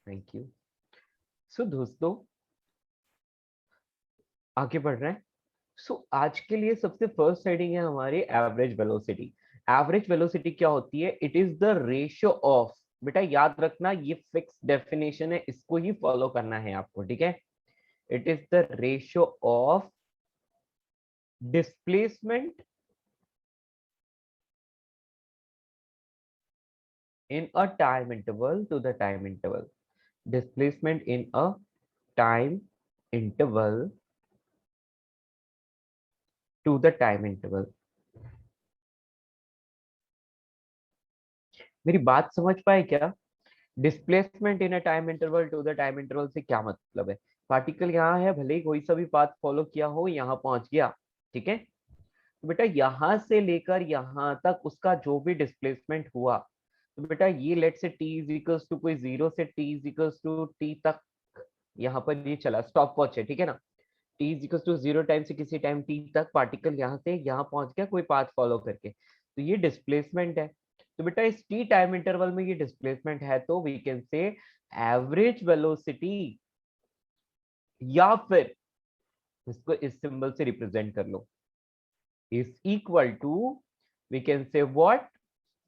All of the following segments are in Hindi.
Thank you. सो दोस्तों आगे बढ़ रहे हैं। आज के लिए सबसे फर्स्ट हेडिंग है हमारी एवरेज वेलोसिटी। एवरेज वेलोसिटी क्या होती है? It is the ratio of, बेटा याद रखना ये फिक्स डेफिनेशन है, इसको ही फॉलो करना है आपको, ठीक है। It is the ratio of displacement in a time interval to the time interval. Displacement in a time interval to the time interval. मेरी बात समझ पाए क्या? Displacement in a time interval to the time interval से क्या मतलब है? पार्टिकल यहाँ है, भले ही कोई सा भी पाथ फॉलो किया हो, यहाँ पहुंच गया, ठीक है। तो बेटा यहाँ से लेकर यहाँ तक उसका जो भी डिस्प्लेसमेंट हुआ, तो बेटा ये लेट से t इज इक्वल्स टू कोई 0 से t is equals to t तक, यहाँ पर ये चला स्टॉप वॉच है, ठीक है ना। t is equals to 0 time से किसी टाइम t तक पार्टिकल यहाँ से यहाँ पहुंच गया कोई पाथ फॉलो करके, तो ये डिस्प्लेसमेंट है। तो बेटा इस t टाइम इंटरवल में ये डिस्प्लेसमेंट है, तो we can say average velocity, या फिर इसको इस सिंबल से रिप्रेजेंट कर लो, is equal to, we can say what,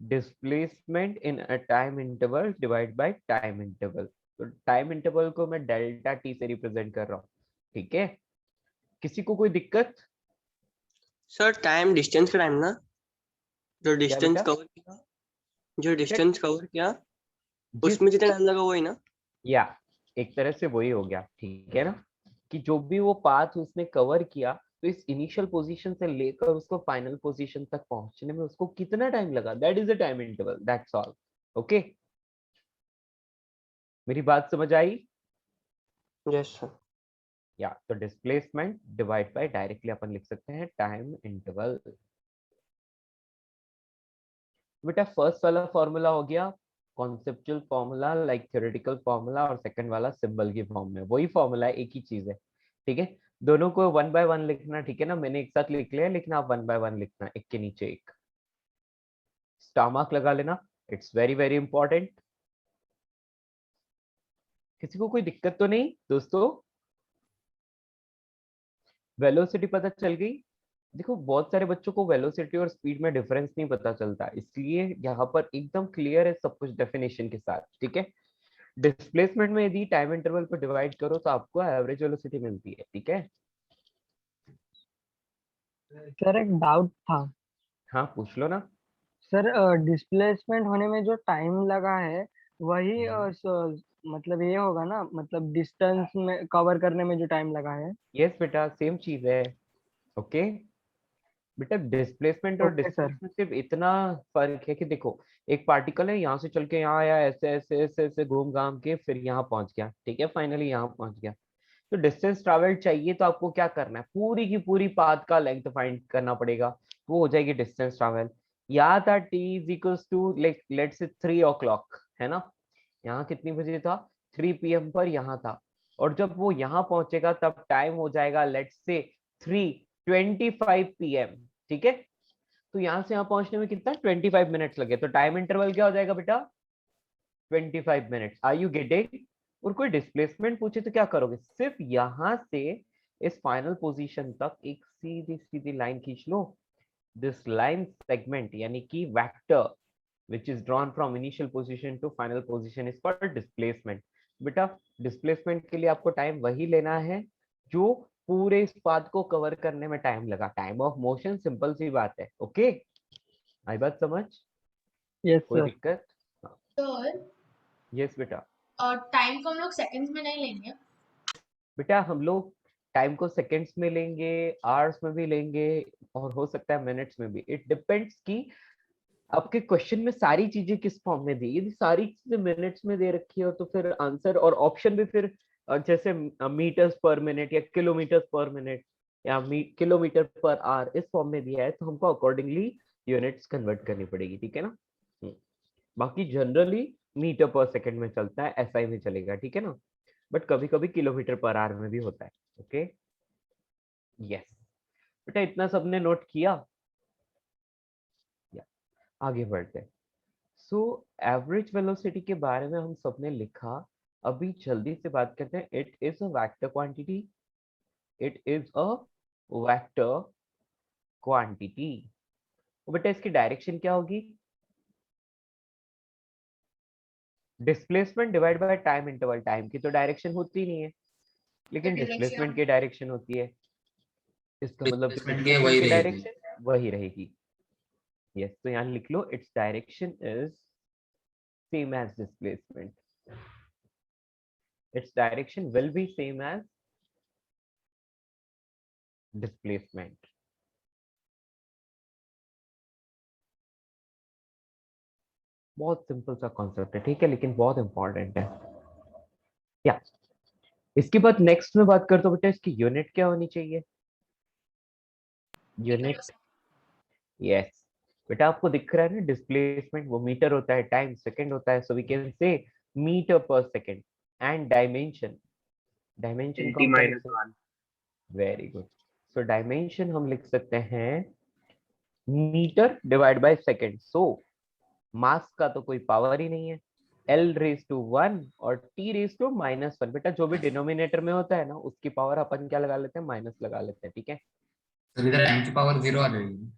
displacement in a time interval divide by time interval. तो टाइम इंटरवल को मैं डेल्टा टी से रिप्रेजेंट कर रहा हूँ, ठीक है। किसी को कोई दिक्कत? सर टाइम डिस्टेंस का टाइम ना, जो क्या डिस्टेंस बेटा? कवर किया, जो बेटा डिस्टेंस कवर किया जिस, उसमें जितना टाइम लगा वही ना। या एक तरह से वही हो गया, ठीक है ना, कि जो भी वो पाथ उसने कवर किया, तो इस इनिशियल पोजीशन से लेकर उसको फाइनल पोजीशन तक पहुंचने में उसको कितना टाइम लगा, that is the time interval, that's all. Okay, मेरी बात समझ आई? Yes sir. या तो डिस्प्लेसमेंट डिवाइड बाय, डायरेक्टली अपन लिख सकते हैं टाइम इंटरवल। बेटा फर्स्ट वाला फॉर्मूला हो गया conceptual formula, like theoretical formula, और सेकंड वाला सिंबल की फॉर्म में, वही फॉर्मूला है, एक ही चीज है, ठीक है। दोनों को वन बाय वन लिखना, ठीक है ना, मैंने एक साथ लिख लिया, लेकिन आप वन बाय वन लिखना, एक के नीचे एक, स्टार मार्क लगा लेना, इट्स वेरी वेरी इंपॉर्टेंट। किसी को कोई दिक्कत तो नहीं दोस्तों? वेलोसिटी पता चल गई? देखो बहुत सारे बच्चों को वेलोसिटी और स्पीड में डिफरेंस नहीं पता चलता, इसलिए यहाँ पर एकदम क्लियर है सब कुछ डेफिनेशन के साथ, ठीक है। डिस्प्लेसमेंट में यदि टाइम इंटरवल पर डिवाइड करो तो आपको एवरेज वेलोसिटी मिलती है, ठीक है। सर एक डाउट था। हाँ पूछ लो ना। सर डिस्प्लेसमेंट होने में जो टाइम लगा है वही मतलब ये होगा ना, मतलब डिस्टेंस में कवर करने में जो टाइम लगा है। यस बेटा सेम चीज है। ओके बेटा, डिस्प्लेसमेंट और ओके डिस्टेंस सर। में सिर्फ इतना फर्क है कि देखो, एक पार्टिकल है यहाँ से चल के यहाँ आया, ऐसे ऐसे ऐसे ऐसे घूम घाम के फिर यहाँ पहुंच गया, ठीक है, फाइनली यहाँ पहुंच गया। तो डिस्टेंस ट्रैवल चाहिए तो आपको क्या करना है, पूरी की पूरी पाथ का लेंथ फाइंड करना पड़ेगा, वो हो जाएगी डिस्टेंस ट्रैवल। यहाँ था t is equals to like let's say 3 o'clock, है ना। यहाँ कितनी बजे था? 3 PM पर यहाँ था, और जब वो यहाँ पहुंचेगा तब टाइम हो जाएगा लेट्स से 3:25 PM, ठीक है। तो यहाँ से यहाँ पहुंचने में कितना 25 मिनट्स लगे, तो टाइम इंटरवल क्या हो जाएगा बेटा? 25 मिनट्स। Are you getting? और कोई डिस्प्लेसमेंट पूछे तो क्या करोगे, सिर्फ यहां से इस फाइनल पोजीशन तक एक सीधी सीधी लाइन खींच लो। दिस लाइन सेगमेंट यानी कि vector which is drawn from initial position to final position is called displacement। बेटा डिस्प्लेसमेंट के लिए आपको टाइम वही लेना है जो पूरे इस पाथ को कवर करने में टाइम लगा, टाइम ऑफ मोशन, सिंपल सी बात है। ओके, आई बात समझ? यस कोई सर। दिक्कत? सर यस बेटा। और टाइम को हम लोग सेकंड्स में नहीं लेंगे। बेटा हम लोग टाइम को सेकंड्स में लेंगे, आवर्स में भी लेंगे, और हो सकता है मिनट्स में भी, इट डिपेंड्स कि आपके क्वेश्चन में सारी चीजें किस फॉर्म में दी। यदि सारी चीजें मिनट्स में दे रखी हो तो फिर आंसर और ऑप्शन भी फिर जैसे मीटर्स पर मिनट या किलोमीटर्स पर मिनट या किलोमीटर पर आवर इस फॉर्म में दिया है, तो हमको अकॉर्डिंगली यूनिट्स कन्वर्ट करनी पड़ेगी, ठीक है ना। बाकी जनरली मीटर पर सेकंड में चलता है, एसआई में चलेगा, ठीक है ना, बट कभी कभी किलोमीटर पर आवर में भी होता है। ओके यस बेटा, इतना सबने नोट किया? या आगे बढ़ते हैं। सो एवरेज वेलोसिटी के बारे में हम सबने लिखा, अभी जल्दी से बात करते हैं। It is a vector quantity, it is a vector quantity. बेटा इसकी डायरेक्शन क्या होगी? Displacement divide by time interval. Time की तो डायरेक्शन होती नहीं है, लेकिन डिस्प्लेसमेंट डायरेक्शन की डायरेक्शन होती है। इसका मतलब डिस्प्लेसमेंट के डिस्प्लेसमेंट वही की रहेगी। डायरेक्शन वही रहेगी। यस, तो यहाँ लिख लो, it's direction is same as displacement. It's direction will be same as displacement. बहुत सिंपल सा कॉन्सेप्ट है, ठीक है, लेकिन बहुत इंपॉर्टेंट है। या इसके बाद नेक्स्ट में बात करते हो बेटा, इसकी यूनिट क्या होनी चाहिए? यूनिट, यस बेटा आपको दिख रहा है ना, डिस्प्लेसमेंट वो मीटर होता है, टाइम सेकंड होता है, so we can say metre per second. And dimension, dimension 80 कौन सा लिख minus सकते? 1. Very good. सो डायमेंशन हम लिख सकते हैं मीटर डिवाइड बाय सेकंड। सो मास का तो कोई पावर ही नहीं है, L रेज टू 1 और T रेज टू -1। बेटा जो भी डिनोमिनेटर में होता है ना, उसकी पावर अपन क्या लगा लेते हैं? माइनस लगा लेते हैं, ठीक है। तो इधर m की पावर 0 आ जाएगी।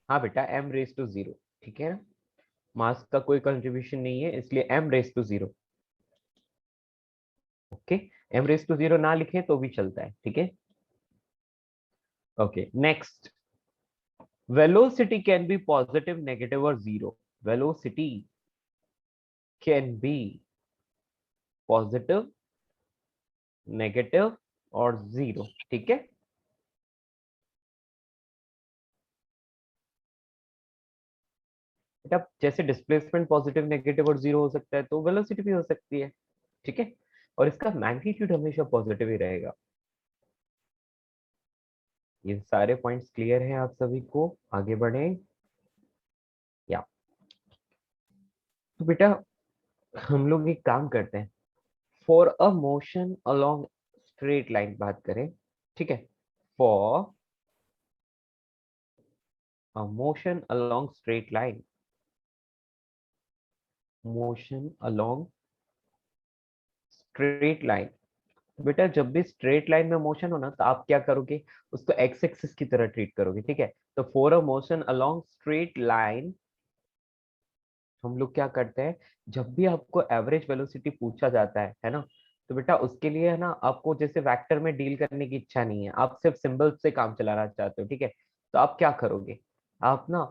हाँ बेटा, m रेज टू 0, ठीक है ना। मास का कोई कंट्रीब्यूशन नहीं है, इसलिए m raise to 0। Okay, m raise to 0 ना लिखे तो भी चलता है, ठीक है। Okay, next, velocity can be positive, negative और zero. Velocity can be positive, negative और जीरो, ठीक है। बेटा जैसे डिस्प्लेसमेंट पॉजिटिव, नेगेटिव और जीरो हो सकता है, तो वेलोसिटी भी हो सकती है, ठीक है। और इसका मैग्नीट्यूड हमेशा पॉजिटिव ही रहेगा। ये सारे पॉइंट्स क्लियर हैं आप सभी को? आगे बढ़े या? तो बेटा हम लोग एक काम करते हैं, for a motion along straight line बात करें, ठीक है। For a motion along straight line, motion along straight line. बेटा जब भी स्ट्रेट लाइन में मोशन हो ना, तो आप क्या करोगे? उसको एक्स एक्सिस की तरह ट्रीट करोगे, ठीक है। तो for a motion along straight line हम लोग क्या करते हैं, जब भी आपको एवरेज वेलोसिटी पूछा जाता है ना, तो बेटा उसके लिए है ना, आपको जैसे वेक्टर में डील करने की इच्छा नहीं है, आप सिर्फ सिंबल से काम चलाना चाहते हो, ठीक है। तो आप क्या करोगे? आप ना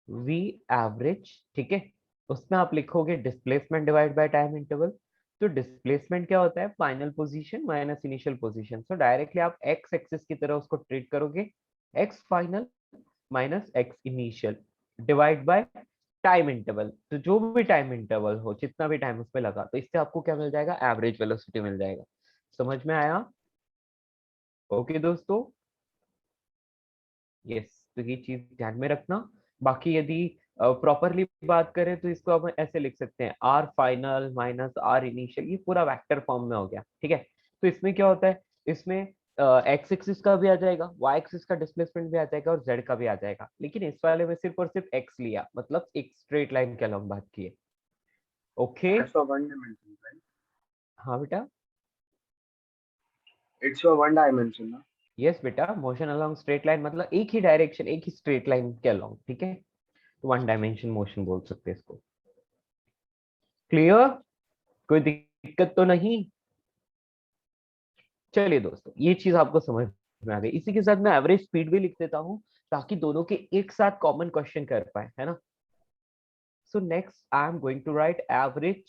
वी एवरेज, ठीक है, उसमें आप लिखोगे displacement divide by time interval. तो डिस्प्लेसमेंट क्या होता है? Final position minus initial position. सो डायरेक्टली आप एक्स एक्सिस की तरह उसको ट्रीट करोगे, x final minus x initial divide by time interval. तो जो भी टाइम इंटरवल हो, जितना भी टाइम उसमें लगा, तो इससे आपको क्या मिल जाएगा? एवरेज वेलोसिटी मिल जाएगा। समझ में आया? ओके दोस्तों, यस, तो ये चीज ध्यान में रखना। बाकी यदि प्रॉपरली बात करें तो इसको हम ऐसे लिख सकते हैं, R final minus R initial. ये पूरा वेक्टर फॉर्म में हो गया, ठीक है। तो इसमें क्या होता है, इसमें एक्स एक्सिस का भी आ जाएगा, वाई एक्सिस का डिस्प्लेसमेंट भी आ जाएगा और जेड का भी आ जाएगा, लेकिन इस वाले में सिर्फ और सिर्फ एक्स लिया, मतलब एक स्ट्रेट लाइन के अलॉन्ग बात की है। Okay, That's for one dimension, right? हाँ बेटा, It's for one dimension, ना? यस बेटा, मोशन अलोंग स्ट्रेट लाइन मतलब एक ही डायरेक्शन, एक ही स्ट्रेट लाइन के अलोंग, ठीक है। तो वन डायमेंशन मोशन बोल सकते हैं इसको। क्लियर? कोई दिक्कत तो नहीं? चलिए दोस्तों, ये चीज आपको समझ में आ गई। इसी के साथ मैं एवरेज स्पीड भी लिख देता हूँ, ताकि दोनों के एक साथ कॉमन क्वेश्चन कर पाए, है ना। So next I am going to write average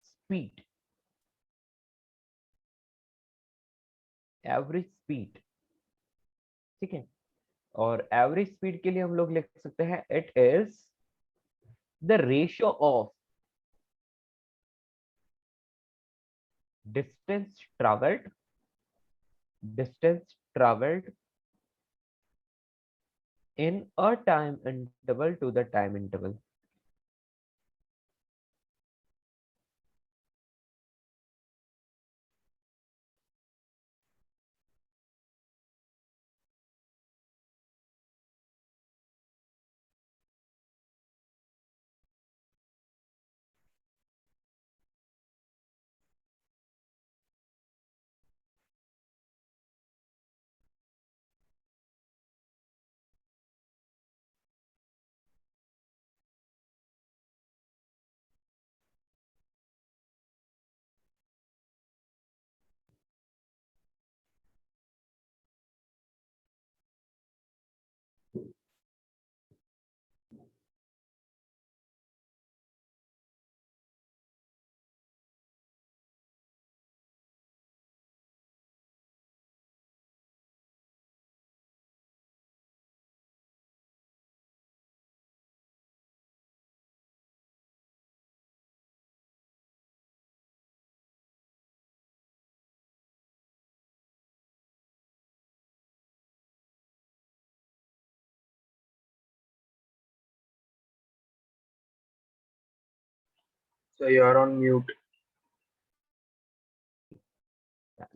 speed, average speed, ठीक है। और एवरेज स्पीड के लिए हम लोग लिख सकते हैं, it is the ratio of distance travelled, distance travelled in a time interval to the time interval. So you're on mute.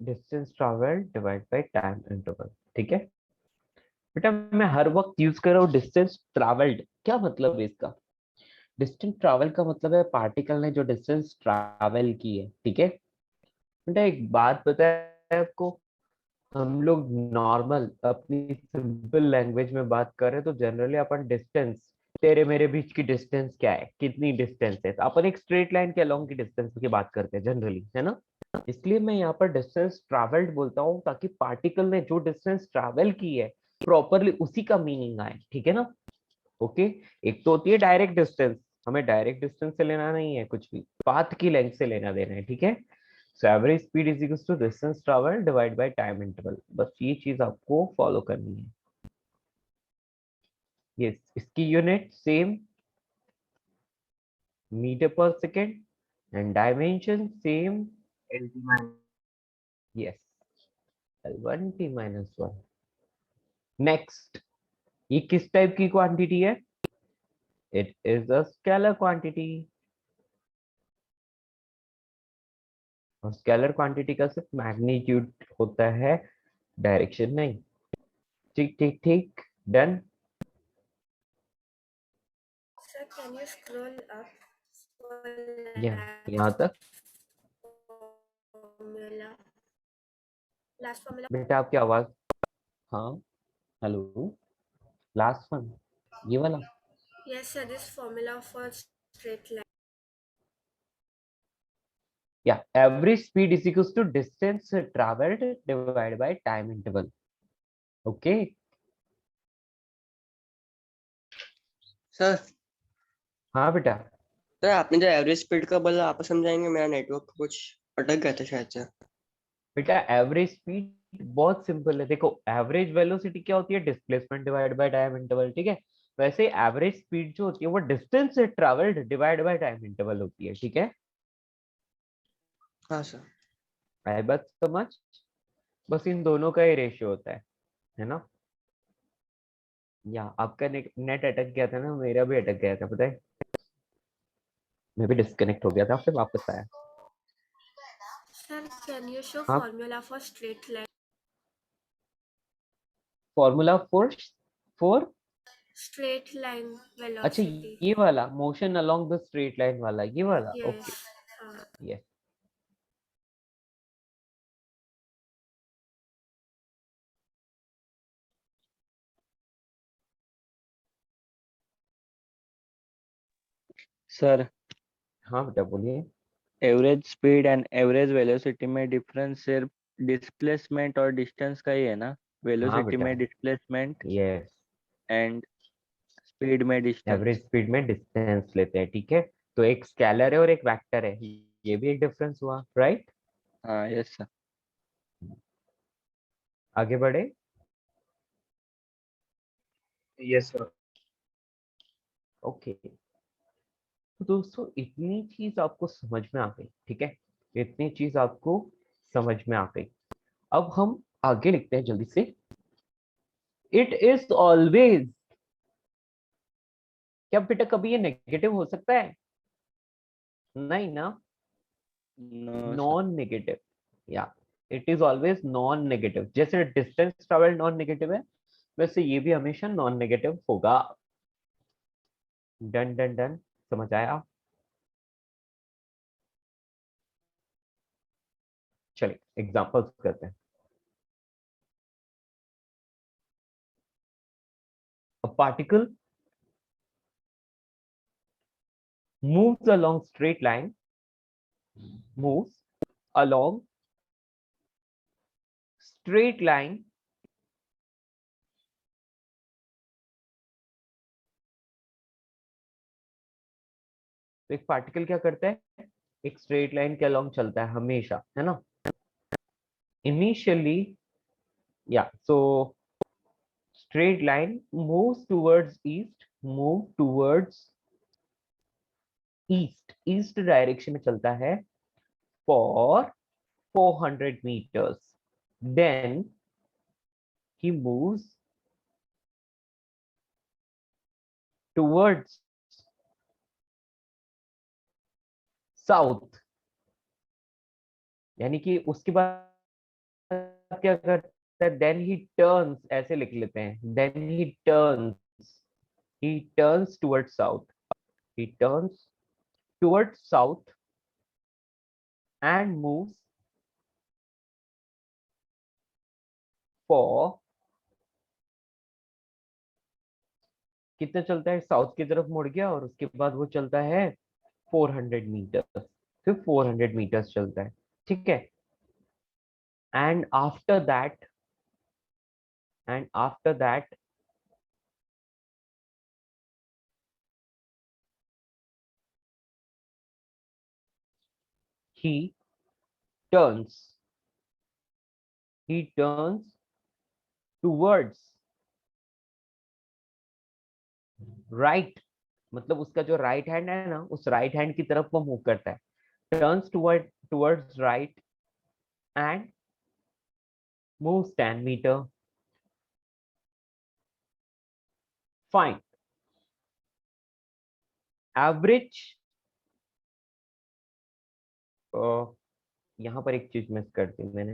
Distance travel divide by time interval. ठीक है बेटा, मैं हर वक्त यूज कर रहा हूँ डिस्टेंस ट्रैवल्ड। क्या मतलब है इसका? डिस्टेंस ट्रैवल का मतलब है पार्टिकल ने जो डिस्टेंस ट्रैवल की है। ठीक है बेटा, एक बात पता है आपको, हम लोग नॉर्मल अपनी सिंपल लैंग्वेज में बात कर रहे हैं तो जनरली अपन डिस्टेंस, तेरे मेरे बीच की डिस्टेंस क्या है, कितनी डिस्टेंस है, तो अपन एक स्ट्रेट लाइन के अलोंग की डिस्टेंस की बात करते हैं जनरली, है ना। इसलिए मैं यहाँ पर डिस्टेंस ट्रैवल्ड बोलता हूँ ताकि पार्टिकल ने जो डिस्टेंस ट्रैवल की है प्रॉपरली उसी का मीनिंग आए। ठीक है ना। ओके। एक तो होती है डायरेक्ट डिस्टेंस, हमें डायरेक्ट डिस्टेंस से लेना नहीं है, कुछ भी पाथ की लेंथ से लेना देना है। ठीक है। So average speed is equal to distance travel divide by time interval. बस ये चीज आपको फॉलो करनी है। यस, इसकी यूनिट सेम, मीटर पर second, and dimension same. LT minus yes, L1 T minus 1। Next, ये किस टाइप की क्वांटिटी है? It is a scalar quantity. और स्केलर क्वांटिटी का सिर्फ मैग्नीट्यूड होता है, डायरेक्शन नहीं। ठीक ठीक ठीक, done. Sir, can you scroll up for यहाँ तक formula? Last formula. बेटा आपकी आवाज, हाँ, हेलो, लास्ट वन, ये वाला। Yes, sir. This formula for straight line. या average speed is equal to distance travelled divide by time interval. Okay. Sir हाँ बेटा। सर आपने जो एवरेज स्पीड का बोला आप समझाएंगे, मेरा नेटवर्क कुछ अटक गया था शायद से। बेटा एवरेज स्पीड बहुत सिंपल है, देखो एवरेज वेलोसिटी क्या होती है? Displacement divide by time interval. ठीक है, वैसे एवरेज स्पीड जो होती है वो डिस्टेंस से travelled divide by time interval होती है। ठीक है, हाँ सर। आई बात समझ? बस इन दोनों का ही रेशियो होता है ना। या आपका नेट अटक गया था ना, मेरा भी अटक गया था पता है, मैं भी डिस्कनेक्ट हो गया था फिर वापस आया। Sir, can you show हाँ, formula for straight line? Formula four four Straight line अच्छा, velocity. ये वाला motion along the straight line वाला, ये वाला। Okay, Yes. यस। सर, हाँ बेटा बोलिए। Average speed and average velocity में डिफरेंस सिर्फ डिस्प्लेसमेंट और डिस्टेंस का ही है ना? हाँ वेलोसिटी बेटा, में डिस्प्लेसमेंट यस, एंड स्पीड में डिस्टेंस। एवरेज स्पीड में डिस्टेंस लेते हैं। ठीक है, तो एक स्केलर है और एक वेक्टर है, ये भी एक डिफरेंस हुआ, राइट। हाँ, यस सर। आगे बढ़े। yes sir. ओके, तो दोस्तों इतनी चीज आपको समझ में आ गई। ठीक है, इतनी चीज आपको समझ में आ गई। अब हम आगे लिखते हैं जल्दी से। इट इज ऑलवेज, क्या बेटा कभी ये नेगेटिव हो सकता है? नहीं ना, no sir. Non negative. Yeah it is always non negative. जैसे डिस्टेंस ट्रेवल नॉन नेगेटिव है, वैसे ये भी हमेशा नॉन नेगेटिव होगा। डन डन डन, समझ आया? चलिए एग्जांपल्स करते हैं। A particle moves along straight line, moves along straight line तो एक पार्टिकल क्या करता है? एक स्ट्रेट लाइन के अलोंग चलता है हमेशा, है ना। इनिशियली, या सो straight line moves towards east, move towards east direction में चलता है for 400 meters, then he moves towards south, यानी कि उसके बाद क्या करता है, देन ही टर्न्स, ऐसे लिख लेते हैं, then he turns towards south, he turns towards south and moves for, कितना चलता है, साउथ की तरफ मुड़ गया और उसके बाद वो चलता है 400 मीटर, फिर 400 मीटर्स चलता है, ठीक है। And after that and after that he turns he turns towards right, मतलब उसका जो राइट हैंड है ना, उस राइट हैंड की तरफ वो मूव करता है, turns towards right and moves 10 meter. Fine. Average, यहाँ पर एक चीज मिस कर दी मैंने,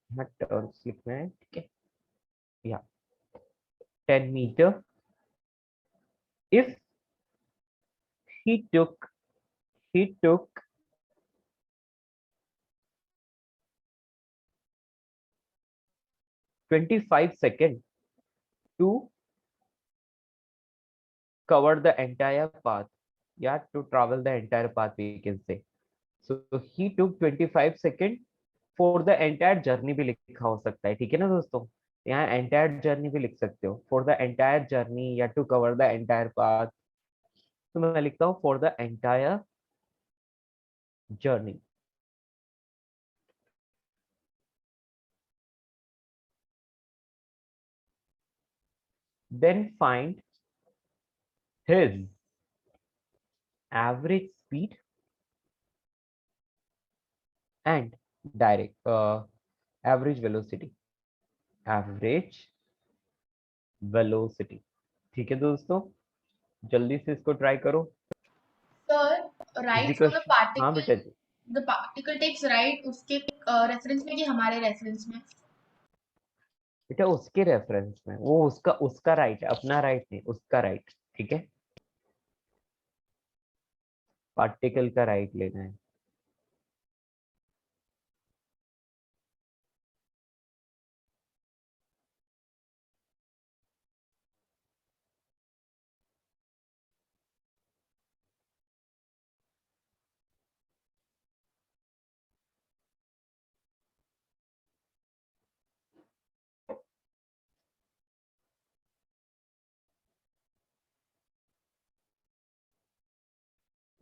यहाँ टर्न्स लिखना है, ठीक है, या 10 meter if he took 25 seconds to cover the entire path, yeah, to travel the entire path, we can say. So he took 25 seconds for the entire journey भी लिखा हो सकता है, ठीक है ना दोस्तों, यहाँ entire journey भी लिख सकते हो, for the entire journey या to cover the entire path, तो मैं लिखता हूँ for the entire journey. Then find his average speed and direct average velocity. ठीक है दोस्तों, जल्दी से इसको ट्राई करो। Sir right Physical- from the हाँ बेटा जी, द पार्टिकल टेक्स राइट उसके रेफरेंस में कि हमारे रेफरेंस में? बेटा उसके रेफरेंस में, वो उसका राइट है, अपना राइट नहीं, उसका राइट, ठीक है, पार्टिकल का राइट लेना है।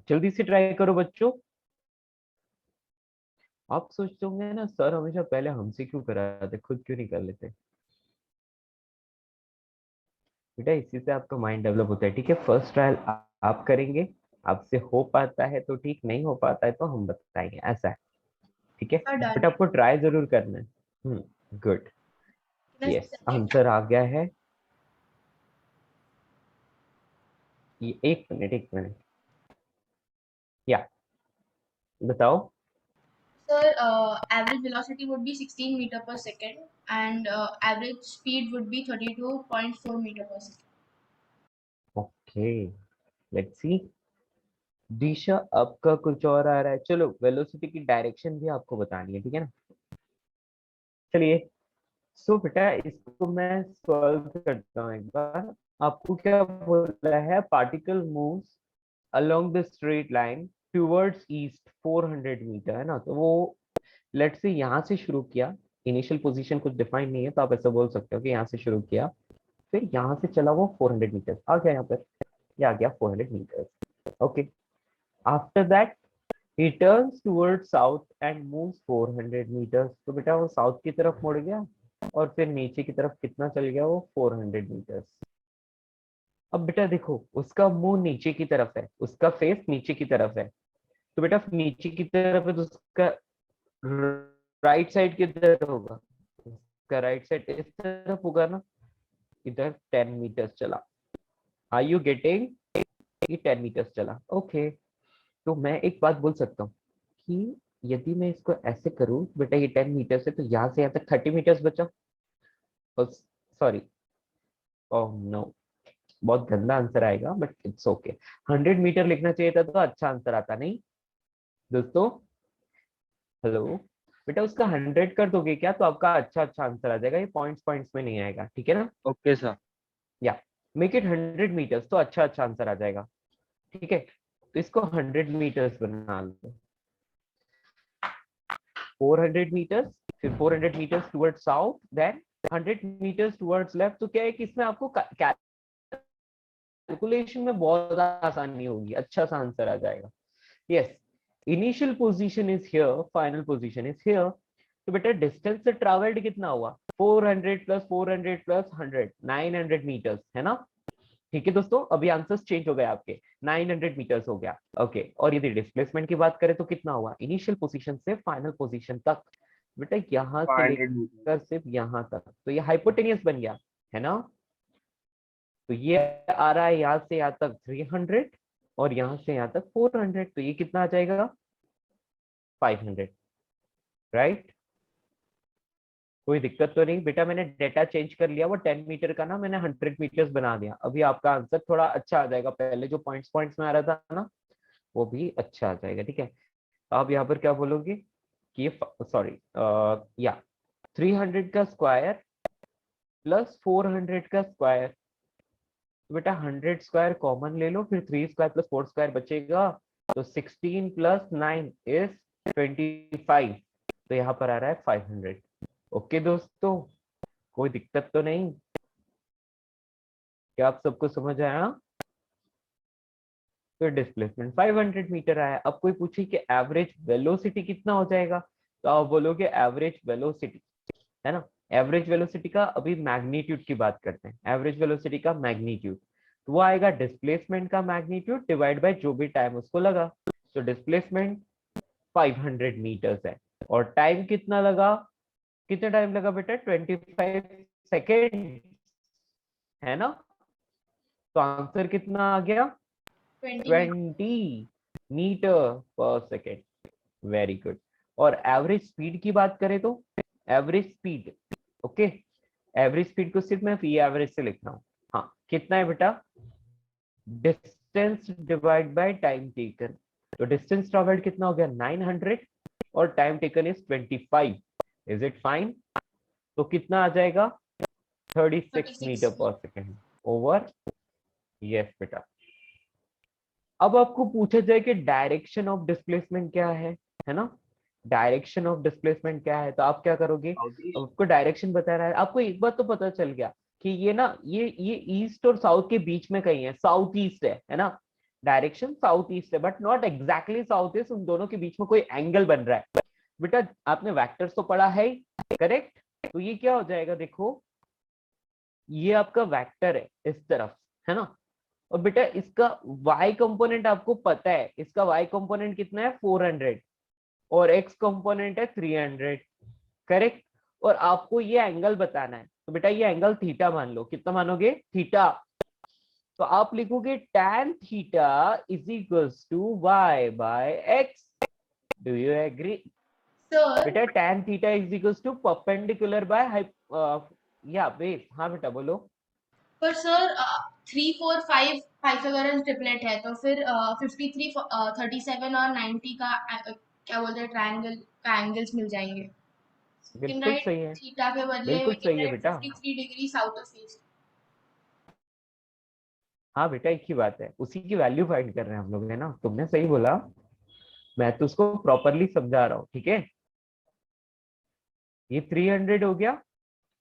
जल्दी से ट्राई करो बच्चों। आप सोचते होंगे ना, सर हमेशा पहले हमसे क्यों कराते, खुद क्यों नहीं कर लेते। बेटा इसी से आपका माइंड डेवलप होता है, ठीक है। फर्स्ट ट्रायल आप करेंगे, आपसे हो पाता है तो ठीक, नहीं हो पाता है तो हम बताएंगे, ऐसा है, ठीक है। Done. बट आपको ट्राई जरूर करना है। गुड, यस, आंसर आ गया है। ये एक मिनट, या बताओ। Sir, average velocity would be 16 meter per second and average speed would be 32.4 meter per second. Okay, let's see. दिशा आपका कुछ और आ रहा है, चलो वेलोसिटी की डायरेक्शन भी आपको बतानी है, ठीक है ना। चलिए, सो बेटा इसको मैं सॉल्व करता हूँ एक बार। आपको क्या बोला है, particle moves along the straight line towards east 400 metre, है ना। तो वो लेट्स से यहाँ से शुरू किया, इनिशियल पोजीशन कुछ डिफाइन नहीं है तो आप ऐसा बोल सकते हो कि यहाँ से शुरू किया, फिर यहाँ से चला वो 400 मीटर आ गया, यहाँ पर ये आ गया 400 metre, okay. After that he turns towards south and moves 400 meters, तो बेटा वो साउथ की तरफ मुड़ गया और फिर नीचे की तरफ कितना चल गया, वो 400 meters। अब बेटा देखो, उसका मुंह नीचे की तरफ है, उसका फेस नीचे की तरफ है, तो बेटा नीचे की तरफ है तो उसका राइट साइड किधर होगा, उसका राइट साइड इस तरफ होगा ना, इधर 10 meters चला। Are you getting? ये 10 मीटर्स चला। ओके, तो मैं एक बात बोल सकता हूँ कि यदि मैं इसको ऐसे करूँ, बेटा ये 10 मीटर से, तो यहाँ से यहाँ तक 30 मीटर्स बचा। सॉरी, ओह नो, बहुत गंदा आंसर आएगा, बट इट्स ओके। 100 मीटर लिखना चाहिए था तो अच्छा आंसर आता, नहीं दोस्तों? हेलो बेटा, उसका 100 कर दोगे क्या तो आपका अच्छा अच्छा आंसर आ जाएगा, ये पॉइंट्स पॉइंट्स में नहीं आएगा, ठीक है ना? Okay sir. या मेक इट 100 मीटर्स, तो अच्छा अच्छा आंसर आ जाएगा, ठीक है? तो इसको 100 मीटर्स बना लो, 400 मीटर्स, फिर 400 metres towards south, then 100 metres towards left. तो क्या है कि इसमें आपको कैलकुलेशन में बहुत आसानी होगी, अच्छा सा आंसर आ जाएगा। Yes, initial position is here, final position is here. तो बेटा डिस्टेंस से ट्रैवल्ड कितना हुआ? 400 प्लस 400 प्लस 100, 900 मीटर्स, है ना? ठीक है दोस्तों, अभी आंसर्स चेंज हो गए आपके, 900 मीटर्स हो गया। ओके, और यदि डिस्प्लेसमेंट की बात करें तो कितना हुआ इनिशियल पोजीशन से फाइनल पोजीशन तक? बेटा यहाँ से 500 meters. लेकर सिर्फ यहाँ तक, तो ये हाइपोटेनियस बन गया, है ना? तो ये आ रहा है यहाँ से यहाँ तक 300 और यहाँ से यहाँ तक 400, तो ये कितना आ जाएगा? 500, राइट? कोई दिक्कत तो नहीं बेटा, मैंने डेटा चेंज कर लिया, वो 10 मीटर का ना मैंने 100 मीटर्स बना दिया। अभी आपका आंसर थोड़ा अच्छा आ जाएगा, पहले जो पॉइंट्स पॉइंट्स में आ रहा था ना वो भी अच्छा आ जाएगा, ठीक है? आप यहाँ पर क्या बोलोगे कि ये, सॉरी, या 300 का स्क्वायर प्लस 400 का स्क्वायर। तो बेटा 100 स्क्वायर कॉमन ले लो, फिर 3 स्क्वायर प्लस 4 स्क्वायर बचेगा, तो 16 प्लस 9 इज 25, तो यहाँ पर आ रहा है 500। ओके दोस्तों, कोई दिक्कत तो नहीं? क्या आप सबको समझ आया? तो डिस्प्लेसमेंट 500 मीटर आया। अब कोई पूछे कि एवरेज वेलोसिटी कितना हो जाएगा, तो आप बोलोगे एवरेज वेलोसिटी, है ना? एवरेज वेलोसिटी का अभी मैग्नीट्यूड की बात करते हैं, एवरेज वेलोसिटी का मैग्नीट्यूड, तो वो आएगा डिस्प्लेसमेंट का मैग्नीट्यूड डिवाइड बाय जो भी टाइम उसको लगा। तो डिस्प्लेसमेंट 500 मीटर्स है, और टाइम कितना लगा? कितना टाइम लगा बेटा? 25 सेकेंड, है ना? तो आंसर कितना आ गया? 20 मीटर पर सेकेंड। Very good. और एवरेज स्पीड की बात करें तो average speed, okay, average speed को सिर्फ मैं वी एवरेज से लिख रहा हूँ। हाँ, कितना है बेटा? Distance divide by time taken. तो डिस्टेंस ट्रैवल्ड कितना हो गया? 900 और time taken is 25। Is it fine? तो कितना आ जाएगा? 36 मीटर पर सेकेंड ओवर। यस बेटा। अब आपको पूछा जाए कि डायरेक्शन ऑफ डिस्प्लेसमेंट क्या है ना? डायरेक्शन ऑफ डिस्प्लेसमेंट क्या है, तो आप क्या करोगे? Southeast. आपको डायरेक्शन बता रहा है, आपको एक बात तो पता चल गया कि ये ना, ये ईस्ट और साउथ के बीच में कहीं है, साउथ ईस्ट है ना? डायरेक्शन साउथ ईस्ट है, but not exactly south east, उन दोनों के बीच में कोई एंगल बन रहा है। बेटा आपने वेक्टर्स तो पढ़ा है, करेक्ट? तो ये क्या हो जाएगा, देखो ये आपका वेक्टर है इस तरफ, है ना? और बेटा इसका y कंपोनेंट आपको पता है, इसका y कंपोनेंट कितना है? 400, और x कंपोनेंट है 300, करेक्ट? और आपको ये एंगल बताना है, तो बेटा ये एंगल थीटा मान लो। कितना मानोगे? थीटा। तो आप लिखोगे tan theta is equals to y by x। Do you agree? Sir, बेटा tan theta is equals to perpendicular by या बेस। हाँ बेटा बोलो। पर सर 3 4 5 पाइथागोरस ट्रिपलेट है, तो फिर 53 37 और 90 का क्या बोलते हैं, ट्रायंगल का एंगल्स मिल जाएंगे। We can बिल्कुल write सही है, थीटा के बदले बिल्कुल we can सही है write बेटा। 53 डिग्री साउथ ऑफ ईस्ट। हाँ बेटा, एक ही बात है, उसी की वैल्यू फाइंड कर रहे हैं हम लोग, है ना? तुमने सही बोला, मैं तो उसको प्रॉपरली समझा रहा हूँ, ठीक है? ये 300 हो गया,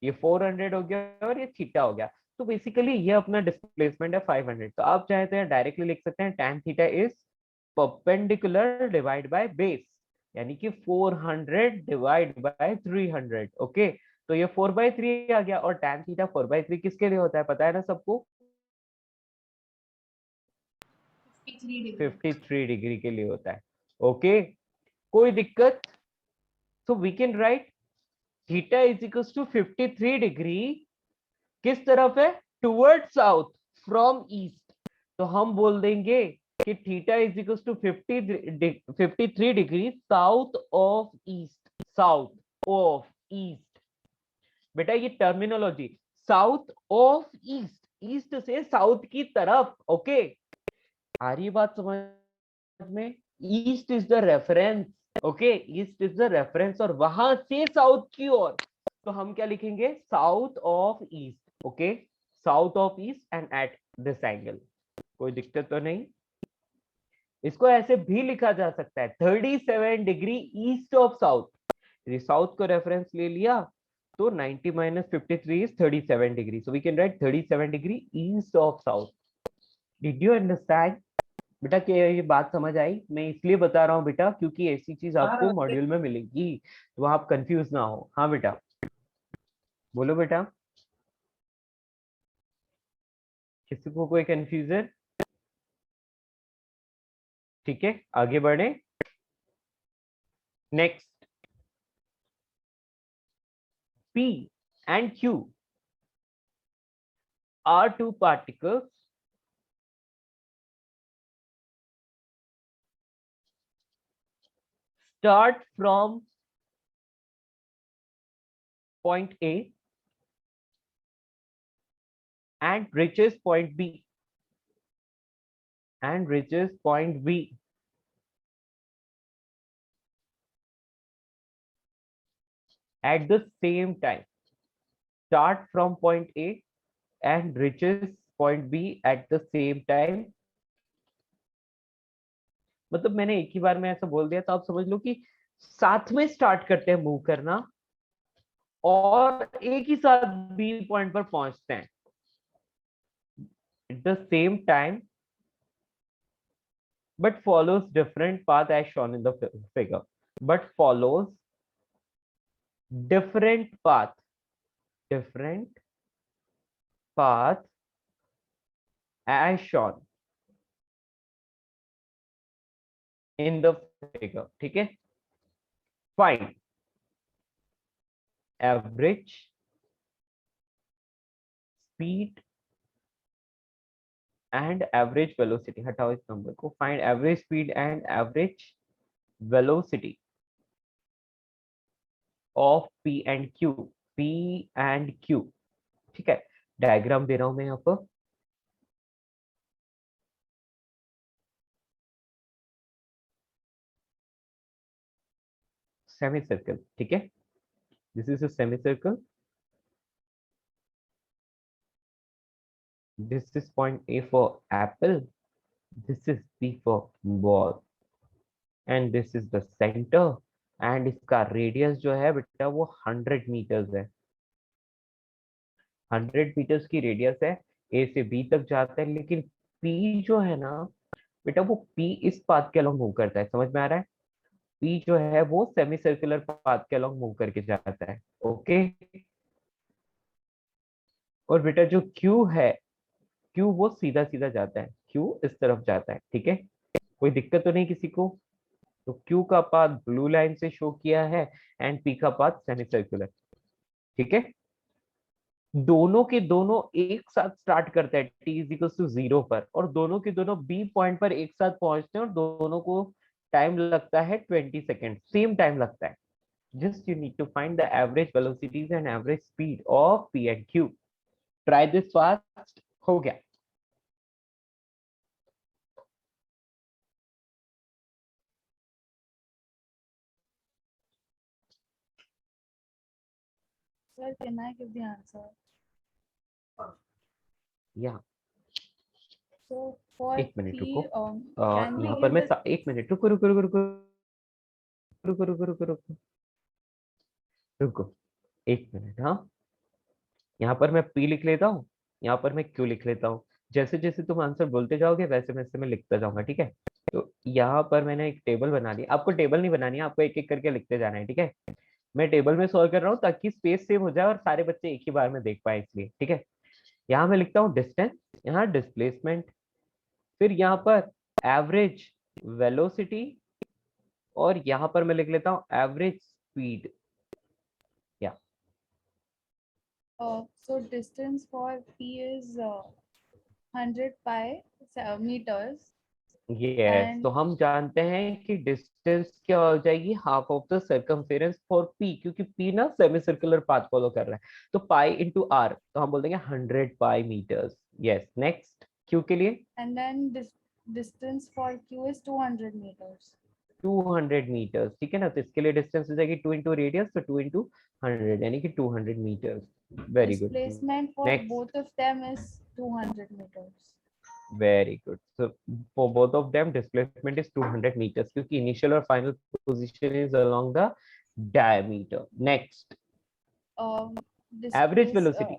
ये 400 हो गया, और ये थीटा हो गया। तो बेसिकली ये अपना डिस्प्लेसमेंट है 500। तो आप चाहते हैं डायरेक्टली लिख सकते हैं tan theta is perpendicular divide by base, यानी कि 400 डिवाइड बाय 300। ओके, तो ये 4/3 आ गया, और tan थीटा 4/3 किसके लिए होता है, पता है ना सबको? 53 डिग्री। 53 डिग्री के लिए होता है। ओके, कोई दिक्कत? So we can write theta is equals to 53 degree, किस तरफ है? Toward south from east. तो हम बोल देंगे कि theta is equal to 53 degree south of east, south of east. बेटा ये terminology, south of east, east से साउथ की तरफ, ओके। आ रही बात समझ में? East is the reference, okay, east is the reference, और वहां से साउथ की ओर, तो हम क्या लिखेंगे? South of east, okay, south of east and at this angle. कोई दिक्कत तो नहीं? इसको ऐसे भी लिखा जा सकता है 37 डिग्री ईस्ट ऑफ साउथ। यदि साउथ को रेफरेंस ले लिया तो 90 minus 53 is 37 degree. So we can write 37 degree east of south. Did you understand? बेटा क्या ये बात समझ आई? मैं इसलिए बता रहा हूँ बेटा क्योंकि ऐसी चीज आपको मॉड्यूल में मिलेगी, तो आप कंफ्यूज ना हो। हाँ बेटा, बोलो बेटा, किसी को कोई कंफ्यूजन? ठीक है, आगे बढ़े। Next, P and Q are two particles start from point A and reaches point B and reaches point B at the same time. Start from point A and reaches point B at the same time. मतलब मैंने एक ही बार में ऐसा बोल दिया तो आप समझ लो कि साथ में स्टार्ट करते हैं मूव करना और एक ही साथ बी पॉइंट पर पहुंचते हैं at the same time, but follows different path as shown in the figure. But follows different path as shown in the figure. ठीक है, find average speed and average velocity. हटाओ इस नंबर को। find average speed and average velocity of P and Q. P and Q, ठीक है। डायग्राम दे रहा हूं मैं यहाँ पर। सेमी सर्कल, ठीक है, this is a semi circle, this is point A for apple, this is B for ball and this is the center and इसका रेडियस जो है बेटा वो 100 मीटर्स है। 100 मीटर्स की रेडियस है, A से B तक जाता है, लेकिन P जो है ना बेटा वो P इस पाथ के अलोंग मूव करता है। समझ में आ रहा है? P जो है वो सेमी सर्कुलर पाथ के अलोंग मूव करके जाता है, ओके। और बेटा जो Q है, Q वो सीधा सीधा जाता है, Q इस तरफ जाता है, ठीक है। कोई दिक्कत तो नहीं किसी को? तो Q का पाथ ब्लू लाइन से शो किया है एंड P का पाथ सेमी सर्कुलर, ठीक है। दोनों के दोनों एक साथ स्टार्ट करते हैं t इज इक्वल टू 0 पर, और दोनों के दोनों B पॉइंट पर एक साथ पहुंचते हैं और दोनों को टाइम लगता है 20 सेकेंड, सेम टाइम लगता है। Just you need to find the average velocities and average speed of P and Q। Try this fast. हो गया? Sir, can I give the answer? या So for एक मिनट रुको, can we यहाँ पर give मैं the एक मिनट रुको रुको रुको रुको रुको रुको रुको रुको रुको एक मिनट। हाँ, यहाँ पर मैं P लिख लेता हूँ, यहाँ पर मैं Q लिख लेता हूँ। जैसे जैसे तुम आंसर बोलते जाओगे वैसे वैसे मैं लिखता जाऊंगा, ठीक है। तो यहाँ पर मैंने एक टेबल बना ली। आपको टेबल नहीं बनानी है, आपको एक एक करके लिखते जाना है, ठीक है। मैं टेबल में सॉल्व कर रहा हूँ ताकि स्पेस सेव हो जाए और सारे बच्चे एक ही बार में देख पाए, इसलिए, ठीक है। यहाँ मैं लिखता हूँ डिस्टेंस, यहाँ डिस्प्लेसमेंट, फिर यहाँ पर एवरेज वेलोसिटी, और यहाँ पर मैं लिख लेता हूँ average speed. so distance for P is 100 pi meters yes, and तो हम जानते हैं कि डिस्टेंस क्या हो जाएगी, half of the circumference for P, क्योंकि पी ना सेमी सर्कुलर पाथ फॉलो कर रहा है, तो पाई इंटू आर, तो हम बोल देंगे 100 पाई मीटर्स। यस, नेक्स्ट क्यू के लिए and then distance for q is 200 meters. 200 metres, ठीक है ना, तो इसके लिए डिस्टेंस हो जाएगी 2 इंटू रेडियस, तो 2 इंटू 100 यानी कि 200 metres. Very good, Displacement for next, both of them is 200 meters. Very good. So for both of them displacement is 200 metres, क्योंकि इनिशियल और final position is along the diameter. Next, average Displace velocity.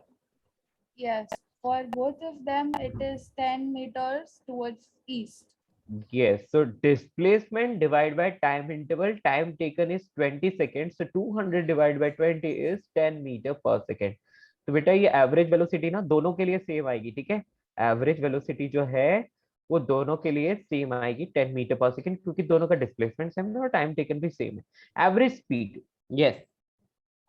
yes, for both of them it is 10 meters towards east. Yes, so displacement divided by time interval, time taken is 20 seconds, so 200 divided by 20 is 10 meter per second। तो बेटा ये एवरेज वेलोसिटी ना दोनों के लिए सेम आएगी, ठीक है, एवरेज वेलोसिटी जो है वो दोनों के लिए सेम आएगी 10 मीटर पर सेकंड, क्योंकि दोनों का डिस्प्लेसमेंट सेम है और टाइम टेकन भी सेम है। Average speed, yes,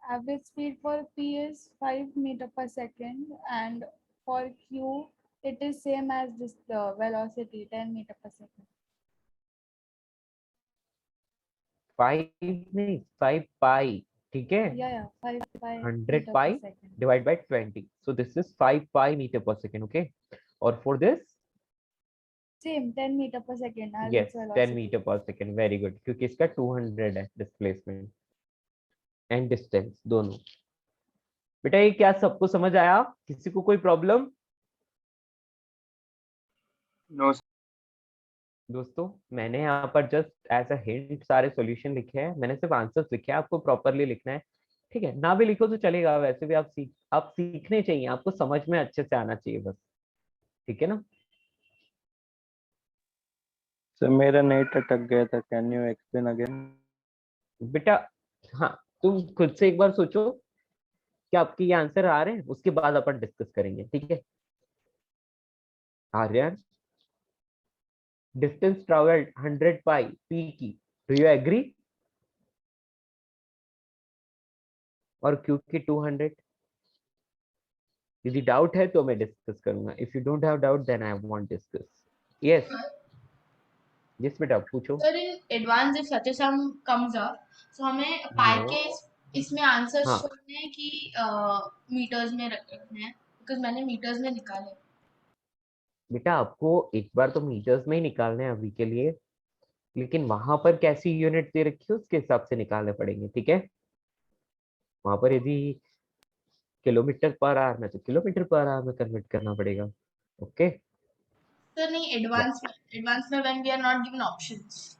Average speed for p is 5 meter per second and for q it is same as this velocity 10 meter per second. 5 नहीं 5 पाई, ठीक है, Yeah, 5 100 meter per pi second. divided by 20, so this is 5 pi meter per second, okay, और for this Same 10 meter per second as yes its 10 velocity. Metre per second, very good, क्योंकि इसका 200 है डिस्प्लेसमेंट एंड डिस्टेंस दोनों। बेटा ये क्या सबको समझ आया, किसी को कोई प्रॉब्लम? No. दोस्तों मैंने यहाँ पर जस्ट एज अ हिंट सारे सॉल्यूशन लिखे हैं, मैंने सिर्फ आंसर्स लिखे हैं, आपको प्रॉपरली लिखना है, ठीक है, ना भी लिखो तो चलेगा, वैसे भी आप सीखने चाहिए, आपको समझ में अच्छे से आना चाहिए बस, ठीक है ना। सर मेरा नेट अटक गया था, कैन यू एक्सप्लेन अगेन? बेटा हाँ, तुम खुद से एक बार सोचो कि आपके ये आंसर आ रहे हैं, उसके बाद अपन डिस्कस करेंगे, ठीक है। Aryan, distance travelled 100 pi P की, डू यू एग्री? और क्यू की 200। यदि डाउट है तो मैं डिस्कस करूंगा, if you don't have doubt then I want discuss. Yes, yes बेटा पूछो। Sir in advance if such some comes up, so हमें पाई No. के इसमें आंसर हाँ छोड़ने हैं कि मीटर्स में रखने हैं, बिकॉज मैंने मीटर्स में निकाले। बेटा आपको एक बार तो मीटर्स में ही निकालने हैं अभी के लिए, लेकिन वहां पर कैसी यूनिट दे रखी है उसके हिसाब से निकालने पड़ेंगे, ठीक है। वहां पर यदि किलोमीटर पर आवर में तो किलोमीटर पर आवर में कन्वर्ट करना पड़ेगा, ओके। सर नहीं, एडवांस में when we are not given options.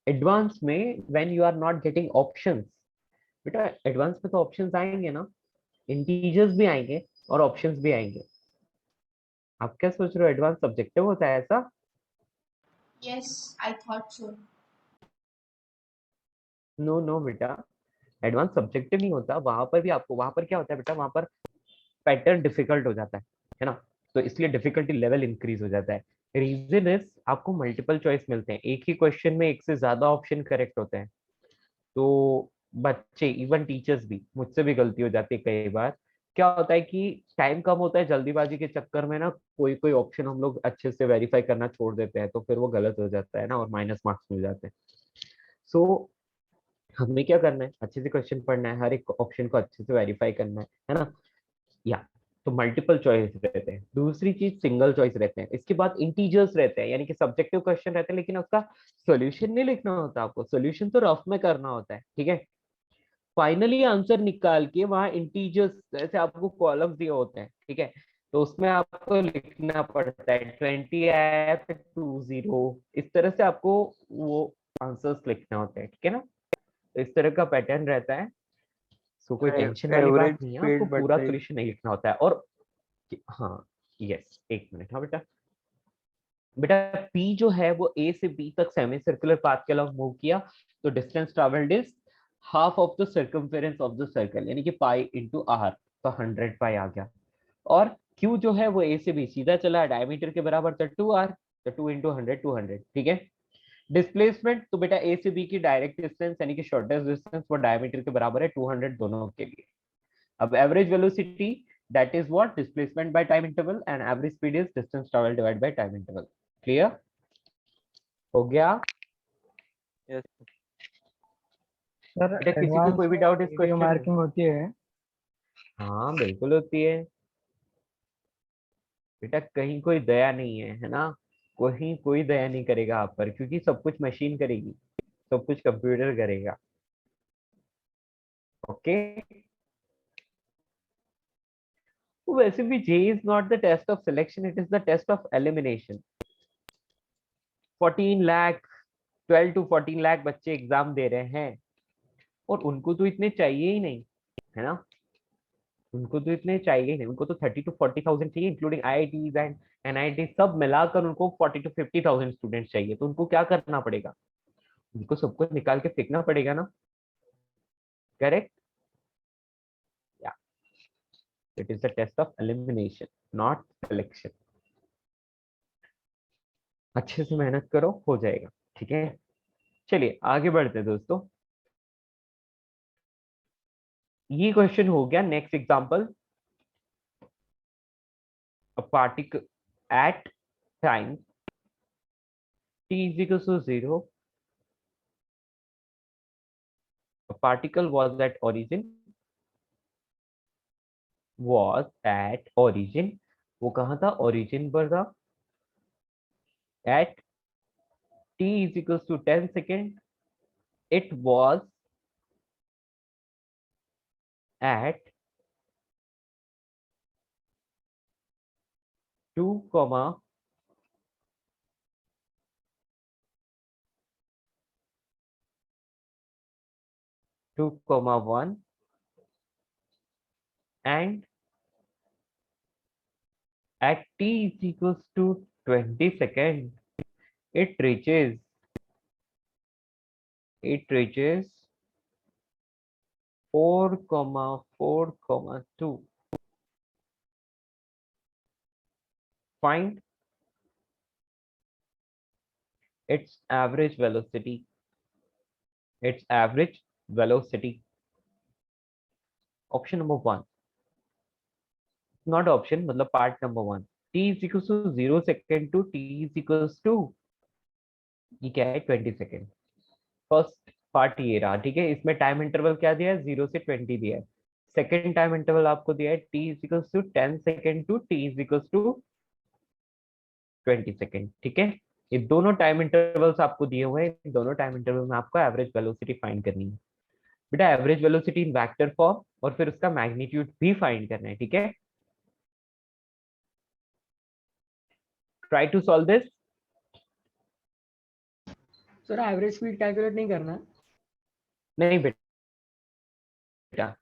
Advance में when you are not getting options, बेटा एडवांस में तो ऑप्शंस आएंगे ना, इंटीजर्स भी आएंगे और ऑप्शंस भी आएंगे। आप क्या सोच रहे हो एडवांस सब्जेक्टिव होता है ऐसा? Yes, I thought so. No no बेटा, एडवांस सब्जेक्टिव नहीं होता, वहां पर भी आपको, वहां पर क्या होता है बेटा, वहां पर पैटर्न डिफिकल्ट हो जाता है ना, तो इसलिए डिफिकल्टी लेवल इंक्रीज हो जाता है। रीजन इज आपको मल्टीपल चॉइस मिलते हैं, एक ही क्वेश्चन में एक से ज्यादा ऑप्शन करेक्ट होते हैं, तो बच्चे इवन टीचर्स भी, मुझसे भी गलती हो जाती है कई बार, क्या होता है कि टाइम कम होता है, जल्दीबाजी के चक्कर में ना कोई कोई ऑप्शन हम लोग अच्छे से वेरीफाई करना छोड़ देते हैं, तो फिर वो गलत हो जाता है ना और माइनस मार्क्स मिल जाते हैं। सो हमें क्या करना है, अच्छे से क्वेश्चन पढ़ना है, हर एक ऑप्शन को अच्छे से वेरीफाई करना है ना, या तो मल्टीपल चॉइस रहते हैं, दूसरी चीज सिंगल चॉइस रहते हैं, इसके बाद इंटीजर्स रहते हैं, यानी कि सब्जेक्टिव क्वेश्चन रहते हैं, लेकिन उसका सॉल्यूशन नहीं लिखना होता आपको, सॉल्यूशन तो रफ में करना होता है, ठीक है। फाइनली आंसर निकाल के वहां इंटीजर्स जैसे आपको कॉलम्स दिए होते हैं, ठीक है, तो उसमें आपको लिखना पड़ता है 20F20, इस तरह से आपको वो आंसर्स लिखना होता है, ठीक है ना, तो इस तरह का पैटर्न रहता है। सो कोई टेंशन वाली एवरेज बात नहीं है, आपको स्पीड पूरा बताइए। सॉल्यूशन नहीं लिखना होता है। और हाँ, यस, एक मिनट, हाँ बेटा, बेटा P जो है वो A से B तक सेमी सर्कुलर पाथ के अलॉन्ग मूव किया, तो distance travelled is half of the circumference of the circle, यानी कि पाई इंटू आर, तो 100 पाई आ गया। और Q जो है वो A से B सीधा चला डायमीटर के बराबर, तो 2R, तो 2 इंटू 100 200, ठीक है। डिस्प्लेसमेंट तो बेटा A से B की डायरेक्ट डिस्टेंस यानी कि शॉर्टेस्ट डिस्टेंस वो डायमीटर के बराबर है 200 दोनों के लिए। अब average velocity that is what displacement by time interval, and average speed is distance traveled divided by time interval. Clear हो गया? Yes. सर बेटा किसी को एडवांस कोई भी में डाउट इस वीडियो क्वेश्चन में? मार्किंग होती है? हाँ बिल्कुल होती है बेटा, कहीं कोई दया नहीं है ना, कहीं कोई दया नहीं करेगा आप पर, क्योंकि सब कुछ मशीन करेगी, सब कुछ कंप्यूटर करेगा। ओके, वैसे भी J is not the test of selection, it is the test of elimination. 14 lakh 12 to 14 lakh बच्चे एग्जाम दे रहे हैं, और उनको तो इतने चाहिए ही नहीं, है ना, उनको तो इतने चाहिए ही नहीं, उनको तो 30 to 40,000 चाहिए, इंक्लूडिंग आईआईटीज एंड एनआईटी सब मिलाकर उनको 40 to 50,000 स्टूडेंट्स चाहिए। तो उनको क्या करना पड़ेगा, उनको सबको निकाल के फेंकना पड़ेगा ना, करेक्ट? या it is the test of elimination not selection. अच्छे से मेहनत करो, हो जाएगा, ठीक है। चलिए आगे बढ़ते हैं दोस्तों। ये क्वेश्चन हो गया। Next example, a particle at time t is equals to 0, a particle was at origin, वो कहाँ था, origin पर था, at t is equals to 10 second, it was at 2, 2, 1 and at t is equals to 20 second, it reaches 4, 4, 2. Find its average velocity. Its average velocity. Option number 1, not option, मतलब part number 1. T is equals to 0 second to t is equals to, ये क्या है, 20 सेकेंड। फर्स्ट पार्ट ये रहा, ठीक है। इसमें टाइम इंटरवल क्या दिया है, 0 से 20 दिया है। सेकेंड टाइम इंटरवल आपको दिया है t is equals to 10 second to t is equals to 20 second, ठीक है। ये दोनों टाइम इंटरवल्स आपको दिए हुए हैं, इन दोनों टाइम इंटरवल में आपको एवरेज वेलोसिटी फाइंड करनी है बेटा, एवरेज वेलोसिटी इन वेक्टर फॉर्म, और फिर उसका मैग्नीट्यूड भी फाइंड करना है, ठीक है। Try to solve this. Sir average speed calculate नहीं करना? नहीं बेटा,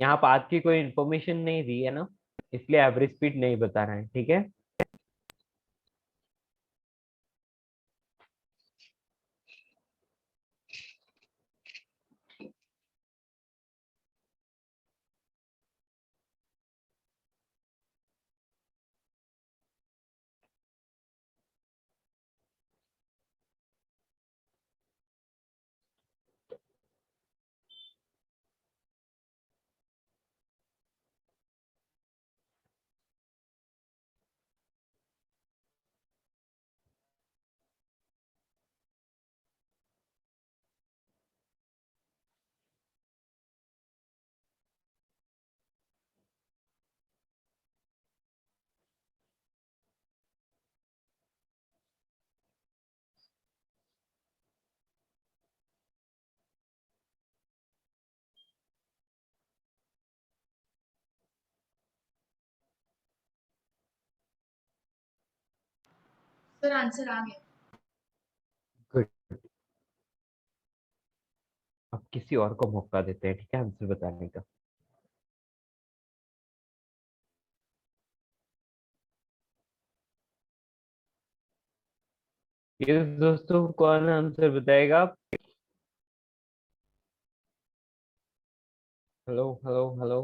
यहाँ पाथ की कोई इंफॉर्मेशन नहीं दी है ना, इसलिए एवरेज स्पीड नहीं बता रहे हैं, ठीक है। सर आंसर आ गया। गुड, अब किसी और को मौका देते हैं, ठीक है, आंसर बताने का। ये दोस्तों कौन आंसर बताएगा? हेलो हेलो हेलो,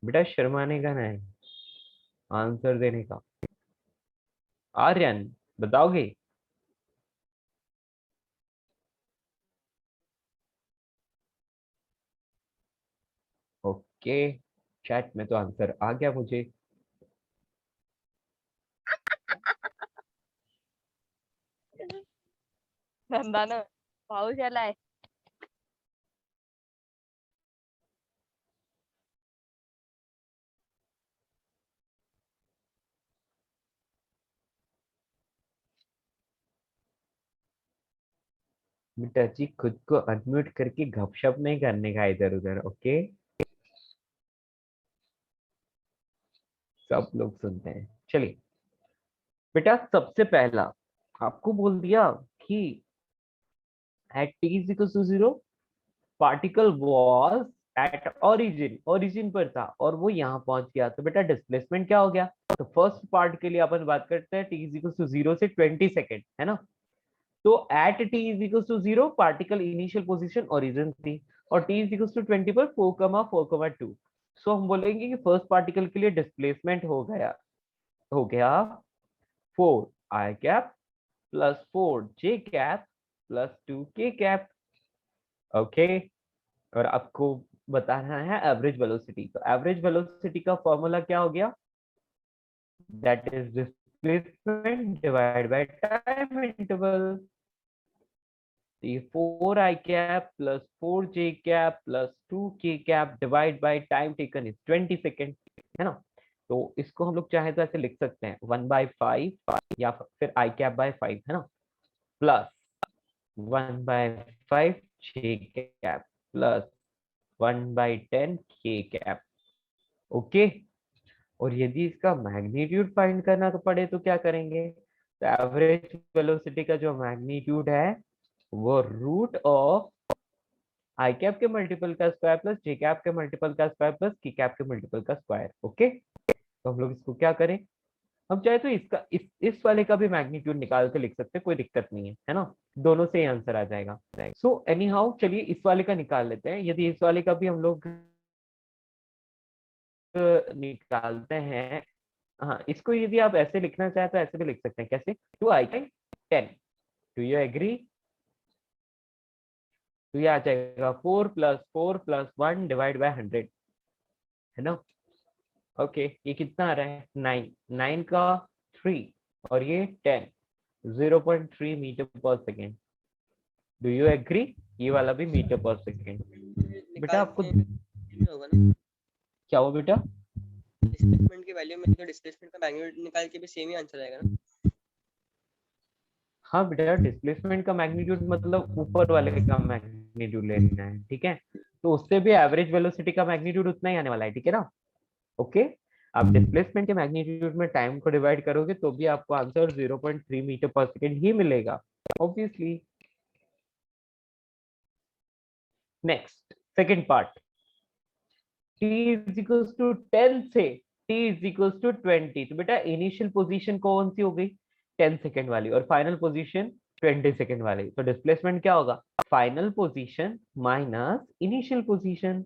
बेटा शर्माने का नहीं, आंसर देने का। आर्यन बताओगे? ओके, चैट में तो आंसर आ गया मुझे। नंदानं पाऊस आलाय. बेटा जी खुद को अनम्यूट करके गपशप नहीं करने का इधर उधर, ओके? सब लोग सुनते हैं। चलिए बेटा, सबसे पहला आपको बोल दिया कि at t is equals to 0 particle was at origin पर था और वो यहाँ पहुंच गया, तो बेटा डिस्प्लेसमेंट क्या हो गया? तो फर्स्ट पार्ट के लिए अपन बात करते हैं t is equals to 0 से 20 सेकेंड, है ना? तो at t is equals to 0 particle initial position origin थी और t is equals to 20 पर 4,4,2। सो हम बोलेंगे कि फर्स्ट पार्टिकल के लिए डिस्प्लेसमेंट हो गया 4 i cap plus 4 j cap plus 2 k cap, okay? और आपको बताना है एवरेज वेलोसिटी। तो एवरेज वेलोसिटी का फॉर्मूला क्या हो गया? That is displacement divide by time interval. ये 4i cap plus 4j cap plus 2k cap divide by time taken is 20 second, है ना? तो इसको हम लोग चाहे तो ऐसे लिख सकते हैं 1/5 या फिर i कैप बाय 5, है ना? Plus 1/5 j cap plus 1/10 k cap, okay? और यदि इसका मैग्नीट्यूड फाइंड करना तो पड़े तो क्या करेंगे? तो एवरेज वेलोसिटी का जो मैग्नीट्यूड है वो रूट ऑफ आई कैप के मल्टीपल का स्क्वायर प्लस जे कैप के मल्टीपल का स्क्वायर प्लस के कैप के मल्टीपल का स्क्वायर, ओके? तो हम लोग इसको क्या करें? हम चाहे तो इसका इस वाले का भी मैग्नीट्यूड निकाल के लिख सकते हैं, कोई दिक्कत नहीं है ना? दोनों से ही आंसर आ जाएगा। सो एनी हाउ चलिए इस वाले का निकाल लेते हैं। यदि इस वाले का भी हम लोग निकालते हैं, हाँ, इसको यदि आप ऐसे लिखना चाहें तो ऐसे भी लिख सकते हैं। कैसे? 2i 10, do you agree? तो ये आ जाएगा 4 + 1 डिवाइड बाय 100, है ना? ओके, ये कितना आ रहा है? 9 का 3 और ये 10, 0.3 मीटर पर सेकेंड। Do you agree? ये वाला भी मीटर पर सेकेंड। बेटा आपको होगा ना क्या हुआ बेटा? डिस्प्लेसमेंट की वैल्यू में तो डिस्प्लेसमेंट का मैग्नीट्यूड निकाल के भी सेम ही आंसर आएगा ना? हाँ बेटा, डिस्प्लेसमेंट का मैग्नीट्यूड मतलब ऊपर वाले का मैग्नीट्यूड लेना है, ठीक है? तो उससे भी एवरेज वेलोसिटी का मैग्नीट्यूड उतना ही आने वाला है, ठीक है ना? ओके, आप डिस्प्लेसमेंट के मैग्नीट्यूड में टाइम को डिवाइड करोगे तो भी आपको आंसर 0.3 मीटर पर सेकेंड ही मिलेगा, obviously. Next second part, t is equals to 10 से t is equals to 20। तो बेटा इनिशियल पोजीशन कौन सी हो गई? 10 सेकेंड वाली, और फाइनल पोजीशन 20 सेकेंड वाली। तो डिस्प्लेसमेंट क्या होगा? Final position minus initial position.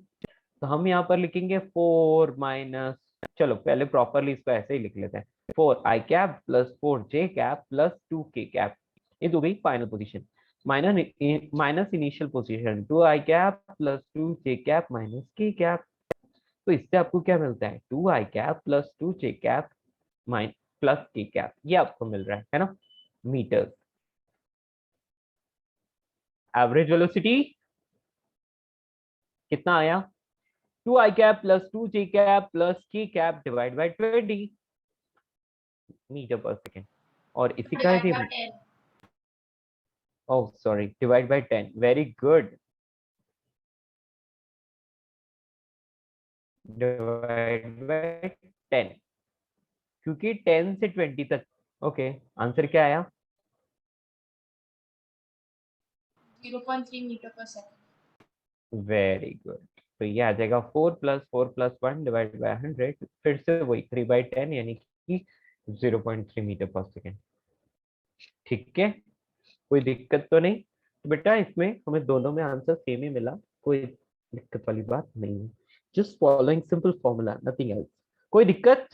तो हम यहाँ पर लिखेंगे 4 माइनस, चलो पहले प्रॉपरली इसको ऐसे ही लिख लेते हैं, 4i cap plus 4j cap plus 2k cap. ये तो गई final position minus initial position 2i cap plus 2j cap minus k cap. तो इससे आपको क्या मिलता है? 2i cap plus 2j cap plus k cap, ये आपको मिल रहा है ना? मीटर। एवरेज वेलोसिटी कितना आया? 2i cap plus 2j cap plus k cap divide by 20 metre पर सेकेंड। और इसी का divide by 10। Oh sorry, divide by 10, very good, divide by 10, क्योंकि 10 से 20 तक। ओके, आंसर क्या आया? 0.3 metre per second. Very good. तो ये आ जाएगा 4 + 1 डिवाइड बाय 100, फिर से वही 3/10 यानी कि 0.3 मीटर पर सेकेंड, ठीक है? कोई दिक्कत तो नहीं? तो बेटा इसमें हमें दोनों में आंसर सेम ही मिला, कोई दिक्कत वाली बात नहीं है। Just following simple formula, nothing else. कोई दिक्कत?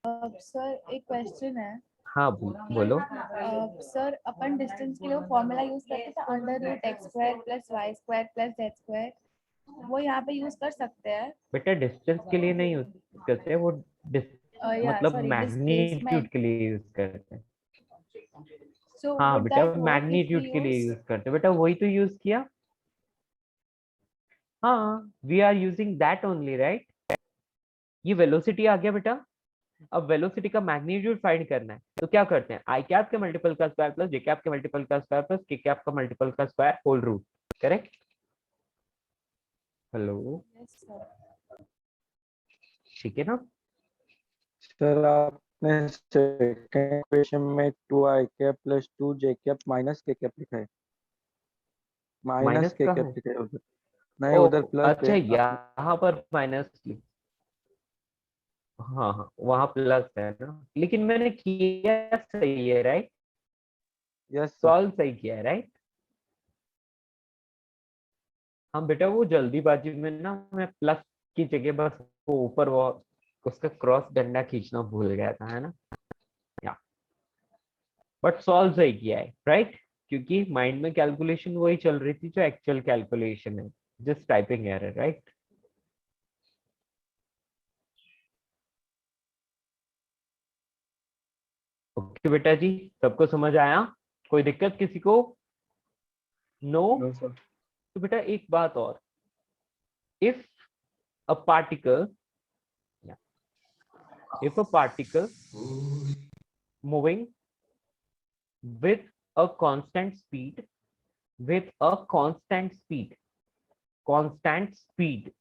सर एक क्वेश्चन है। हाँ बोलो। सर अपन डिस्टेंस के लिए फॉर्मूला यूज करते थे, √x² + y² + z²। वो यहाँ पे यूज कर सकते हैं। बेटा डिस्टेंस के लिए नहीं यूज करते हैं वो, या मतलब सॉरी, मैग्नीट्यूड डिस्प्लेसमेंट। के लिए यूज करते हैं। सो हाँ वुड बेटा that work if we magnitude के लिए यूज? यूज करते हैं, बेटा वही तो यूज किया। हाँ we are using that only right. ये वेलोसिटी आ गया बेटा। अब वेलोसिटी का मैग्नीट्यूड फाइंड करना है तो क्या करते हैं, आई कैप के मल्टीपल का स्क्वायर प्लस जे कैप के मल्टीपल का स्क्वायर प्लस के कैप का मल्टीपल का square whole root. Correct? Hello, yes sir. ठीक है ना? सर आपने सेकंड क्वेश्चन में 2 I cap plus 2 J cap minus K cap लिखा है, माइनस माइनस के का कैप है? लिखा है उधर, नहीं ओ उधर प्लस अच्छा, है आपने। यहाँ पर माइनस। हाँ हाँ वहां प्लस है ना, लेकिन मैंने किया सही है राइट, यस सर। सॉल्व सही किया है राइट। हाँ बेटा वो जल्दीबाजी में ना मैं प्लस की जगह बस वो ऊपर वो उसका क्रॉस डंडा खींचना भूल गया था, है ना? या बट सॉल्व सही किया है राइट, क्योंकि माइंड में कैलकुलेशन वही चल रही थी जो एक्चुअल कैलकुलेशन है, just typing error right. Okay बेटा जी, सबको समझ आया? कोई दिक्कत किसी को? नो? No, sir. तो बेटा एक बात और, if a particle moving with a constant speed constant speed,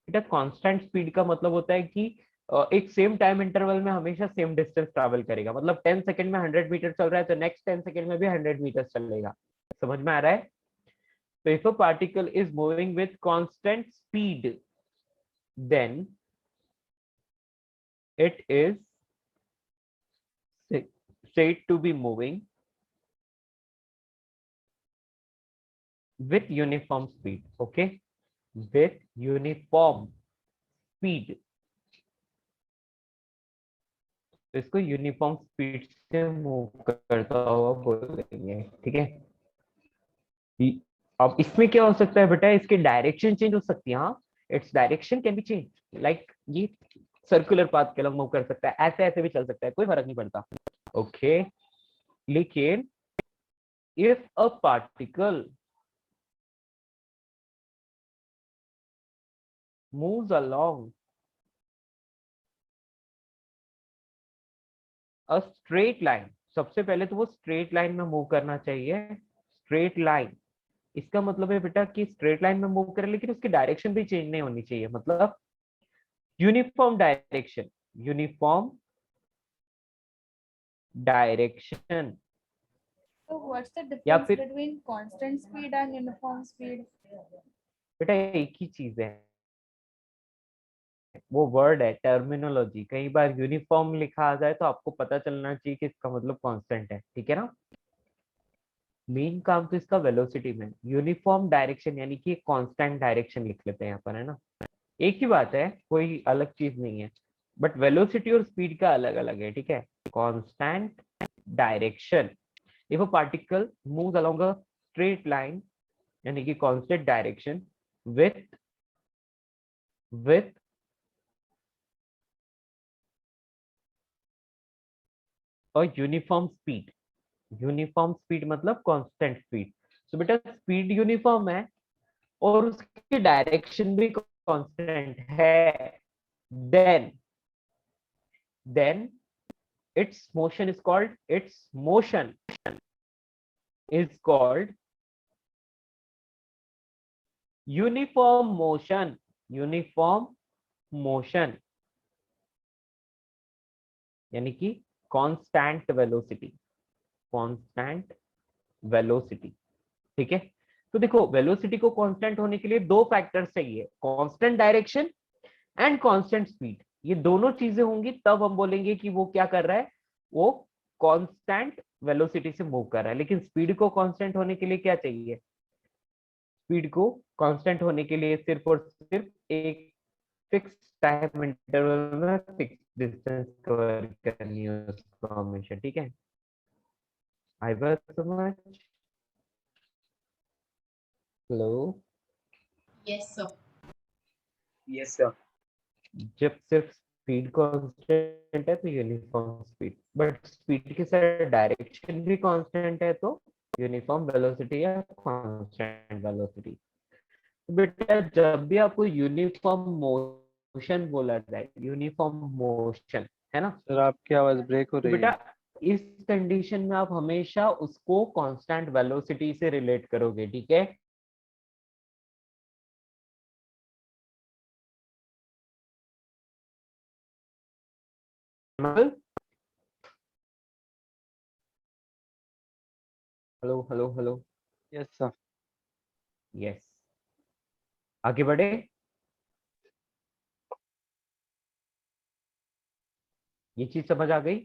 बेटा कांस्टेंट स्पीड का मतलब होता है कि एक सेम टाइम इंटरवल में हमेशा सेम डिस्टेंस ट्रैवल करेगा। मतलब 10 सेकंड में 100 मीटर चल रहा है तो नेक्स्ट 10 सेकंड में भी 100 मीटर चलेगा। समझ में आ रहा है? तो if a particle is moving with constant speed then it is said to be moving with uniform speed. Okay, with uniform speed, तो इसको यूनिफॉर्म स्पीड से मूव करता हुआ बोलेंगे, ठीक है? अब इसमें क्या हो सकता है बेटा, इसकी डायरेक्शन चेंज हो सकती है। हाँ, its direction can be change, like ये सर्कुलर पाथ के अलग मूव कर सकता है, ऐसे ऐसे भी चल सकता है, कोई फर्क नहीं पड़ता। ओके, लेकिन if a particle moves along a straight line, सबसे पहले तो वो स्ट्रेट लाइन में मूव करना चाहिए। स्ट्रेट लाइन, इसका मतलब है बेटा कि स्ट्रेट लाइन में मूव करे लेकिन उसकी डायरेक्शन भी चेंज नहीं होनी चाहिए, मतलब uniform direction, uniform direction. So what's the या difference फिर between constant speed and uniform speed? बेटा एक ही चीज है, वो वर्ड है, टर्मिनोलॉजी। कई बार यूनिफॉर्म लिखा आ जाए तो आपको पता चलना चाहिए कि इसका मतलब कांस्टेंट है, ठीक है ना? मेन काम तो इसका वेलोसिटी में, यूनिफॉर्म डायरेक्शन यानी कि कांस्टेंट डायरेक्शन लिख लेते हैं यहाँ पर, है ना? एक ही बात है, कोई अलग चीज नहीं है, बट वेलोसिटी और स्पीड का अलग अलग है, ठीक है? Constant direction, if a particle moves along a straight line यानी कि constant direction with a uniform speed, uniform speed मतलब कांस्टेंट स्पीड। तो बेटा स्पीड यूनिफॉर्म है और उसकी डायरेक्शन भी कांस्टेंट है, then its motion is called uniform motion, uniform motion यानी कि कांस्टेंट वेलोसिटी, कांस्टेंट वेलोसिटी, ठीक है? तो देखो वेलोसिटी को कांस्टेंट होने के लिए दो फैक्टर्स चाहिए, constant direction and constant speed. ये दोनों चीजें होंगी तब हम बोलेंगे कि वो क्या कर रहा है, वो कांस्टेंट वेलोसिटी से मूव कर रहा है। लेकिन स्पीड को कांस्टेंट होने के लिए क्या चाहिए? स्पीड को कांस्टेंट होने के लिए सिर्फ और सिर्फ एक फिक्स टाइम इंटरवल में फिक्स डिस्टेंस कवर करनी है उसको हमेशा, ठीक है? आई बात समझ? Hello, yes sir. Yes, sir. जब सिर्फ स्पीड कांस्टेंट है तो यूनिफॉर्म स्पीड, बट स्पीड के साथ डायरेक्शन भी कांस्टेंट है तो यूनिफॉर्म वेलोसिटी या कांस्टेंट वेलोसिटी। बेटा जब भी आपको यूनिफॉर्म मोशन बोला जाए, यूनिफॉर्म मोशन, है ना, सर आपकी आवाज ब्रेक हो तो रही है। बेटा इस कंडीशन में आप हमेशा उसको कांस्टेंट वेलोसिटी से रिलेट करोगे, ठीक है। Hello hello hello. Yes sir. Yes, आगे बढ़े। ये चीज समझ आ गई।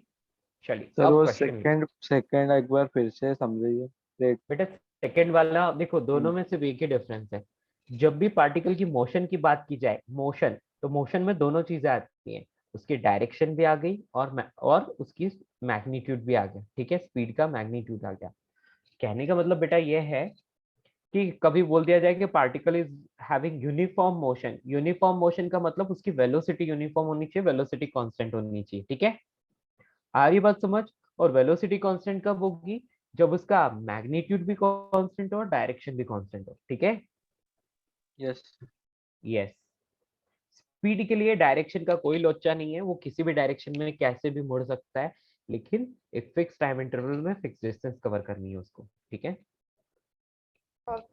चलिए सर अब वो क्वेश्चन। सेकंड एक बार फिर से समझिए। ब्रेक। बेटा सेकंड वाला देखो, दोनों में सिर्फ एक ही डिफरेंस है। जब भी पार्टिकल की मोशन की बात की जाए, मोशन, तो मोशन में दोनों चीजें आती हैं, उसकी डायरेक्शन भी आ गई और उसकी मैग्नीट्यूड भी आ गया, ठीक है, स्पीड का मैग्नीट्यूड आ गया। कहने का मतलब बेटा ये है कि कभी बोल दिया जाए कि particle is having uniform motion, uniform motion का मतलब उसकी वेलोसिटी यूनिफॉर्म होनी चाहिए, वेलोसिटी कांस्टेंट होनी चाहिए, ठीक है। आ रही बात समझ। और वेलोसिटी कांस्टेंट कब होगी, जब उसका मैग्नीट्यूड भी कांस्टेंट हो और डायरेक्शन भी कांस्टेंट हो, ठीक है। यस। यस, स्पीड के लिए डायरेक्शन का कोई लोचा नहीं है, वो किसी भी डायरेक्शन में कैसे भी मुड़ सकता है, लेकिन एक फिक्स टाइम इंटरवल में फिक्स डिस्टेंस कवर करनी है उसको, ठीक है।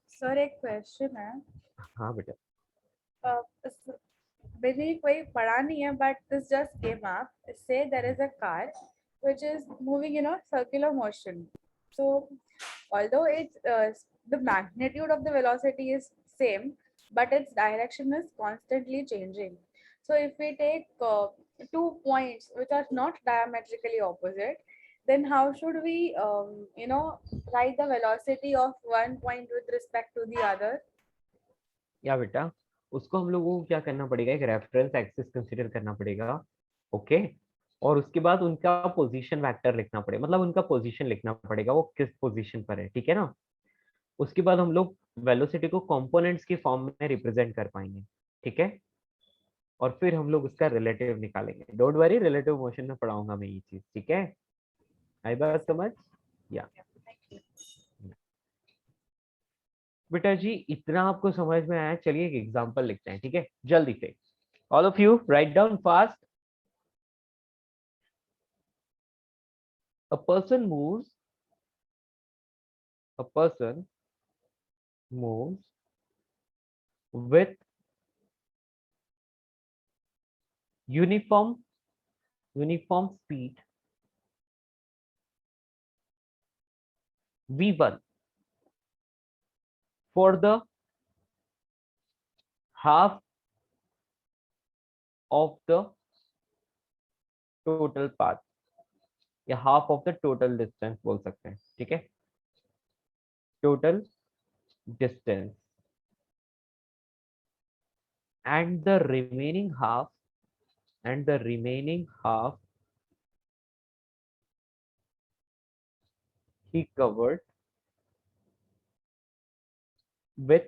सर एक क्वेश्चन है। हाँ बेटा। मैंने कोई पढ़ा नहीं है but this just came up, say there is a car which is moving in a circular motion. So although it's the magnitude of the velocity is same, but its direction is constantly changing. So if we take 2 points which are not diametrically opposite, then how should we write the velocity of one point with respect to the other? या बेटा उसको हम लोगों को क्या करना पड़ेगा, एक रेफरेंस एक्सिस कंसीडर करना पड़ेगा, ओके। और उसके बाद उनका पोजीशन वेक्टर लिखना पड़ेगा, मतलब उनका पोजीशन लिखना पड़ेगा, वो किस पोजीशन पर है, ठीक है ना। उसके बाद हम लोग वेलोसिटी को कंपोनेंट्स की फॉर्म में रिप्रेजेंट कर पाएंगे, ठीक है। और फिर हम लोग उसका रिलेटिव निकालेंगे। डोंट वरी, रिलेटिव मोशन में पढ़ाऊंगा मैं ये चीज, ठीक है। आई बात समझ। या बेटा जी इतना आपको समझ में आया, चलिए एक एग्जांपल लिखते हैं, ठीक है, जल्दी से। All of you write down fast. A person moves, a person moves with uniform speed v1 for the half of the total path, या half of the total distance बोल सकते हैं, ठीक है, total distance, and the remaining half he covered with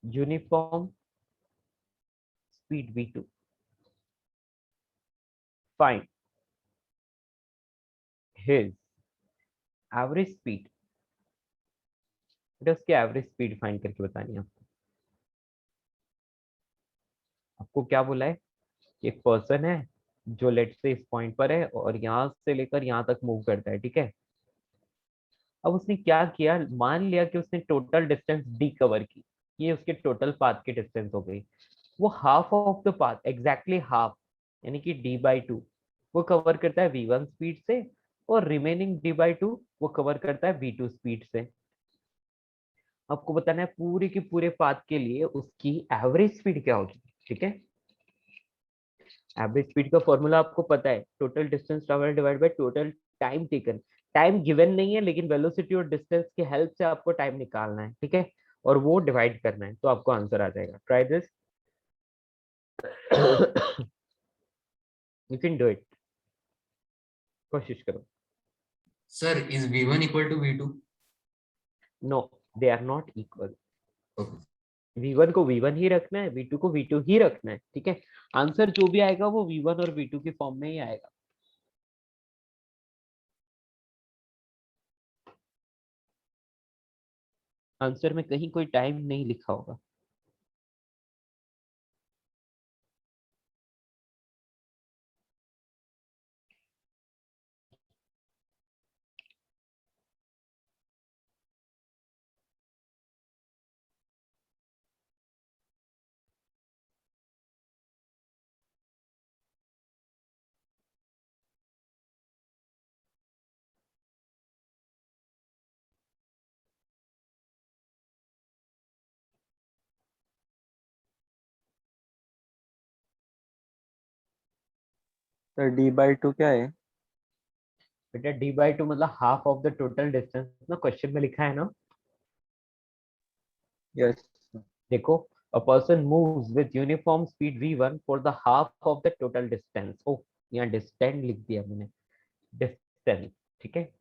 uniform speed v2. Find his average speed। उसकी एवरेज स्पीड फाइंड करके बतानी है आपको। आपको क्या बोला है, एक पर्सन है जो लेट से इस पॉइंट पर है और यहाँ से लेकर यहाँ तक मूव करता है, ठीक है। अब उसने क्या किया, मान लिया कि उसने टोटल डिस्टेंस डी कवर की, ये उसके टोटल पाथ की डिस्टेंस हो गई। वो half of the path, exactly half, यानी कि d/2 वो कवर करता है v1 स्पीड से, और रिमेनिंग d/2 वो कवर करता है v2 स्पीड से। आपको बताना है पूरे के पूरे पाथ के लिए उसकी एवरेज स्पीड क्या होगी, ठीक है। एवरेज स्पीड का फॉर्मूला आपको पता है, total distance travel divide by total time taken. Time given नहीं है, लेकिन वेलोसिटी और डिस्टेंस की हेल्प से आपको टाइम निकालना है, ठीक है, और वो डिवाइड करना है, तो आपको आंसर आ जाएगा। Try this, you can do it, कोशिश करो। Sir is v1 equal to v2? No, they are not equal. Okay V1 को V1 ही रखना है, V2 को V2 ही रखना है, ठीक है। आंसर जो भी आएगा वो V1 और V2 की फॉर्म में ही आएगा। आंसर में कहीं कोई टाइम नहीं लिखा होगा। सर d/2 क्या है? बेटा d/2 मतलब half of the total distance ना, क्वेश्चन में लिखा है ना। यस। देखो, a person moves with uniform speed v1 for the half of the total distance। ओ, यहाँ डिस्टेंस लिख दिया मैंने, डिस्टेंस, ठीक है।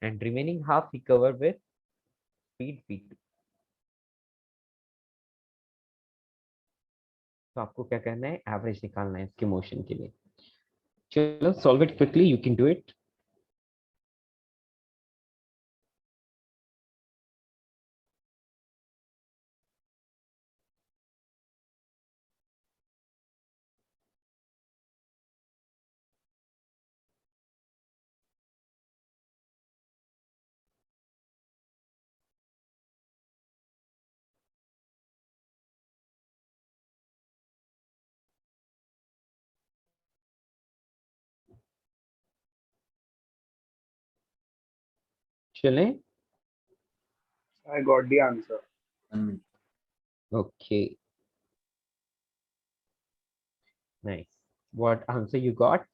And remaining half he cover with speed v2। तो आपको क्या करना है, एवरेज निकालना है इसके मोशन के लिए। चलो solve it quickly, you can do it. चलें, I got the answer. 1 minute. Okay, nice. What answer you got?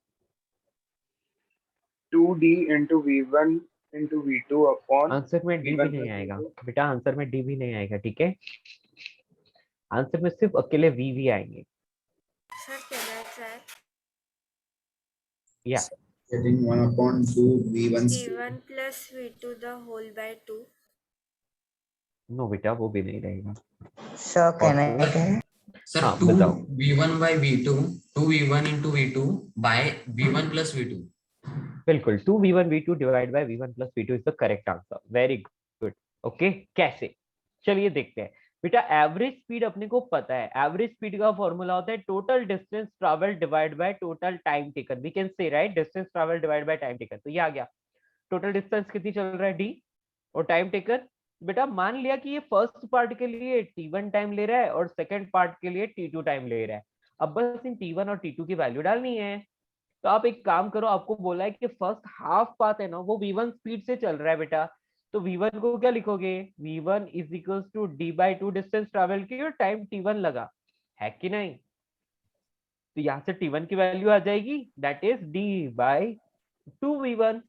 2D into V1 into V2 upon answer में डी भी V1 नहीं plus आएगा V2. बेटा, आंसर में डी भी नहीं आएगा, ठीक है। आंसर में सिर्फ अकेले वी भी आएंगे। Sir, can I try? या Getting 1/2 V1 V1 plus V2 the whole by 2. No बेटा, वो भी नहीं रहेगा। Sir, can I? Sir, हाँ 2 बताओ। V1 by V2, 2 V1 into V2 by V1 plus V2. बिल्कुल, 2v1 v2 divide by v1 plus v2 is the correct answer. Very good. Okay, कैसे? चलिए देखते हैं बेटा। एवरेज स्पीड अपने को पता है, एवरेज स्पीड का फॉर्मूला होता है total distance travel divide by total time taken. We can say write, distance travel divide by time taken. तो ये आ गया, टोटल डिस्टेंस कितनी चल रहा है d, और टाइम टेकन। बेटा मान लिया कि ये फर्स्ट पार्ट के लिए t1 टाइम ले रहा है और सेकंड पार्ट के लिए t2 टाइम ले रहा है। अब बस इन t1 और t2 की वैल्यू डालनी है। तो आप एक काम करो, आपको बोला है कि फर्स्ट हाफ पाथ है ना वो v1 स्पीड से चल रहा है बेटा, तो v1 को क्या लिखोगे, v1 is equal to d/2 distance travel की और टाइम t1 लगा है कि नहीं। तो यहाँ से t1 की वैल्यू आ जाएगी, that is d/2 v1।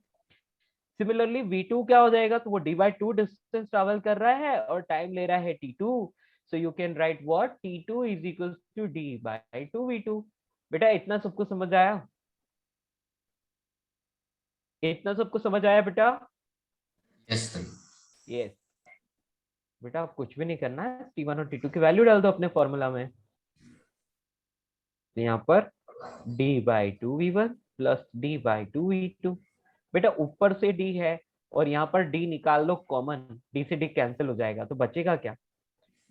Similarly v2 क्या हो जाएगा, तो वो d/2 डिस्टेंस ट्रैवल कर रहा है और टाइम ले रहा है t2। So you can write what, t2 is equal to d/2 v2। बेटा इतना सबको समझ आया? इतना सबको समझ आया बेटा? Yes, sir. यस बेटा, आप कुछ भी नहीं करना है, t1 और t2 की वैल्यू डाल दो अपने फॉर्मूला में। तो यहाँ पर d/2 v1 plus d/2 v2। बेटा ऊपर से d है और यहाँ पर d निकाल लो कॉमन, d से d कैंसिल हो जाएगा, तो बचेगा क्या,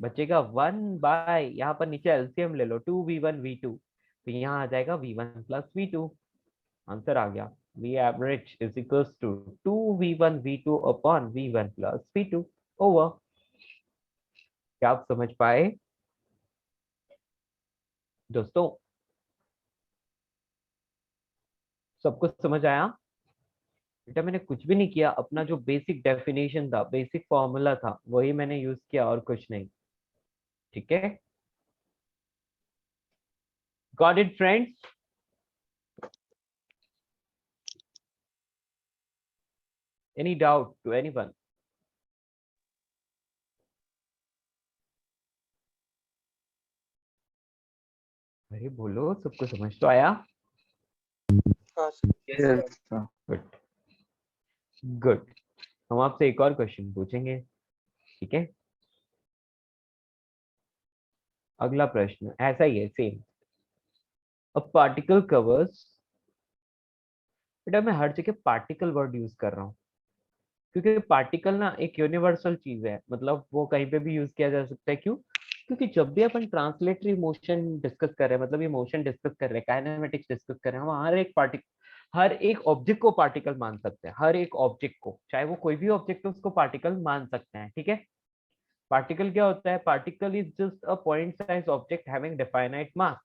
बचेगा 1 यहाँ पर नीचे एलसीएम ले लो 2v1 v2, तो यहाँ आ जाएगा v1 प्लस v2। आंसर आ गया, v average is equals to 2v1 v2 upon v1 plus v2 over। क्या आप समझ पाए दोस्तों? सबको समझ आया? बेटा मैंने कुछ भी नहीं किया, अपना जो बेसिक डेफिनेशन था, बेसिक फॉर्मूला था, वही मैंने यूज किया और कुछ नहीं, ठीक है। Got it friends? Any doubt to anyone? अरे बोलो, सबको समझ तो आया? Yes, sir. Good good. हम आपसे एक और क्वेश्चन पूछेंगे, ठीक है। अगला प्रश्न ऐसा ही है, सेम। अ पार्टिकल कवर्स, बेटा मैं हर जगह पार्टिकल वर्ड यूज कर रहा हूँ क्योंकि पार्टिकल ना एक यूनिवर्सल चीज है, मतलब वो कहीं पे भी यूज किया जा सकता है। क्यों? क्योंकि जब भी अपन ट्रांसलेटरी मोशन डिस्कस कर रहे हैं, मतलब ये मोशन डिस्कस कर रहे हैं, काइनेमेटिक्स डिस्कस कर रहे हैं, हम हर एक ऑब्जेक्ट को पार्टिकल मान सकते हैं। हर एक ऑब्जेक्ट को, चाहे वो कोई भी ऑब्जेक्ट हो, उसको पार्टिकल मान सकते हैं, ठीक है। पार्टिकल क्या होता है? Particle is just a point size object having definite mass.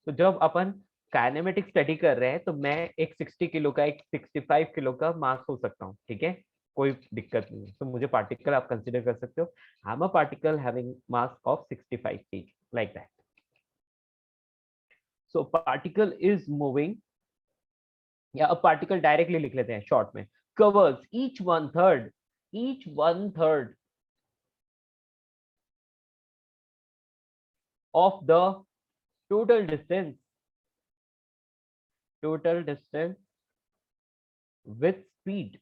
तो जब अपन काइनेमेटिक्स स्टडी कर रहे हैं तो मैं एक 60 किलो का, एक 65 किलो का मास हो सकता हूँ, ठीक है, कोई दिक्कत नहीं है। तो मुझे पार्टिकल आप कंसीडर कर सकते हो। I am a particle having mass of 65 kg, like that. So particle is moving, या अब पार्टिकल डायरेक्टली लिख लेते हैं शॉर्ट में, covers each one third of the total distance with speed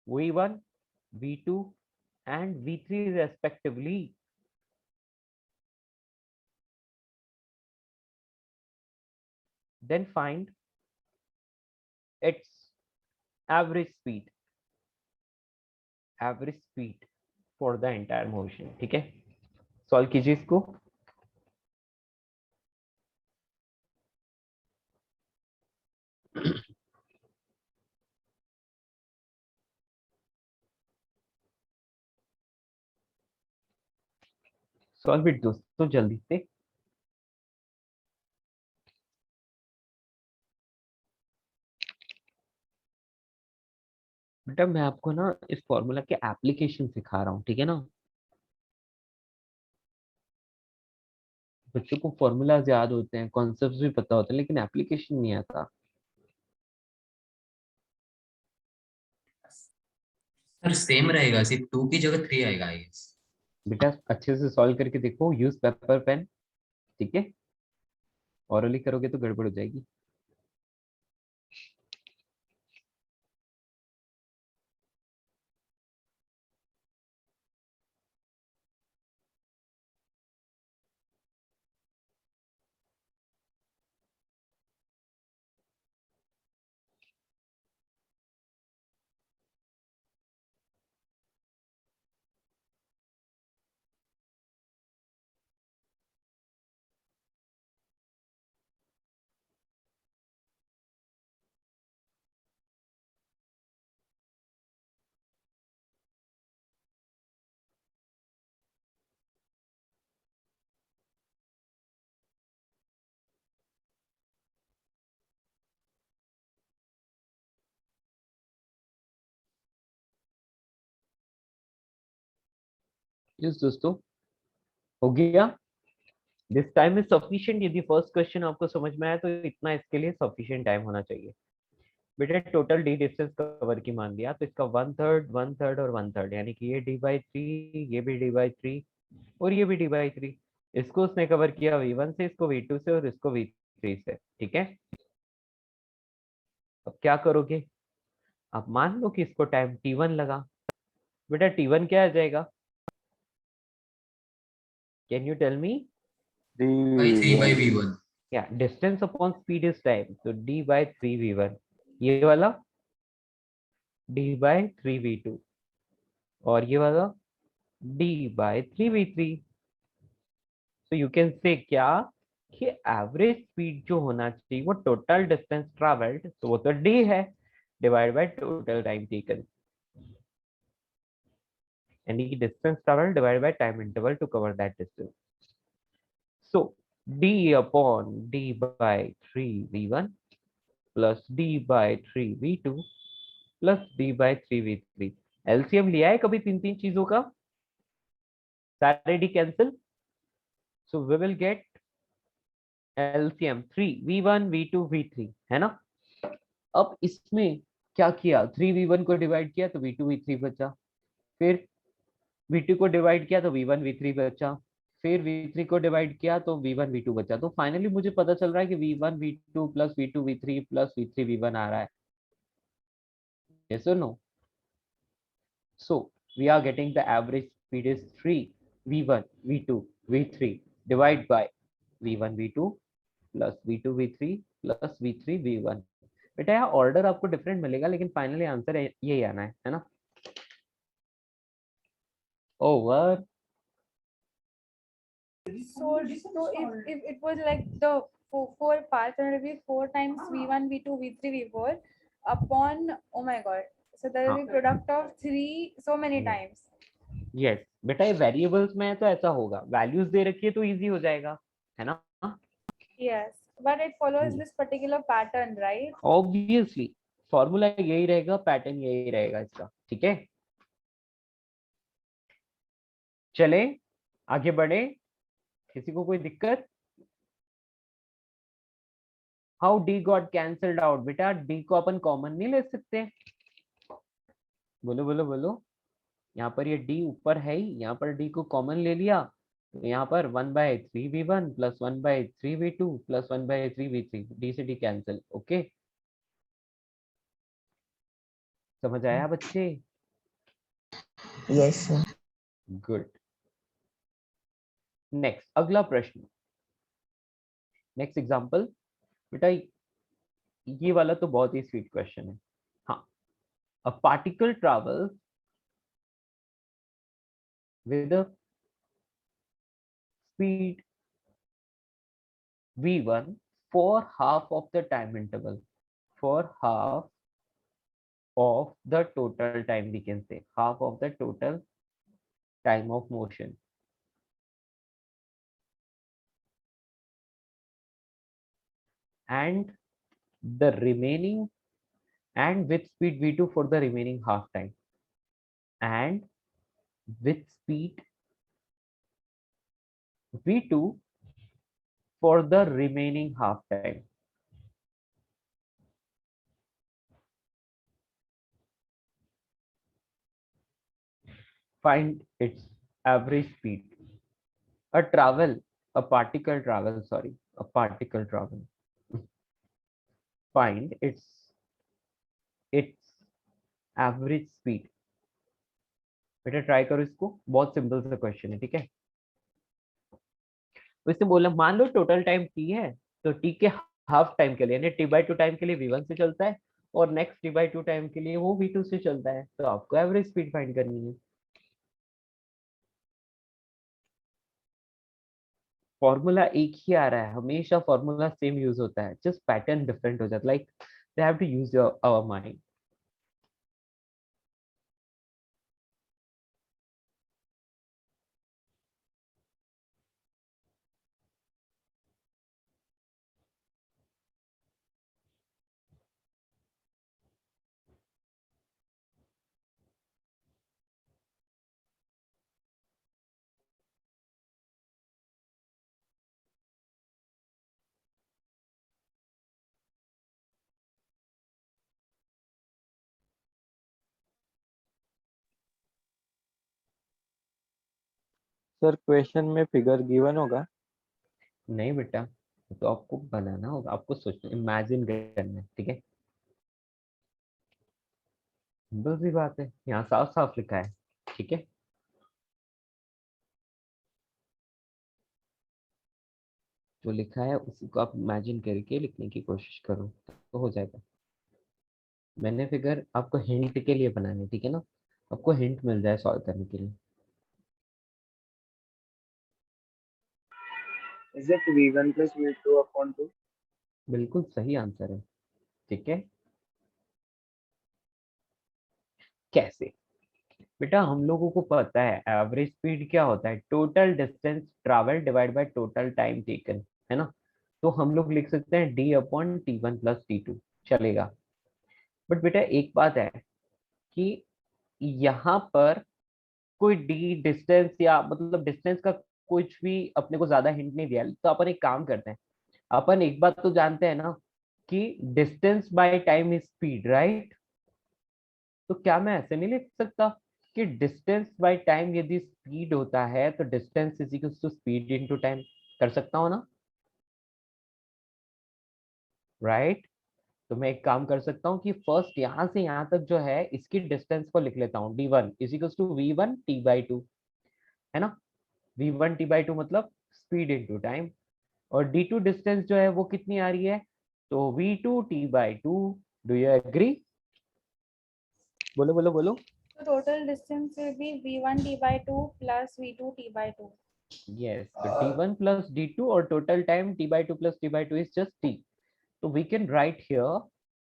v1, v2 and v3 respectively. Then find its average speed for the entire motion, ठीक है। सॉल्व कीजिए इसको। सॉल्व इट दोस्तों जल्दी से। बेटा मैं आपको ना इस फॉर्मूला के एप्लीकेशन सिखा रहा हूँ, ठीक है ना। बच्चों को फॉर्मूलाज याद होते हैं, कॉन्सेप्ट्स भी पता होते हैं, लेकिन एप्लीकेशन नहीं आता। सर सेम रहेगा, सिर्फ 2 की जगह 3 आएगा आई गेस। बेटा अच्छे से सॉल्व करके देखो, यूज पेपर पेन, ठीक है। ऑरली करोगे तो गड़बड़ हो जाएगी। यस दोस्तों, हो गया। This time is sufficient. यदि फर्स्ट क्वेश्चन आपको समझ में आया तो इतना इसके लिए सफिशिएंट टाइम होना चाहिए। बेटा टोटल डी डिस्टेंस कवर की मान लिया, तो इसका वन थर्ड और वन थर्ड, यानी कि ये d/3, ये भी d/3 और ये भी d/3। इसको उसने कवर किया v1 से, इसको v2 से और इसको v3 से, ठीक है। अब क्या करोगे? आप मान लो कि इसको टाइम t1 लगा। बेटा t1 क्या आ जाएगा? Can you tell me? 3/3/v1। या distance upon speed is time, तो d/3v1, ये वाला d/3v2 और ये वाला d/3v3। तो यू कैन से क्या कि एवरेज स्पीड जो होना चाहिए वो टोटल डिस्टेंस ट्रैवल्ड, तो वो तो d है, divide by total time taken, यानी कि distance travelled divide by time interval to cover that distance. So d/3v1 plus d/3v2 plus d/3v3। LCM लिया है कभी तीन तीन चीजों का? सारे D cancel, so we will get LCM 3v1 v2 v3, है ना। अब इसमें क्या किया, 3v1 को डिवाइड किया तो v2 v3 बचा, फिर v2 को डिवाइड किया तो v1 v3 बचा, फिर V3 को डिवाइड किया तो V1 V2 बचा। तो फाइनली मुझे पता चल रहा है कि V1 V2 plus V2 V3 plus V3 V1 आ रहा है। Yes or no? So we are getting the average speed is 3 V1 V2 V3 divide by V1 V2 plus V2 V3 plus V3 V1। बेटा यहाँ ऑर्डर आपको डिफरेंट मिलेगा लेकिन फाइनली आंसर यही आना है ना। Over. So if it was like the four parts, and it will be 4 times V1, V2, V3, V4 upon, oh my god. So there will be product of 3 so many times. Yes बेटा ये वेरिएबल्स में है तो ऐसा होगा, वैल्यूज दे रखी है तो इजी हो जाएगा, है ना। Yes, but it follows this particular pattern, right? Obviously formula यही रहेगा, पैटर्न यही रहेगा इसका, ठीक है। चले आगे बढ़े, किसी को कोई दिक्कत? How D got cancelled out? बेटा डी को अपन कॉमन नहीं ले सकते? बोलो बोलो बोलो। यहाँ पर ये डी ऊपर है ही, यहाँ पर डी को कॉमन ले लिया तो यहाँ पर 1/3v1 plus 1/3v2 plus 1/3v3, D से डी कैंसिल। ओके समझ आया बच्चे? Yes sir. गुड। नेक्स्ट अगला प्रश्न, नेक्स्ट एग्जांपल। बेटा ये वाला तो बहुत ही स्वीट क्वेश्चन है। हाँ, a particle travels with a speed v1 for half of the time interval, for half of the total time, we can say half of the total time of motion, and the remaining, and with speed v2 for the remaining half time, and with speed v2 for the remaining half time. Find its average speed. A particle travel, sorry, a particle travel. Find its average speed. बेटा ट्राई करो इसको, बहुत सिंपल सा क्वेश्चन है, ठीक है। तो इसने बोला मान लो टोटल टाइम टी है, तो टी के हाफ टाइम के लिए यानी t/2 टाइम के लिए v1 से चलता है और नेक्स्ट t/2 टाइम के लिए वो v2 से चलता है, तो आपको एवरेज स्पीड फाइंड करनी है। फॉर्मूला एक ही आ रहा है, हमेशा फॉर्मूला सेम यूज होता है, जस्ट पैटर्न डिफरेंट हो जाता है, like they have to use our mind. Sir question में फिगर गिवन होगा? नहीं बेटा, तो आपको बनाना होगा, आपको सोचना, इमेजिन करना है, ठीक है। सिंपल सी बात है, यहाँ साफ साफ लिखा है, ठीक है। जो लिखा है उसी को आप इमेजिन करके लिखने की कोशिश करो तो हो जाएगा। मैंने फिगर आपको हिंट के लिए बनाया, ठीक है ना, आपको हिंट मिल जाए सॉल्व करने के लिए। Is it v1 plus v2 upon 2? बिल्कुल सही आंसर है, ठीक है। कैसे? बेटा हम लोगों को पता है एवरेज स्पीड क्या होता है, total distance travel divide by total time taken, है ना। तो हम लोग लिख सकते हैं d/t1 प्लस t2, चलेगा। बट बेटा एक बात है कि यहाँ पर कोई डी डिस्टेंस या मतलब डिस्टेंस का कुछ भी अपने को ज्यादा हिंट नहीं दिया, तो अपन एक काम करते हैं, अपन एक बात तो जानते हैं ना कि distance by time is speed, right. तो क्या मैं ऐसे नहीं लिख सकता कि डिस्टेंस बाय टाइम यदि स्पीड होता है तो distance is equal to speed into time, कर सकता हूँ ना, राइट? तो मैं एक काम कर सकता हूँ कि फर्स्ट यहाँ से यहाँ तक जो है इसकी डिस्टेंस को लिख लेता हूँ, d1 is equal to v1 t/2, है ना? v1 t/2 मतलब स्पीड इनटू टाइम, और d2 डिस्टेंस जो है वो कितनी आ रही है, तो v2 t/2। Do you agree? बोलो बोलो बोलो। So total distance will be v1 t by 2 plus v2 t by 2. Yes, so t1 plus d2 or total time t/2 plus t/2 is just t. So we can write here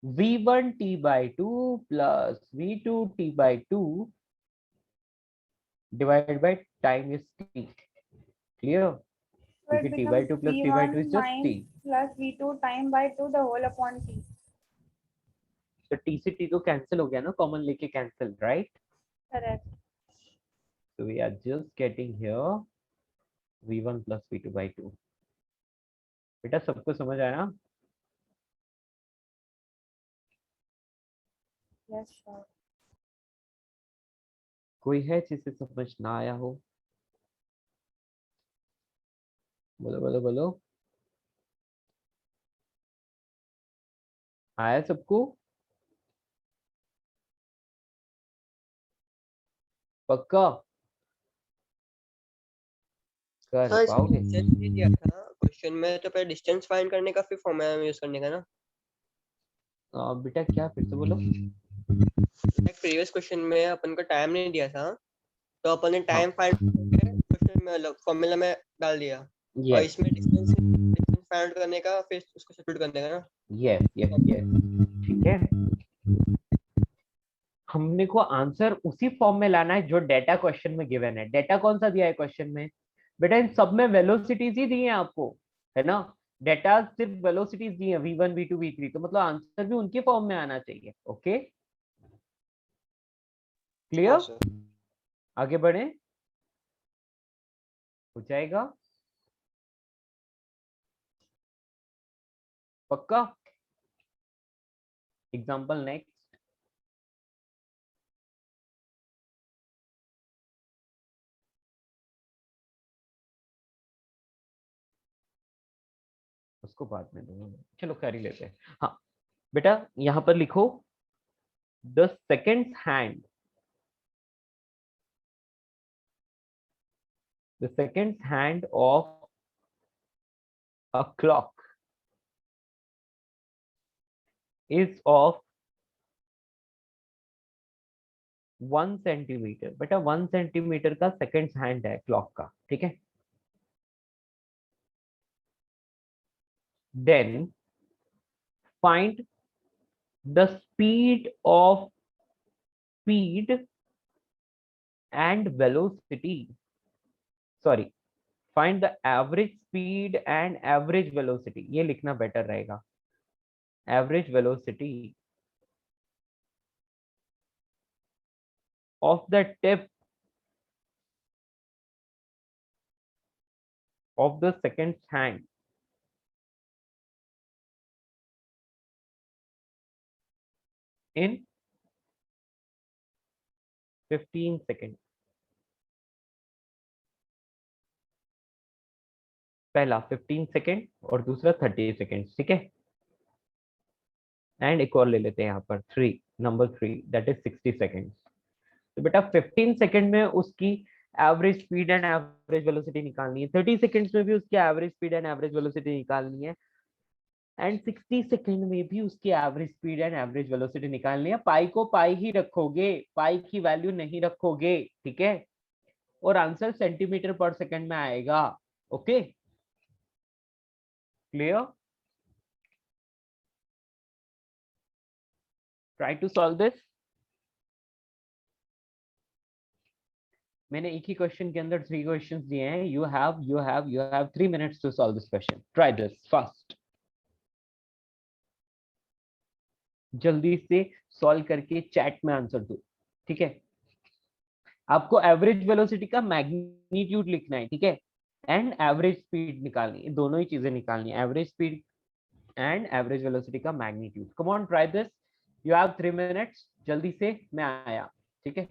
v1 t/2 plus v2 t/2 divided by time is t. Clear? So it क्योंकि becomes t/2 plus v1 t/2 is just t. times plus v2 time by 2 the whole upon t. तो t से t तो cancel हो गया ना, कॉमन लेके cancel, right? Correct. So we are just getting here v1 plus v2 by 2. बेटा सबको समझ आया? Yes, sir. कोई है जिसे समझ ना आया हो? बोलो बोलो बोलो। आया सबको? पक्का कर हाँ, पाओगे? डिस्टेंस नहीं दिया था क्वेश्चन में, तो पहले डिस्टेंस फाइंड करने का फिर फॉर्मूला यूज करने का ना। बेटा क्या, फिर से बोलो। प्रीवियस क्वेश्चन में अपन को टाइम नहीं दिया था, तो अपन ने हाँ। टाइम फाइंड करके क्वेश्चन में अलग फॉर्मूला में डाल दिया, और यस इसमें डिस्टेंस फाइंड करने का फिर उसको सब्स्टिट्यूट करने का ना। यस यस यस, ठीक है। हमने को आंसर उसी फॉर्म में लाना है जो डेटा क्वेश्चन में गिवन है। डेटा कौन सा दिया है क्वेश्चन में? बेटा इन सब में वेलोसिटीज ही दी है आपको, है ना? डेटा सिर्फ वेलोसिटीज दी है, v1 v2 v3, तो मतलब आंसर भी उनके फॉर्म में आना चाहिए। Okay, clear? आगे बढ़े, हो जाएगा पक्का? Example next. उसको बाद में दूंगा, चलो कर ही लेते हैं। हाँ बेटा यहां पर लिखो the second hand, the second hand of a clock is of 1 centimetre. बेटा 1 सेंटीमीटर का सेकेंड हैंड है क्लॉक का, ठीक है? Then find the speed of speed and velocity, sorry, find the average speed and average velocity, ये लिखना बेटर रहेगा। Average velocity of the tip of the second hand in 15 seconds। पहला 15 सेकेंड और दूसरा 30 सेकेंड, ठीक है? एंड एक और ले लेते हैं यहाँ पर 3, नंबर 3, दैट इज 60 सेकेंड। तो बेटा 15 सेकेंड में उसकी average speed and average velocity निकालनी है, 30 सेकेंड्स में भी उसकी average speed and average velocity निकालनी है, एंड 60 सेकेंड में भी उसकी average speed and average velocity निकालनी है। पाई को पाई ही रखोगे, पाई की वैल्यू नहीं रखोगे, ठीक है? और आंसर सेंटीमीटर पर सेकेंड में आएगा। Okay, clear? Try to solve this. मैंने एक ही क्वेश्चन के अंदर 3 क्वेश्चंस दिए हैं। You have 3 minutes to solve this question. Try this fast, जल्दी से सॉल्व करके चैट में आंसर दो, ठीक है? आपको एवरेज वेलोसिटी का मैग्नीट्यूड लिखना है, ठीक है? एंड एवरेज स्पीड निकालनी है, दोनों ही चीजें निकालनी है, average speed and average velocity का magnitude. Come on, try this, you have 3 minutes, जल्दी से, मैं आया, ठीक है?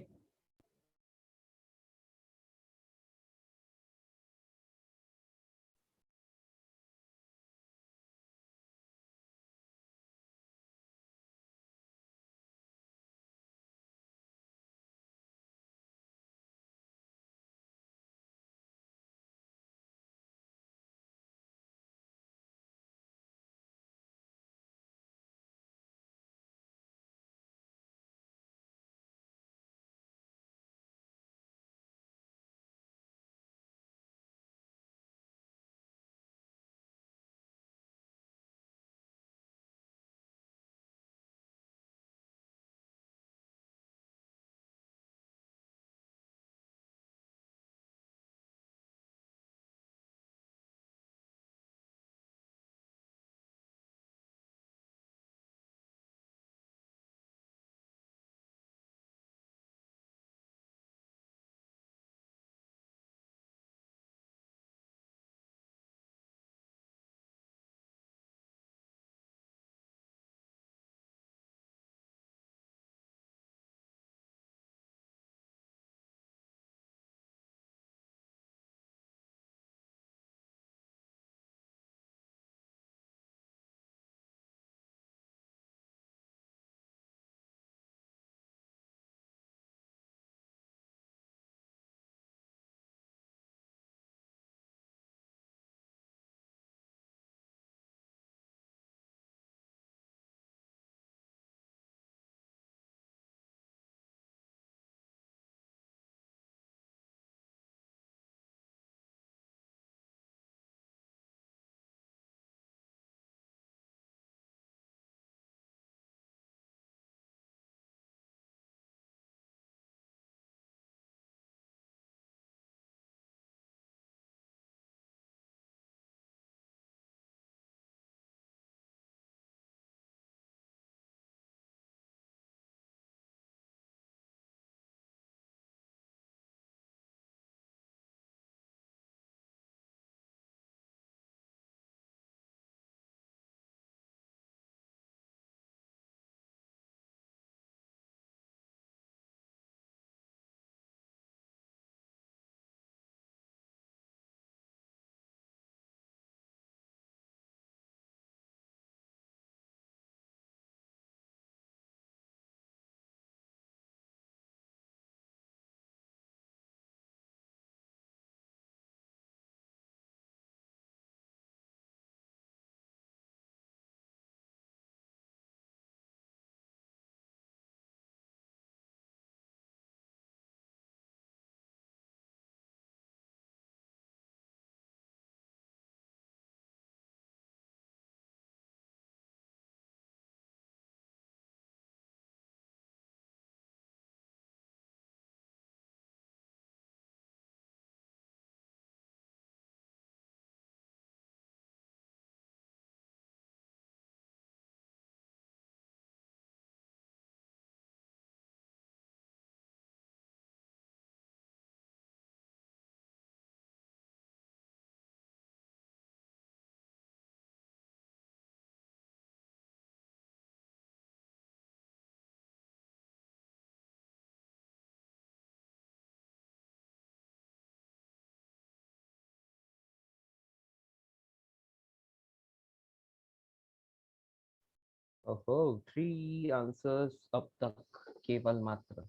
ओहो 3 आंसर्स अब तक केवल मात्र।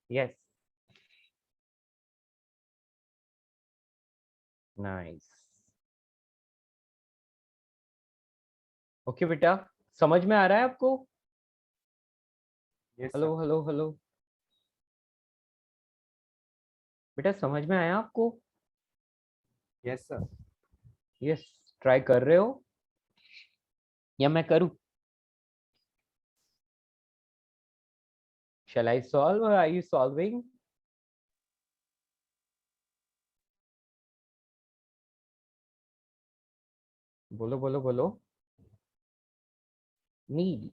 Yes nice. ओके बेटा, समझ में आ रहा है आपको? हेलो हेलो हेलो बेटा, समझ में आया आपको? Yes sir. यस, ट्राई कर रहे हो या मैं करूं? Shall I solve or are you solving? बोलो बोलो बोलो। Need.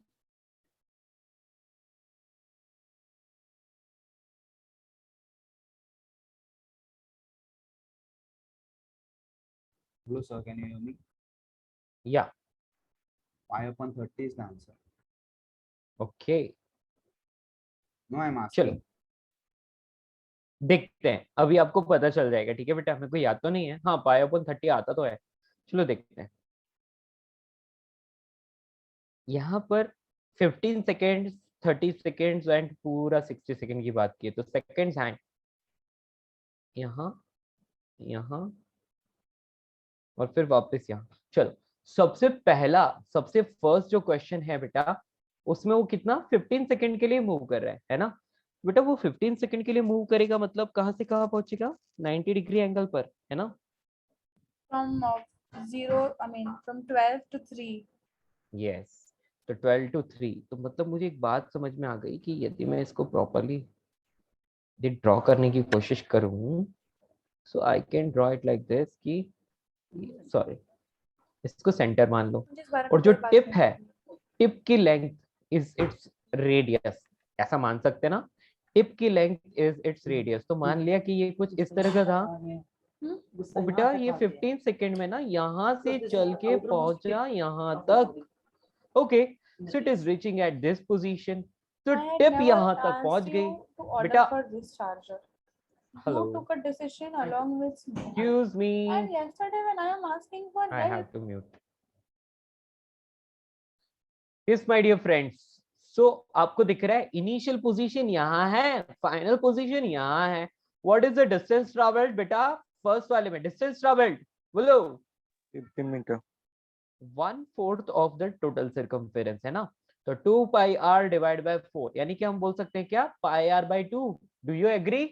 Hello sir, can you hear me? या 5/30 is the answer. Okay No, I'm चलो asking. देखते हैं, अभी आपको पता चल जाएगा। ठीक है बेटा, मेरे को याद तो नहीं है। हाँ, पाई अपॉन 30 आता तो है। चलो देखते हैं। यहाँ पर 15 सेकेंड, 30 सेकेंड्स एंड पूरा 60 सेकेंड की बात की है, तो सेकेंड्स हैंड यहाँ, यहाँ और फिर वापस यहाँ। चलो, सबसे पहला, सबसे फर्स्ट जो क्वेश्चन है बेटा, उसमें वो कितना 15 सेकेंड के लिए मूव कर रहा है ना बेटा? वो 15 सेकेंड के लिए मूव करेगा, मतलब कहाँ से कहाँ पहुंचेगा? 90 डिग्री एंगल पर, है ना? From 0, I mean from 12 to 3. Yes, तो 12 to 3। तो मतलब मुझे एक बात समझ में आ गई कि यदि मैं इसको प्रॉपरली ड्रॉ करने की कोशिश करूं, so I can draw it like this कि, सॉरी, इसको सेंटर मान लो, जिस बारे और में जो कोई बात टिप नहीं है, करनी। टिप की लेंथ इज इट्स रेडियस, ऐसा मान सकते हैं ना? टिप की लेंथ इज इट्स रेडियस। तो मान लिया कि ये कुछ इस तरह का था। ओ बेटा, ये 15 सेकेंड में ना यहाँ से चल के पहुंचा यहाँ तक। Okay, so it is reaching at this position. तो I had टिप never यहाँ तक asked पहुंच you गई to order बेटा। for this charger. Hello, You took a decision along with me. Excuse me, And yesterday when I am asking for I have help, to mute. Yes my dear friends, so आपको दिख रहा है इनिशियल पोजीशन यहाँ है, फाइनल पोजीशन यहाँ है। What is the distance travelled बेटा? फर्स्ट वाले में डिस्टेंस ट्रैवल्ड बोलो। 50 metre. 1/4 of the total circumference, है ना? तो 2 पाई आर डिवाइड बाय 4, यानी कि हम बोल सकते हैं क्या? Pi R by 2। Do you agree?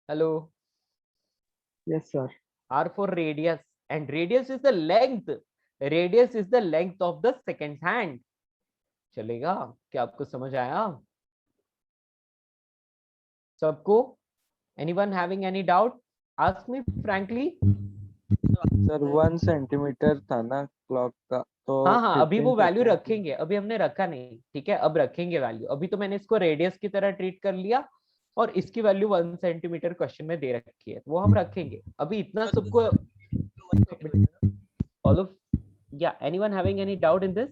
Hello, yes sir. R for radius, and radius is the length. Radius is the length of the second hand. चलेगा क्या? आपको समझ आया सबको? Anyone having any doubt? Ask me frankly. Sir 1 centimetre था ना क्लॉक का, तो हाँ हाँ, अभी 15 वो वैल्यू सेकेंड। रखेंगे, अभी हमने रखा नहीं। ठीक है, अब रखेंगे वैल्यू। अभी तो मैंने इसको रेडियस की तरह ट्रीट कर लिया, और इसकी वैल्यू 1 सेंटीमीटर क्वेश्चन में दे रखी है, वो हम रखेंगे। अभी इतना सबको all of, yeah, anyone having any doubt in this?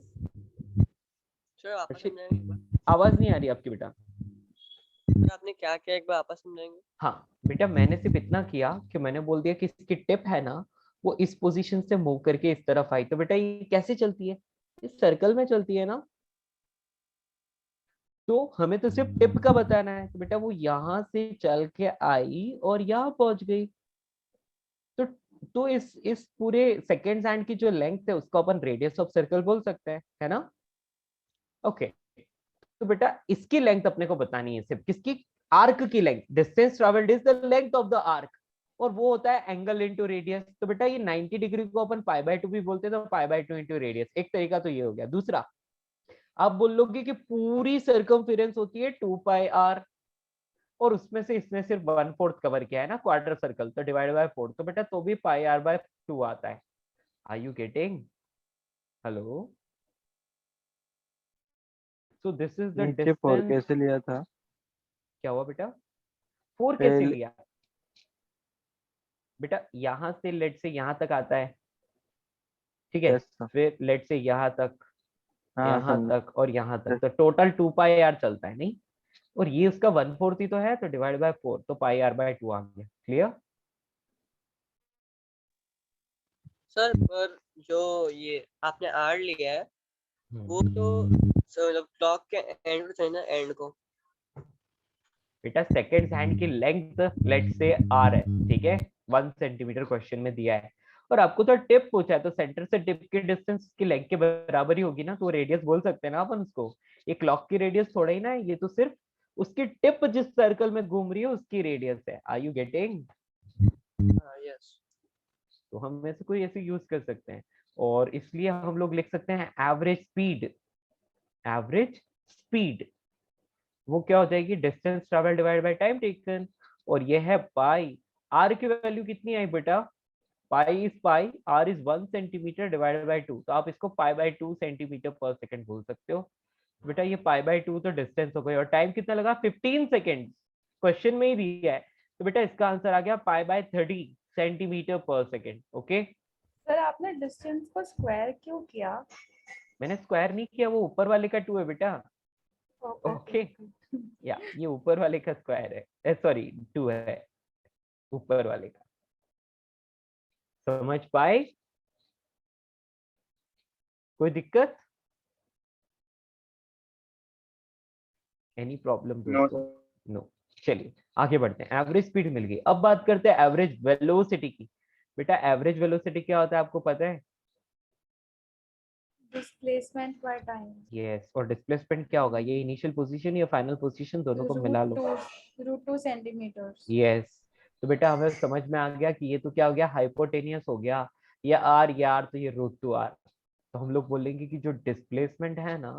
Sir वापस समझाएंगे एक बार? आवाज नहीं आ रही आपकी बेटा। सर आपने क्या किया, एक बार वापस समझाएंगे? हाँ बेटा, मैंने सिर्फ इतना किया कि मैंने बोल दिया कि इसकी टिप है ना, वो इस पोजीशन से मूव करके इस तरफ आई। तो बेटा ये कैसे चलती है? इस सर्कल में चलती है ना। तो हमें तो सिर्फ टिप का बताना है। तो बेटा वो यहाँ से चल के आई और यहाँ पहुंच गई। तो इस पूरे सेकेंड हैंड की जो लेंथ है उसको अपन रेडियस ऑफ सर्कल बोल सकते हैं, है ना? ओके, तो बेटा इसकी लेंथ अपने को बतानी है सिर्फ। किसकी? आर्क की length. Distance travelled is the length of the arc, और वो होता है एंगल इनटू रेडियस। तो बेटा ये 90 डिग्री को अपन पाई बाय 2 भी बोलते हैं, तो पाई बाय 2 इंटू रेडियस। एक तरीका तो ये हो गया। दूसरा, आप बोल लोगे कि पूरी सर्कमफेरेंस होती है 2 पाई आर, और उसमें से इसने सिर्फ 1/4 कवर किया है ना, क्वार्टर सर्कल, तो डिवाइड बाय 4। तो बेटा तो भी पाई आर बाय 2 आता है। Are you getting? Hello, so this is the नीचे 4 डिस्टेंस। कैसे लिया था? क्या हुआ बेटा? 4 कैसे पहले लिया बेटा? यहां से लेट से यहां तक आता है, ठीक है? Yes sir. फिर लेट से यहां तक, हाँ यहाँ समझ। तक और यहाँ तक, तो टोटल 2 पाई आर चलता है नहीं? और ये उसका 1/4 ही तो है, तो डिवाइड बाय 4, तो पाई आर बाय 2 आ गया। क्लियर? सर पर जो ये आपने आर लिया है वो तो मतलब क्लॉक के एंड पे था ना, एंड को। बेटा सेकेंड हैंड की लेंथ लेट से आर है, ठीक है, 1 सेंटीमीटर क्वेश्चन में दिया है, और आपको तो टिप पूछा है, तो सेंटर से टिप की डिस्टेंस की लेंथ के बराबर ही होगी ना, तो रेडियस बोल सकते हैं ना अपन उसको। ये क्लॉक की रेडियस थोड़ा ही ना है, ये तो सिर्फ उसकी टिप जिस सर्कल में घूम रही है उसकी रेडियस है। Are you getting? यस। तो हम ऐसे कोई ऐसे यूज कर सकते हैं, और इसलिए हम लोग लिख सकते हैं एवरेज स्पीड। एवरेज स्पीड वो क्या हो जाएगी, distance travel divide by time taken, और ये है पाई। आर की वैल्यू कितनी आई बेटा, pi is pi, r is 1 centimetre divided by 2, तो आप इसको पाई बाय 2 सेंटीमीटर पर सेकंड बोल सकते हो। बेटा ये पाई बाय 2 तो डिस्टेंस हो गई, और टाइम कितना लगा, 15 सेकेंड, क्वेश्चन में ही दिया है, तो बेटा इसका आंसर आ गया पाई बाय 30 सेंटीमीटर पर सेकंड। ओके, सर आपने डिस्टेंस को स्क्वायर क्यों किया? मैंने स्क्वायर नहीं किया, वो ऊपर वाले का 2 है बेटा। ओके, या ये ऊपर वाले का स्क्वायर है, सॉरी 2 है ऊपर वाले का। समझ पाए? कोई दिक्कत? एनी प्रॉब्लम नो दोस्तों? नो। चलिए आगे बढ़ते हैं, एवरेज स्पीड मिल गई, अब बात करते हैं एवरेज वेलोसिटी की। बेटा एवरेज वेलोसिटी क्या होता है आपको पता है? Displacement by time. यस, और डिस्प्लेसमेंट क्या होगा, ये इनिशियल पोजीशन या फाइनल पोजीशन, दोनों को मिला लो। Root 2 centimetres. यस, तो बेटा हमें समझ में आ गया कि ये तो क्या हो गया, हाइपोटेनियस हो गया, या आर तो ये √2r। तो हम लोग बोलेंगे कि जो डिस्प्लेसमेंट है ना,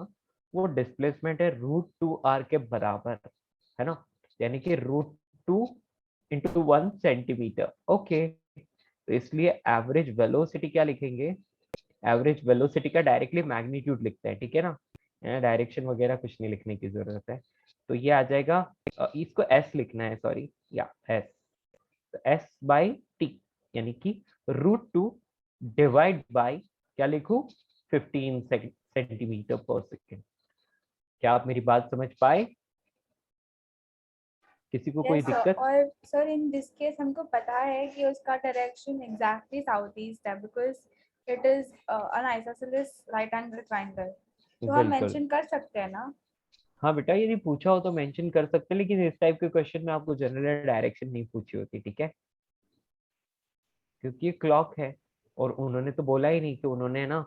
वो डिस्प्लेसमेंट है √2r के बराबर, है ना, यानी कि √2 × 1 सेंटीमीटर। ओके, तो इसलिए एवरेज वेलोसिटी क्या लिखेंगे, एवरेज वेलोसिटी का डायरेक्टली मैग्नीट्यूड लिखते हैं, ठीक है ना, डायरेक्शन वगैरह कुछ नहीं लिखने की जरूरत है। तो ये आ जाएगा, इसको एस लिखना है, सॉरी, या एस, तो एस बाई टी, यानी कि √2 डिवाइड बाई क्या लिखूं, 15 सेंटीमीटर पर सेकेंड। क्या आप मेरी बात समझ पाए? किसी को कोई यस सर, दिक्कत? और सर इन दिस केस हमको पता है कि उसका डायरेक्शन एग्जैक्टली साउथ ईस्ट है because it is an isosceles right angle triangle, तो हम बिल्कुल, मेंशन कर सकते हैं ना। हाँ बेटा यदि पूछा हो तो मेंशन कर सकते हैं, लेकिन इस टाइप के क्वेश्चन में आपको जनरल डायरेक्शन नहीं पूछी होती, ठीक है, क्योंकि ये क्लॉक है, और उन्होंने तो बोला ही नहीं कि उन्होंने ना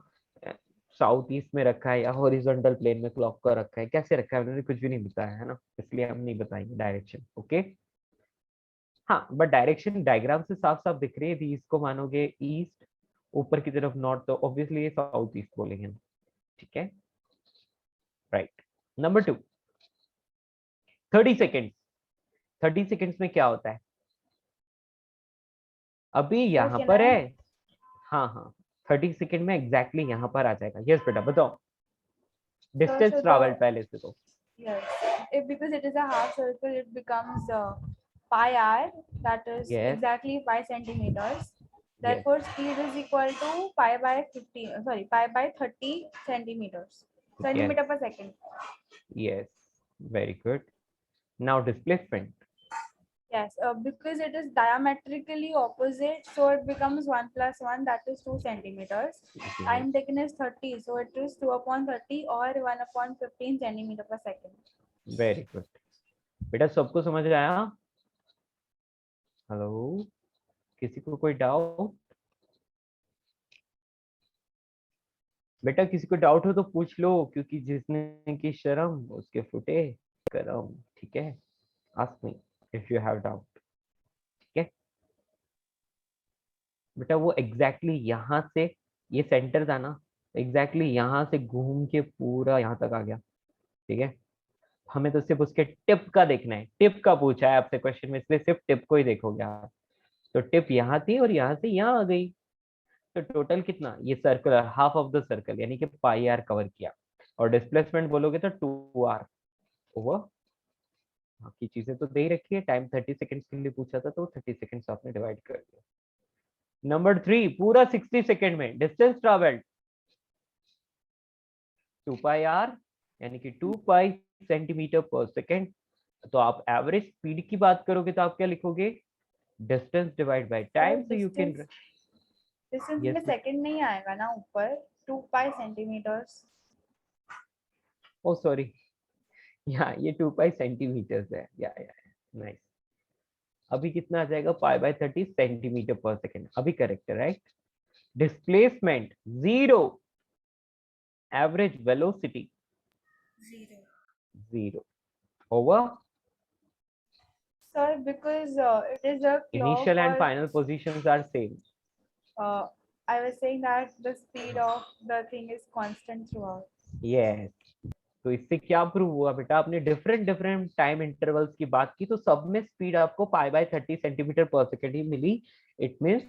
साउथ ईस्ट में रखा है या हॉरिजॉन्टल प्लेन में क्लॉक का रखा है, कैसे रखा है उन्होंने कुछ भी नहीं बताया है ना, इसलिए हम नहीं बताएंगे डायरेक्शन। ओके, हाँ बट डायरेक्शन डायग्राम से साफ साफ दिख रही है, यदि इसको मानोगे ईस्ट, ऊपर की तरफ नॉर्थ, तो ऑब्वियसली ये साउथ ईस्ट बोलेंगे, ठीक है, राइट। Number 2, 30 seconds. 30 सेकेंड्स में क्या होता है, अभी यहाँ कैन पर आई? है, हाँ हाँ, 30 सेकेंड में एग्जैक्टली यहाँ पर आ जाएगा। यस बेटा बताओ, डिस्टेंस so ट्रैवल the पहले से तो yes, because it is a half circle, it becomes pi r, that is yes exactly 5 centimeters. Yes Therefore, speed is equal to pi by 15. Sorry, pi by 30 centimeters. Centimeter per second. Yes, very good. Now displacement, Yes, because it is diametrically opposite, so it becomes 1 plus 1, that is 2 centimeters. Time taken is 30, so it is 2/30 or 1/15 centimeter per second. Very good. बेटा सबको समझ आया? हेलो, किसी को कोई डाउट? बेटा किसी को डाउट हो तो पूछ लो, क्योंकि जिसने की शर्म उसके फुटे करम, ठीक है, ask me if you have doubt, ठीक है। बेटा वो एग्जैक्टली यहाँ से, ये सेंटर था ना, एग्जैक्टली यहाँ से घूम के पूरा यहाँ तक आ गया, ठीक है, हमें तो सिर्फ उसके टिप का देखना है, टिप का पूछा है आपसे क्वेश्चन में, इसलिए सिर्फ टिप को ही देखोगे आप। तो टिप यहाँ थी और यहाँ से यहाँ आ गई, तो टोटल कितना, ये circular half of the circle यानी कि पाई आर कवर किया, और डिस्प्लेसमेंट बोलोगे तो 2r ओवर, बाकी चीजें तो दे ही रखी है, टाइम 30 सेकंड्स के लिए पूछा था तो 30 सेकंड्स आपने डिवाइड कर दिया। नंबर 3, पूरा 60 सेकंड में डिस्टेंस ट्रैवल्ड 2 पाई आर, यानी कि 2 पाई सेंटीमीटर पर सेकंड। तो आप एवरेज स्पीड की बात करोगे तो आप क्या लिखोगे, distance divide by time, so you can distance Yes, में सेकंड नहीं आएगा ना ऊपर, 2 पाई सेंटीमीटर्स। ओ सॉरी, यहाँ ये 2 पाई सेंटीमीटर्स है, या नाइस। अभी कितना आ जाएगा, पाई बाय 30 सेंटीमीटर पर सेकेंड, अभी करेक्ट है right. Displacement 0, average velocity 0 over Sir, because it is a clock initial and or final positions are same. I was saying that the speed of the thing is constant throughout. Yes. तो इससे क्या प्रूव हुआ बेटा, आपने डिफरेंट डिफरेंट टाइम इंटरवल्स की बात की तो सब में स्पीड आपको पाई बाय 30 सेंटीमीटर पर सेकेंड ही मिली। It means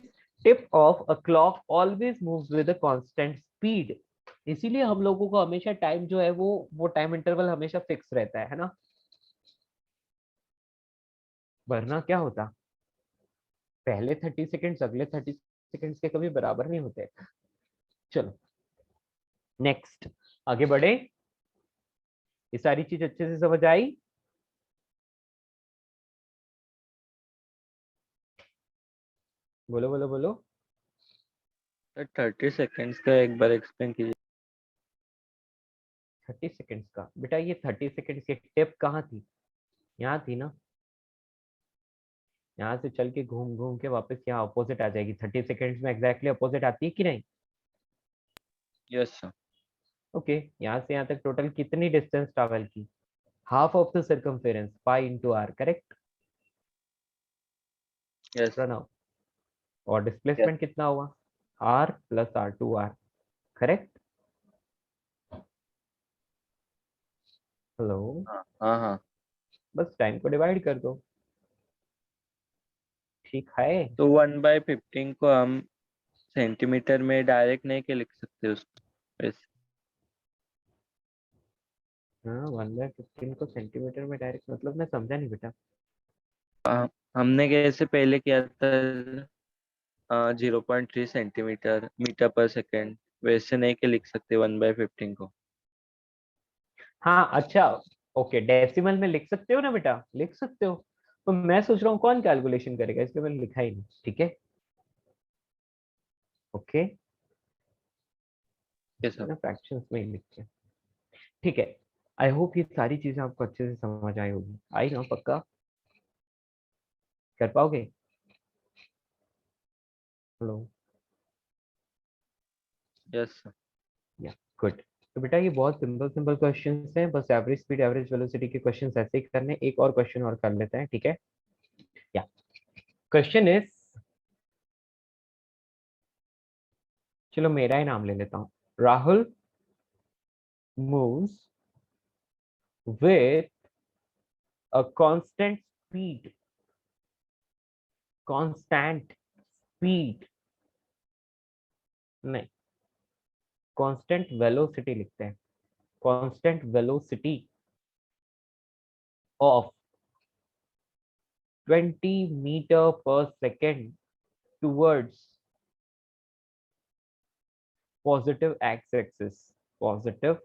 tip of a clock always moves with a constant speed. इसीलिए हम लोगों को हमेशा टाइम जो है वो टाइम इंटरवल हमेशा फिक्स रहता है ना, वरना क्या होता, पहले 30 सेकेंड्स अगले 30 सेकेंड्स के कभी बराबर नहीं होते। चलो नेक्स्ट आगे बढ़े, ये सारी चीज अच्छे से समझ आई? बोलो बोलो बोलो। 30 सेकेंड्स का एक बार एक्सप्लेन कीजिए। 30 सेकेंड्स का बेटा, ये 30 सेकेंड्स की टिप कहाँ थी, यहाँ थी ना, यहाँ से चल के घूम घूम के वापस यहाँ अपोजिट आ जाएगी। 30 सेकेंड्स में एग्जैक्टली अपोजिट आती है कि नहीं? Yes sir. ओके, यहाँ से यहाँ तक टोटल कितनी डिस्टेंस ट्रैवल की, half of the circumference pi into r, correct? Yes run out. और डिस्प्लेसमेंट कितना हुआ, r plus r two r, correct? Hello, हाँ हाँ। बस टाइम को डिवाइड कर दो, ठीक है? तो 1/15 को हम सेंटीमीटर में डायरेक्ट नहीं के लिख सकते उसको वैसे? हाँ, 1/15 को सेंटीमीटर में डायरेक्ट मतलब मैं समझा नहीं बेटा। हमने कैसे पहले किया था 0.3 सेंटीमीटर मीटर पर सेकेंड, वैसे नहीं के लिख सकते 1/15 को? हाँ अच्छा, ओके, डेसिमल में लिख सकते हो ना बेटा, लिख सकते हो, तो मैं सोच रहा हूँ कौन कैलकुलेशन करेगा, इसलिए मैंने लिखा ही नहीं, ठीक है? Okay, yes sir. फ्रैक्शंस में ही लिखते हैं, ठीक है। आई होप ये सारी चीजें आपको अच्छे से समझ आई होगी, आई ना, पक्का कर पाओगे? Hello, yes sir. या गुड। तो बेटा ये बहुत सिंपल सिंपल क्वेश्चंस हैं, बस एवरेज स्पीड एवरेज वेलोसिटी के क्वेश्चंस ऐसे ही करने। एक और क्वेश्चन और कर लेते हैं, ठीक है? या क्वेश्चन इज, चलो मेरा ही नाम ले लेता हूँ, Rahul moves with a constant speed, constant speed नहीं, constant velocity लिखते हैं, constant velocity of 20 meter per second towards positive x-axis, positive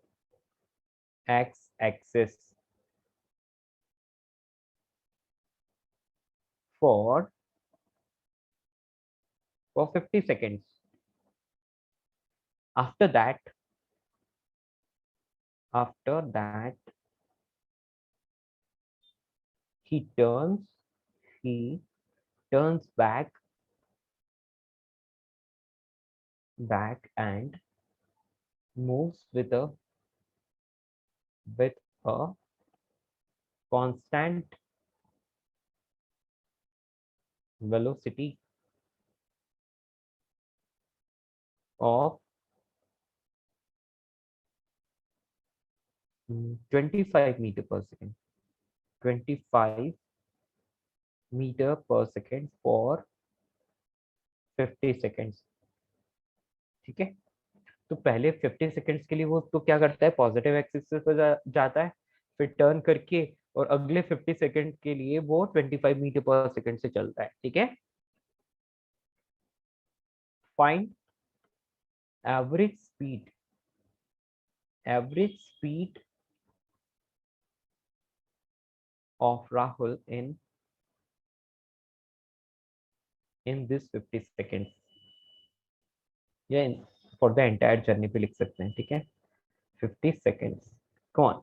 x-axis for 50 seconds. After that he turns back and moves with a constant velocity of 25 meter per second, 25 meter per second for 50 seconds, ठीक है? तो पहले 50 सेकेंड्स के लिए वो तो क्या करता है, पॉजिटिव एक्सिस पर जाता है, फिर टर्न करके, और अगले 50 सेकेंड के लिए वो 25 मीटर पर सेकेंड से चलता है, ठीक है? Find average speed of Rahul in this 50 seconds. या फॉर द एंटायर जर्नी पे लिख सकते हैं, ठीक है। 50 seconds, come on,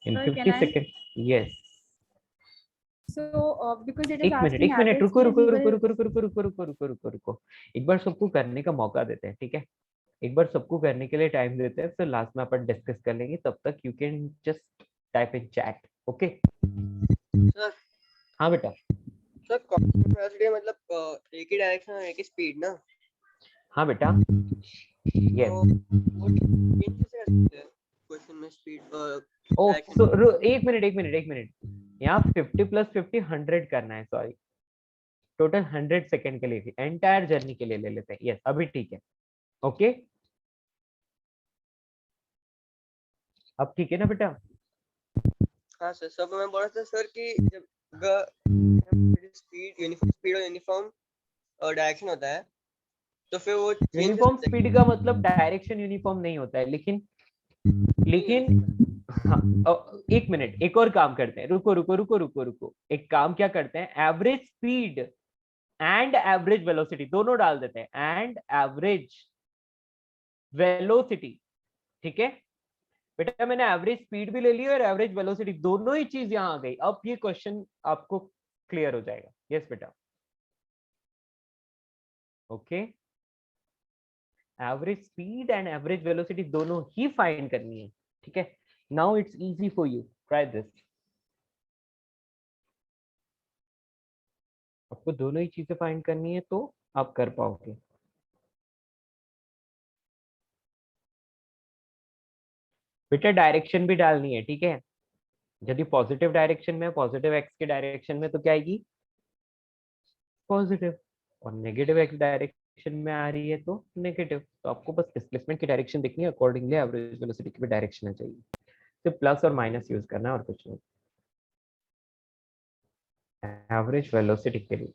in Sir, 50 can I? seconds, yes। So because it is एक मिनट asking average रुको speed, रुको we रुको will. रुको रुको रुको रुको रुको रुको रुको रुको, एक बार सबको करने का मौका देते हैं, ठीक है। एक बार सबको करने के लिए टाइम देते हैं, फिर लास्ट में अपन डिस्कस कर लेंगे। तब तक you can just type in chat, okay. Sir हाँ बेटा। सर कांस्टेंट वेलोसिटी मतलब एक ही डायरेक्शन और एक ही स्पीड ना? हाँ बेटा, यस। तो वो चेंज कैसे कर सकते हैं क्वेश्चन में स्पीड और ओ डायरेक्शन? एक मिनट, यहाँ 50 + 50 100 करना है, सॉरी। टोटल 100 सेकंड के लिए, एंटायर जर्नी के लिए ले लेते हैं। यस, अभी ठीक है, ओके। अब ठीक है ना बेटा? हाँ सर, सब मैं बोल रहा था सर कि जब स्पीड यूनिफॉर्म स्पीड और यूनिफॉर्म और डायरेक्शन होता है तो फिर वो यूनिफॉर्म स्पीड का मतलब डायरेक्शन यूनिफॉर्म नहीं होता है, लेकिन हाँ, एक मिनट, एक और काम करते हैं। रुको रुको रुको रुको रुको, एक काम क्या करते हैं, average speed and average velocity दोनों डाल देते हैं, एंड एवरेज वेलोसिटी, ठीक है बेटा। मैंने एवरेज स्पीड भी ले ली और एवरेज वेलोसिटी, दोनों ही चीज यहां आ गई। अब ये क्वेश्चन आपको क्लियर हो जाएगा। यस बेटा, okay. Average speed and average velocity दोनों ही फाइंड करनी है, ठीक है। Now it's easy for you, try this. आपको दोनों ही चीजें फाइंड करनी है तो आप कर पाओगे। बेटा डायरेक्शन भी डालनी है, ठीक है। यदि पॉजिटिव डायरेक्शन में, पॉजिटिव एक्स के डायरेक्शन में, तो क्या आएगी पॉजिटिव, और नेगेटिव एक्स डायरेक्शन में आ रही है तो नेगेटिव। तो आपको बस डिस्प्लेसमेंट की डायरेक्शन देखनी है, अकॉर्डिंगली एवरेज वेलोसिटी की भी डायरेक्शन आ चाहिए। तो प्लस और माइनस यूज करना है और कुछ नहीं। एवरेज वेलोसिटी के लिए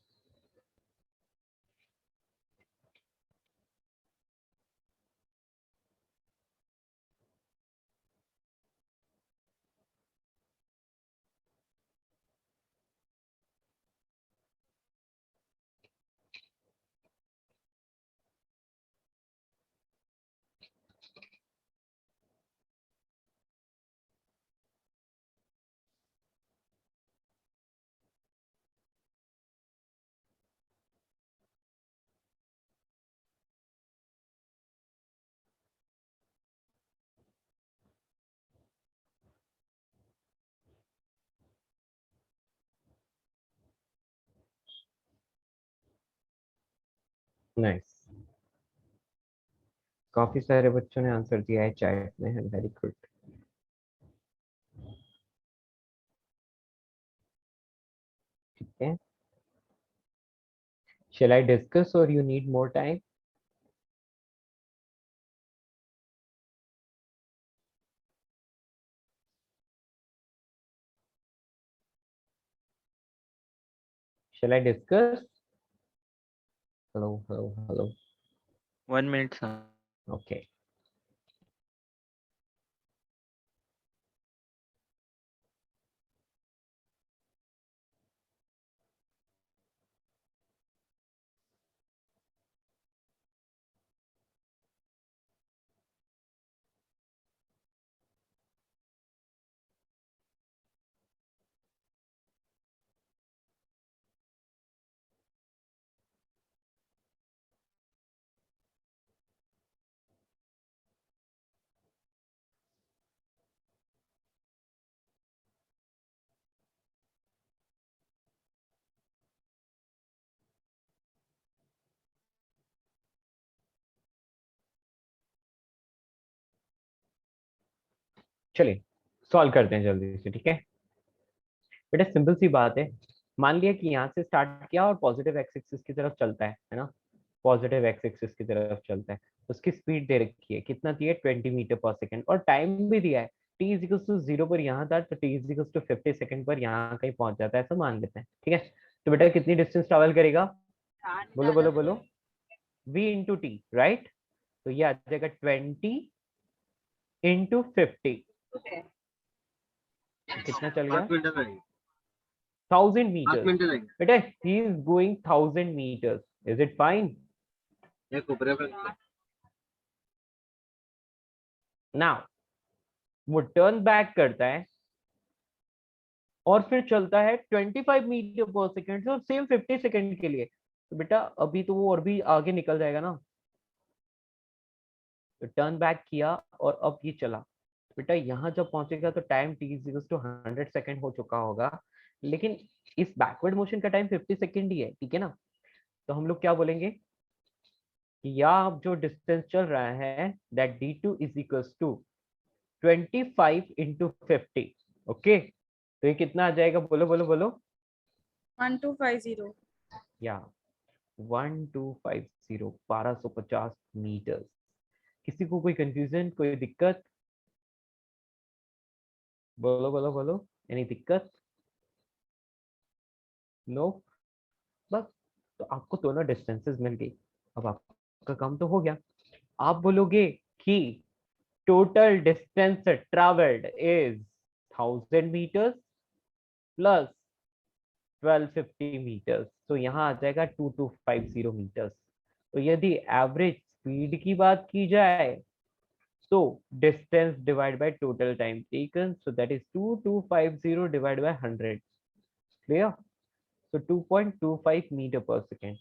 नाइस। काफी सारे बच्चों ने आंसर दिया है चैट में, है वेरी गुड। ठीक है, shall I discuss or you need more time? Shall I discuss? Hello, hello, hello. 1 minute, sir. Okay. चलिए सॉल्व करते हैं जल्दी से, ठीक है बेटा। सिंपल सी बात है, मान लिया कि यहाँ से स्टार्ट किया और पॉजिटिव एक्स एक्सिस की तरफ चलता है ना। पॉजिटिव एक्स एक्सिस की तरफ चलता है, उसकी स्पीड दे रखी है, कितना दी है 20 मीटर पर सेकेंड, और टाइम भी दिया है t इजिकल्स टू 0 पर यहाँ था, तो t इजिकल्स टू 50 सेकंड पर यहाँ कहीं पहुंच जाता है, ऐसा मान लेते हैं, ठीक है। तो बेटा कितनी डिस्टेंस ट्रेवल करेगा, बोलो बोलो बोलो, v इंटू टी, राइट। तो ये आ जाएगा 20 इंटू 50, कितना चल गया 1000 meters। बेटा he is going 1000 meters, is it fine? Now वो टर्न बैक करता है और फिर चलता है 25 मीटर पर सेकंड से और सेम 50 सेकंड के लिए। तो बेटा अभी तो वो और भी आगे निकल जाएगा ना। तो टर्न बैक किया और अब ये चला। बेटा यहाँ जब पहुंचेगा तो time t is to 100 second हो चुका होगा, लेकिन इस बैकवर्ड मोशन का टाइम 50 सेकंड ही है, ठीक है ना। तो हम लोग क्या बोलेंगे कि यहाँ जो डिस्टेंस चल रहा है that d2 is equals to 25 into 50। Okay, तो ये कितना आ जाएगा, बोलो बोलो बोलो। 1250 या 1250 1250 मीटर। किसी को कोई कंफ्यूजन, कोई दिक्कत? बोलो बोलो बोलो, एनी दिक्कत? नो, बस। तो आपको दोनों डिस्टेंसेस मिल गई। अब आपका काम तो हो गया। आप बोलोगे कि total distance travelled is 1000 metres plus 1250 metres, तो यहाँ आ जाएगा 2250 मीटर्स। तो यदि एवरेज स्पीड की बात की जाए तो distance divide by total time taken, so that is 2250 divide by 100। Clear? so 2.25 metre पर सेकेंड,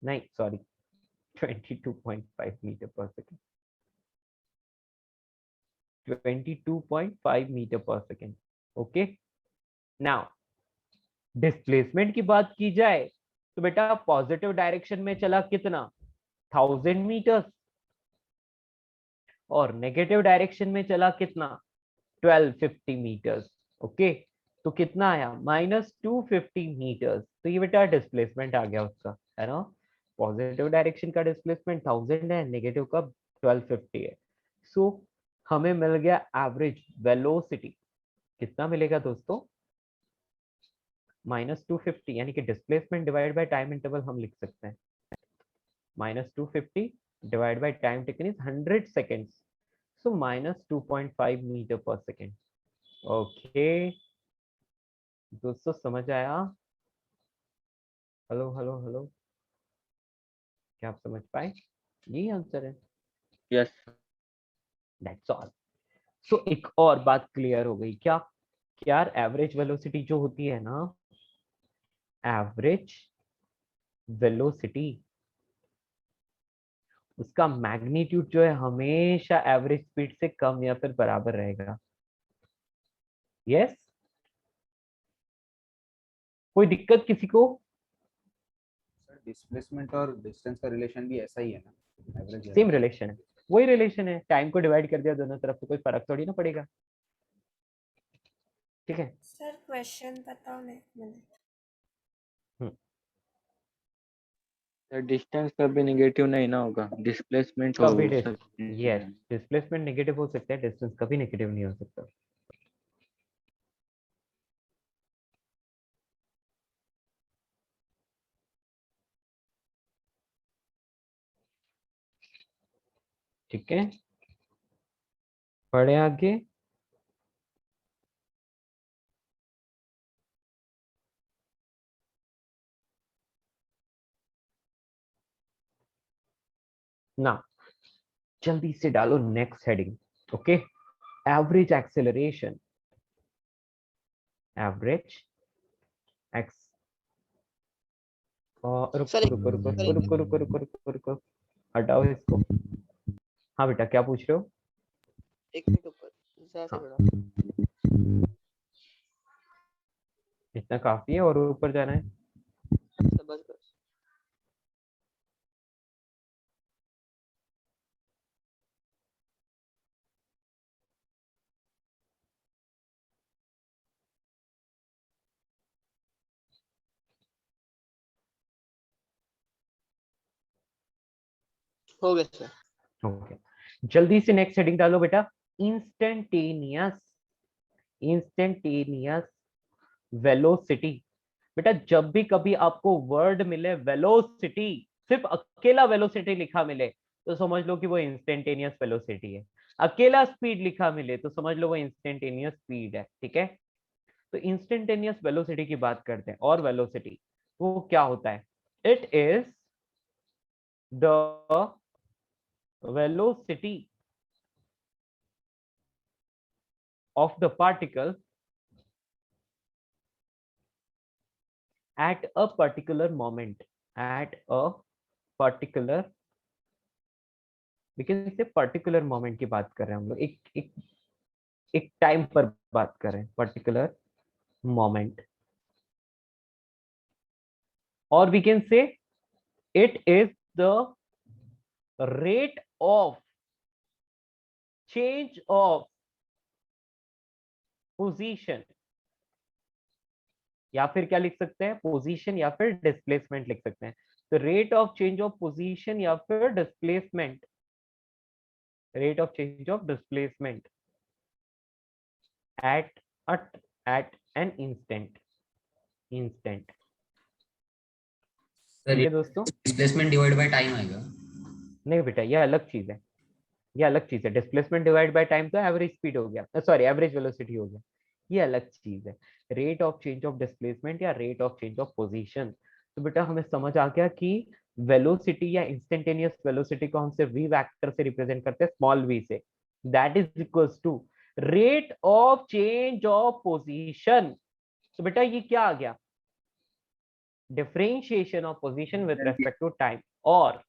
नहीं सॉरी 22.5 मीटर पर सेकेंड, 22.5 मीटर पर सेकेंड। ओके, नाउ डिस्प्लेसमेंट की बात की जाए तो बेटा पॉजिटिव डायरेक्शन में चला कितना, 1000 मीटर्स, और नेगेटिव डायरेक्शन में चला कितना, 1250 मीटर्स। ओके, तो कितना आया, -250 मीटर्स। तो ये बेटा डिस्प्लेसमेंट आ गया उसका, है ना। पॉजिटिव डायरेक्शन का डिस्प्लेसमेंट 1000 है, नेगेटिव का 1250 है। सो हमें मिल गया एवरेज वेलोसिटी। कितना मिलेगा दोस्तों, -250, यानी कि displacement divide by time interval हम लिख सकते हैं। -250 divide by time taken is 100 seconds, so -2.5 metre पर सेकेंड। ओके दोस्तों, समझ आया? हेलो हेलो हेलो, क्या आप समझ पाए? यही आंसर है। यस। That's all. सो एक और बात क्लियर हो गई क्या, कि यार एवरेज वेलोसिटी जो होती है ना, एवरेज वेलोसिटी, उसका मैग्नीट्यूड जो है हमेशा एवरेज स्पीड से कम या फिर बराबर रहेगा। यस, कोई दिक्कत किसी को? डिस्प्लेसमेंट और डिस्टेंस का रिलेशन भी ऐसा ही है ना, एवरेज सेम रिलेशन है, वही रिलेशन है। टाइम को डिवाइड कर दिया दोनों तरफ तो कोई फर्क थोड़ी ना पड़ेगा, ठीक है। सर क्वेश्चन बताओ ना, एक मिनट। डिस्टेंस कभी नेगेटिव नहीं ना होगा, डिस्प्लेसमेंट हो कभी सकता यस, है। डिस्प्लेसमेंट नेगेटिव हो सकता है, डिस्टेंस कभी नेगेटिव नहीं हो सकता। ठीक है, पढ़े आगे। ना जल्दी से डालो next heading. Okay, average acceleration, average x, sir रुको रुको रुको रुको रुको रुको रुको रुको रुको, हटाओ इसको। हाँ बेटा, क्या पूछ रहे हो? एक मिनट ऊपर जरा से हाँ, थोड़ा इतना काफी है और ऊपर जाना है? बस बस। हो गया सर। ओके, जल्दी से नेक्स्ट हेडिंग डालो बेटा। Instantaneous, instantaneous velocity. बेटा जब भी कभी आपको वर्ड मिले वेलोसिटी, सिर्फ अकेला वेलोसिटी लिखा मिले तो समझ लो कि वो इंस्टेंटेनियस वेलोसिटी है। अकेला स्पीड लिखा मिले तो समझ लो वो इंस्टेंटेनियस स्पीड है, ठीक है। तो इंस्टेंटेनियस वेलोसिटी की बात करते हैं। और वेलोसिटी वो क्या होता है, it is the velocity of the particle at a particular moment, at a particular, we can say particular moment की बात कर रहे हैं हम लोग, एक टाइम पर बात कर रहे हैं, particular moment, or we can say it is the rate of change of position, या फिर क्या लिख सकते हैं, पोजीशन या फिर डिस्प्लेसमेंट लिख सकते हैं। तो rate of change of position या फिर displacement, rate of change of displacement at an instant, ठीक है दोस्तों। डिस्प्लेसमेंट डिवाइड बाय टाइम आएगा? नहीं बेटा, ये अलग चीज है, ये अलग चीज है। डिस्प्लेसमेंट डिवाइड बाय टाइम तो एवरेज स्पीड हो गया, सॉरी एवरेज वेलोसिटी हो गया, ये अलग चीज है। Rate of change of displacement या rate of change of position. तो बेटा हमें समझ आ गया कि वेलोसिटी या इंस्टेंटेनियस वेलोसिटी को हम सिर्फ v वेक्टर से रिप्रेजेंट करते हैं, स्मॉल v से, that is equals to rate of change of position. तो बेटा ये क्या आ गया, differentiation of position with respect to time, और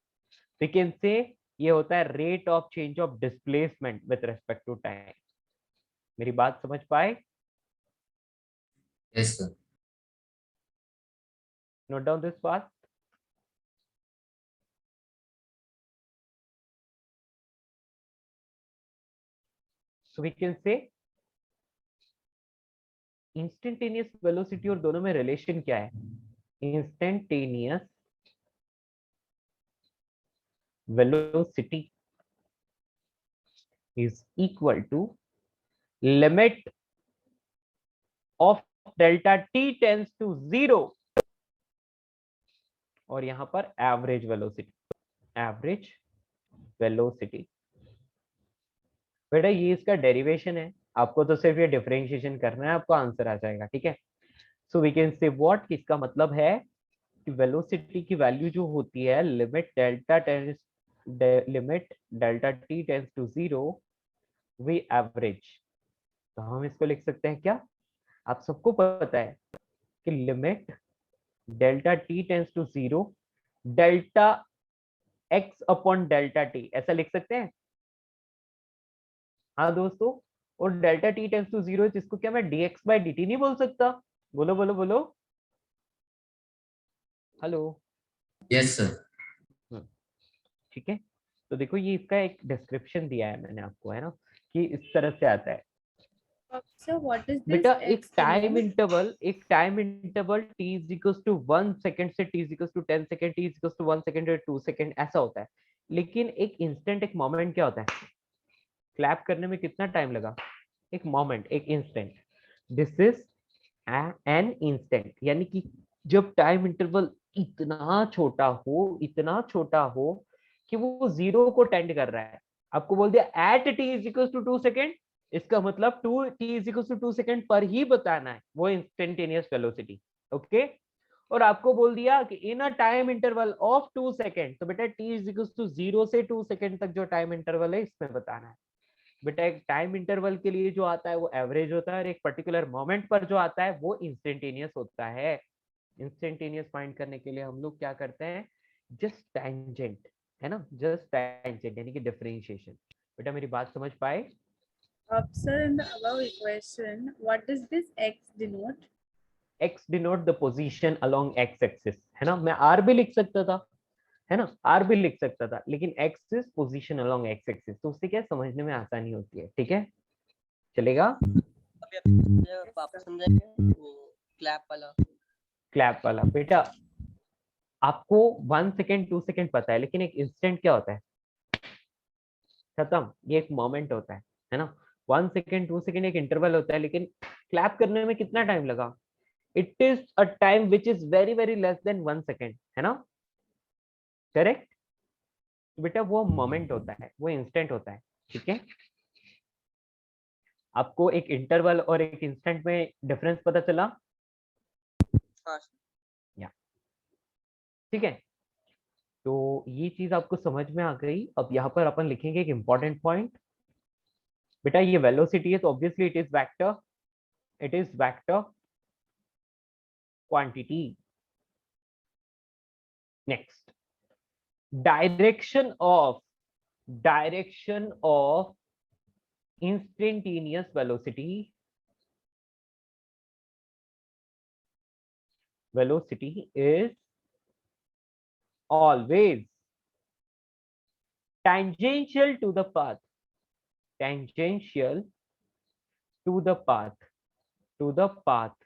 वी कैन से ये होता है rate of change of displacement with respect to time. मेरी बात समझ पाए? Yes sir. Note down this part. So we can say instantaneous velocity और दोनों में रिलेशन क्या है, instantaneous velocity is equal to limit of delta t tends to 0 और यहां पर एवरेज वेलोसिटी। बेटा ये इसका डेरिवेशन है, आपको तो सिर्फ ये डिफरेंशिएशन करना है, आपको आंसर आ जाएगा, ठीक है। So we can say what, इसका मतलब है कि वेलोसिटी की वैल्यू जो होती है limit delta t tends to 0 v average. तो हम इसको लिख सकते हैं क्या, आप सबको पता है कि limit delta t tends to 0 delta x upon delta t, ऐसा लिख सकते हैं। हाँ दोस्तों, और डेल्टा टी टेंड्स टू 0 जिसको क्या मैं dx बाय dt नहीं बोल सकता? बोलो बोलो बोलो, हेलो। Yes sir. ठीक है, तो देखो ये इसका एक डिस्क्रिप्शन दिया है मैंने आपको, है ना, कि इस तरह से आता है। So what is this बेटा एक X time denote? Interval t is equals to 1 second से t is equals to 10 second, t is equals to 1 second और 2 सेकंड, ऐसा होता है। लेकिन एक इंस्टेंट, एक मोमेंट क्या होता है, क्लैप करने में कितना टाइम लगा, एक मोमेंट, एक instant. This is an instant, यानी कि जब टाइम इंटरवल इतना छोटा हो कि वो 0 को टेंड कर रहा है। आपको बोल दिया at t is equals to 2 सेकंड, इसका मतलब 2t is equals to 2 second पर ही बताना है वो इंस्टेंटेनियस वेलोसिटी, ओके। और आपको बोल दिया कि in a time interval of 2 second, तो बेटा t is equals to 0 से 2 सेकंड तक जो टाइम इंटरवल है इसमें बताना है। बेटा एक टाइम इंटरवल के लिए जो आता है वो एवरेज होता है, और एक पर्टिकुलर मोमेंट पर जो आता है वो इंस्टेंटेनियस होता है। इंस्टेंटेनियस फाइंड करने के लिए हम लोग क्या करते हैं, जस्ट टैंजेंट, है ना, जस्ट टैंजेंट यानी कि डिफरेंशिएशन। बेटा मेरी बात समझ पाए? Sir, in the above equation, what does this X denote? x denote the position along x axis, है ना, मैं r भी लिख सकता था, है ना, r भी लिख सकता था, लेकिन x is position along x axis, तो उससे क्या समझने में आसानी होती है, ठीक है, चलेगा। अभी वापस समझाएंगे वो क्लैप वाला। बेटा आपको 1 सेकेंड 2 सेकेंड पता है, लेकिन एक इंस्टेंट क्या होता है, खत्म, ये एक मोमेंट होता है ना। 1 सेकेंड 2 सेकेंड एक इंटरवल होता है, लेकिन क्लैप करने में कितना टाइम लगा, it is a time which is very very less than 1 second, है ना, करेक्ट। बेटा वो मोमेंट होता है, वो इंस्टेंट होता है, ठीक है। आपको एक इंटरवल और एक इंस्टेंट में डिफरेंस पता चला? हाँ। या ठीक है, तो ये चीज आपको समझ में आ गई। अब यहाँ पर अपन लिखेंगे एक इंपॉर्टेंट पॉइंट। बेटा ये वेलोसिटी है तो obviously it is vector, it is vector quantity. Next, direction of instantaneous velocity is always tangential to the path, tangential to the path, to the path।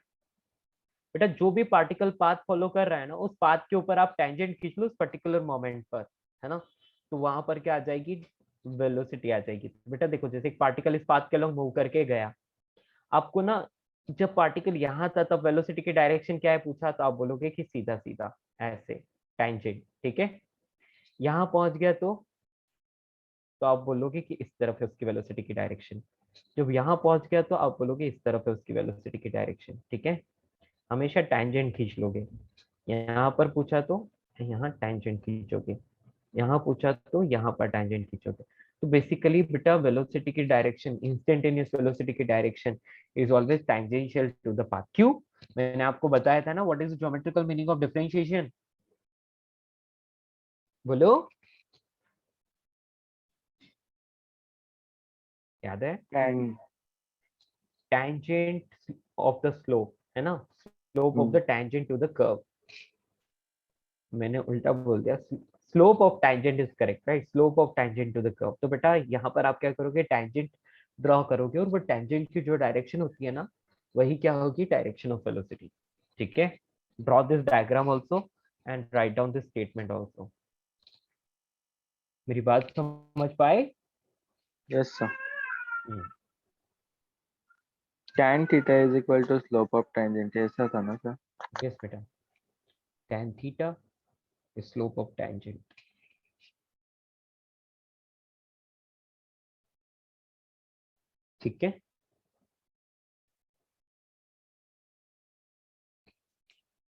बेटा जो भी पार्टिकल पाथ फॉलो कर रहा है ना, उस पाथ के ऊपर आप टेंजेंट खींच लो उस पर्टिकुलर मोमेंट पर, है ना, तो वहां पर क्या आ जाएगी, वेलोसिटी आ जाएगी। बेटा देखो जैसे एक पार्टिकल इस पाथ के अलॉन्ग मूव करके गया, आपको ना जब पार्टिकल यहाँ था तब वेलोसिटी की डायरेक्शन क्या है पूछा, तो आप बोलोगे कि सीधा सीधा ऐसे टेंजेंट, ठीक है। यहाँ पहुंच गया तो आप बोलोगे कि इस तरफ है उसकी वेलोसिटी की डायरेक्शन। जब यहाँ पहुंच गया तो आप बोलोगे इस तरफ है उसकी वेलोसिटी की डायरेक्शन, ठीक है। हमेशा टेंजेंट खींच लोगे। यहाँ पर पूछा तो यहाँ टेंजेंट खींचोगे, यहाँ पूछा तो यहाँ पर टेंजेंट खींचोगे। तो बेसिकली बेटा वेलोसिटी की डायरेक्शन, इंस्टेंटेनियस वेलोसिटी की direction is always tangential to the path. क्यों? मैंने आपको बताया था ना what is the geometrical meaning of differentiation, बोलो याद है? टेंजेंट ऑफ द स्लोप, है ना, slope of the tangent to the curve. मैंने उल्टा बोल दिया, slope of tangent is correct, right, slope of tangent to the curve. तो बेटा यहाँ पर आप क्या करोगे, टेंजेंट ड्रॉ करोगे और वो टेंजेंट की जो डायरेक्शन होती है ना, वही क्या होगी, डायरेक्शन ऑफ वेलोसिटी, ठीक है। Draw this diagram also and write down this statement also. मेरी बात समझ पाए? Yes sir. tan theta is equal to slope of tangent, ऐसा था ना सर? यस बेटा, tan theta is slope of tangent। ठीक है,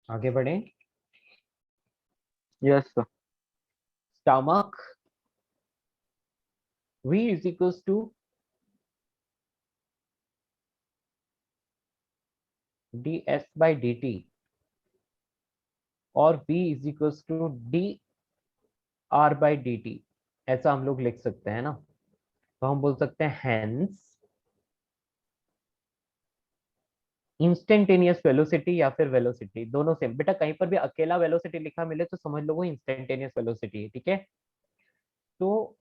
आगे बढ़े। Yes sir. Stomach V is equals to ds by dt और V is equals to dr by dt, ऐसा हम लोग लिख सकते हैं ना। तो हम बोल सकते हैं hence इंस्टेंटेनियस वेलोसिटी या फिर वेलोसिटी दोनों सेम। बेटा कहीं पर भी अकेला वेलोसिटी लिखा मिले तो समझ लो वो इंस्टेंटेनियस वेलोसिटी है, ठीक है। तो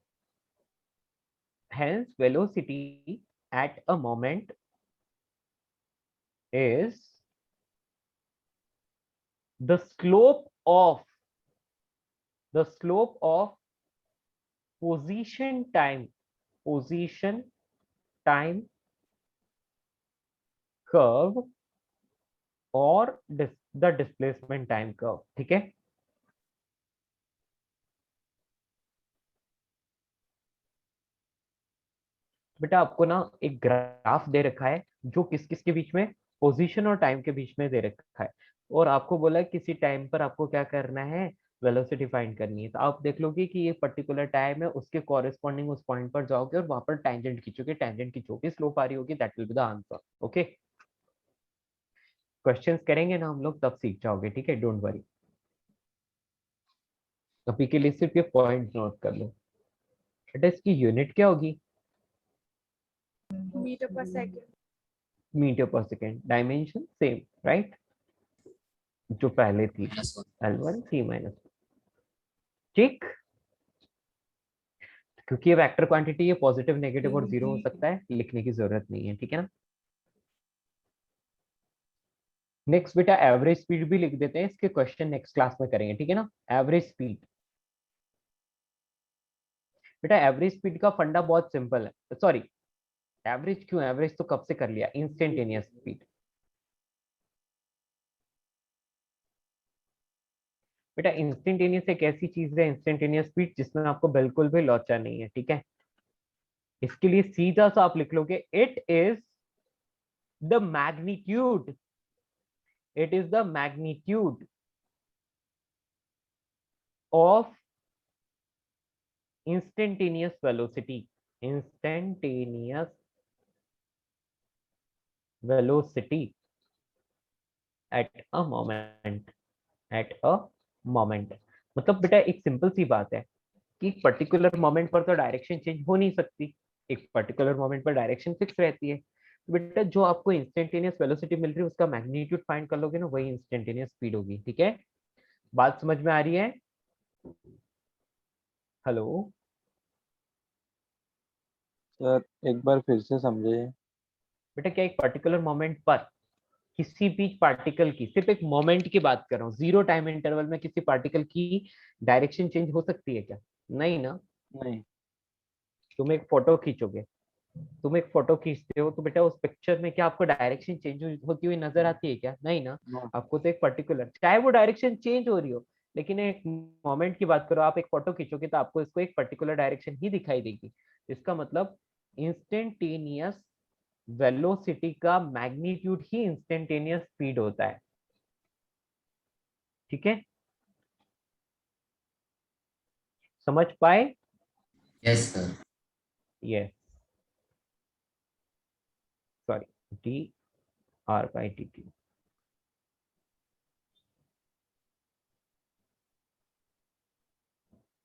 hence velocity at a moment is the slope of position time curve और the displacement time curve, ठीक है। बेटा आपको ना एक ग्राफ दे रखा है जो किस किस के बीच में, पोजीशन और टाइम के बीच में दे रखा है, और आपको बोला है किसी टाइम पर आपको क्या करना है, वेलोसिटी फाइंड करनी है। तो आप देख लोगे कि ये पर्टिकुलर टाइम है, उसके कॉरेस्पॉन्डिंग उस पॉइंट पर जाओगे और वहां पर टेंजेंट खींचोगे, टेंजेंट की जो भी स्लोप आ रही होगी that will be the answer. Okay, questions करेंगे ना हम लोग तब सीख जाओगे, ठीक है, डोंट वरी। अभी के लिए सिर्फ ये पॉइंट नोट कर लो। बेटा इसकी यूनिट क्या होगी, मीटर पर सेकंड। मीटर पर सेकेंड। डायमेंशन सेम, राइट, जो पहले थी L1 C माइनस, ठीक। क्योंकि ये वेक्टर क्वांटिटी है, पॉजिटिव नेगेटिव और जीरो हो सकता है, लिखने की जरूरत नहीं है, ठीक है ना। नेक्स्ट बेटा एवरेज स्पीड भी लिख देते हैं, इसके क्वेश्चन नेक्स्ट क्लास में करेंगे, ठीक है ना। एवरेज स्पीड, बेटा एवरेज स्पीड का फंडा बहुत सिंपल है। सॉरी एवरेज क्यों, एवरेज तो कब से कर लिया, इंस्टेंटेनियस स्पीड। बेटा इंस्टेंटेनियस एक ऐसी चीज है, इंस्टेंटेनियस स्पीड जिसमें आपको बिल्कुल भी लोचा नहीं है, ठीक है। इसके लिए सीधा सा आप लिख लोगे it is the magnitude, it is the magnitude of instantaneous velocity at a moment मतलब बेटा एक सिंपल सी बात है कि पर्टिकुलर मोमेंट पर तो डायरेक्शन चेंज हो नहीं सकती, एक पर्टिकुलर मोमेंट पर डायरेक्शन फिक्स रहती है। तो बेटा जो आपको इंस्टेंटेनियस वेलोसिटी मिल रही है उसका मैग्नीट्यूड फाइंड कर लोगे ना, वही इंस्टेंटेनियस स्पीड होगी। ठीक है, बात समझ में आ रही है? हेलो सर एक बार फिर से समझिए। बेटा क्या एक पर्टिकुलर मोमेंट पर किसी भी पार्टिकल की, सिर्फ एक मोमेंट की बात कर रहा हूँ, जीरो टाइम इंटरवल में किसी पार्टिकल की डायरेक्शन चेंज हो सकती है क्या? नहीं ना। नहीं। तुम एक फोटो खींचोगे, तुम एक फोटो खींचते हो तो बेटा उस पिक्चर में क्या आपको डायरेक्शन चेंज होती हुई नजर आती है क्या? नहीं ना। आपको तो एक पर्टिकुलर, चाहे वो डायरेक्शन चेंज हो रही हो, लेकिन एक मोमेंट की बात करो, आप एक फोटो खींचोगे तो आपको इसको एक पर्टिकुलर डायरेक्शन ही दिखाई देगी। इसका मतलब इंस्टेंटेनियस वेलोसिटी का मैग्नीट्यूड ही इंस्टेंटेनियस स्पीड होता है। ठीक है, समझ पाए? Yes sir. Yes, sorry, D R by D T.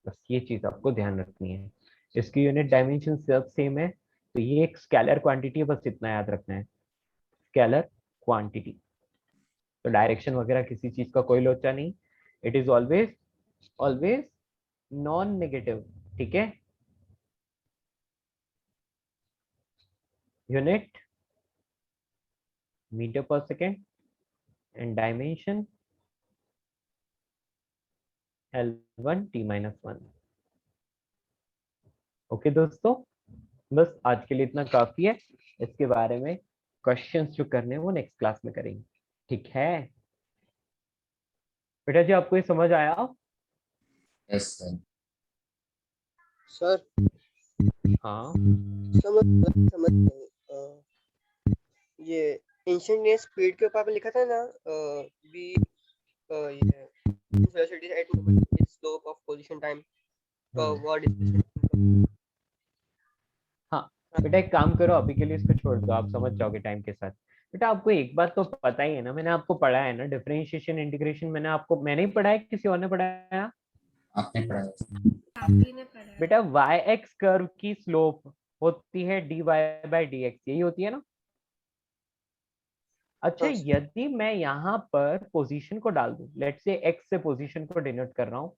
बस ये चीज आपको ध्यान रखनी है, इसकी यूनिट डायमेंशन सब सेम है, तो ये एक स्केलर क्वांटिटी है, बस इतना याद रखना है, स्केलर क्वांटिटी। तो डायरेक्शन वगैरह किसी चीज का कोई लोचा नहीं, it is always always non negative. ठीक है, यूनिट मीटर पर second and dimension L1 T-1। Okay दोस्तों, बस आज के लिए इतना काफी है, इसके बारे में क्वेश्चंस जो करने हैं वो नेक्स्ट क्लास में करेंगे। ठीक है बेटा जी, आपको ये समझ आया? Yes sir. सर हाँ समझ समझ गए। ये इंस्टेंटेनियस स्पीड के ऊपर आपने लिखा था ना, बी ये velocity at moment is slope of position time what is. हाँ बेटा एक काम करो, अभी के लिए इसको छोड़ दो, आप समझ जाओगे टाइम के साथ। बेटा आपको एक बात तो पता ही है ना, मैंने आपको पढ़ाया है ना, डिफरेंशिएशन इंटीग्रेशन मैंने ही पढ़ाया, किसी और ने पढ़ाया? आपने पढ़ाया। आपी ने पढ़ा। बेटा वाई एक्स कर्व की स्लोप होती है dy बाई डी एक्स, यही होती है ना? अच्छा, यदि मैं यहाँ पर पोजीशन को डाल दूं, लेट्स से x से पोजीशन को डिनोट कर रहा हूँ,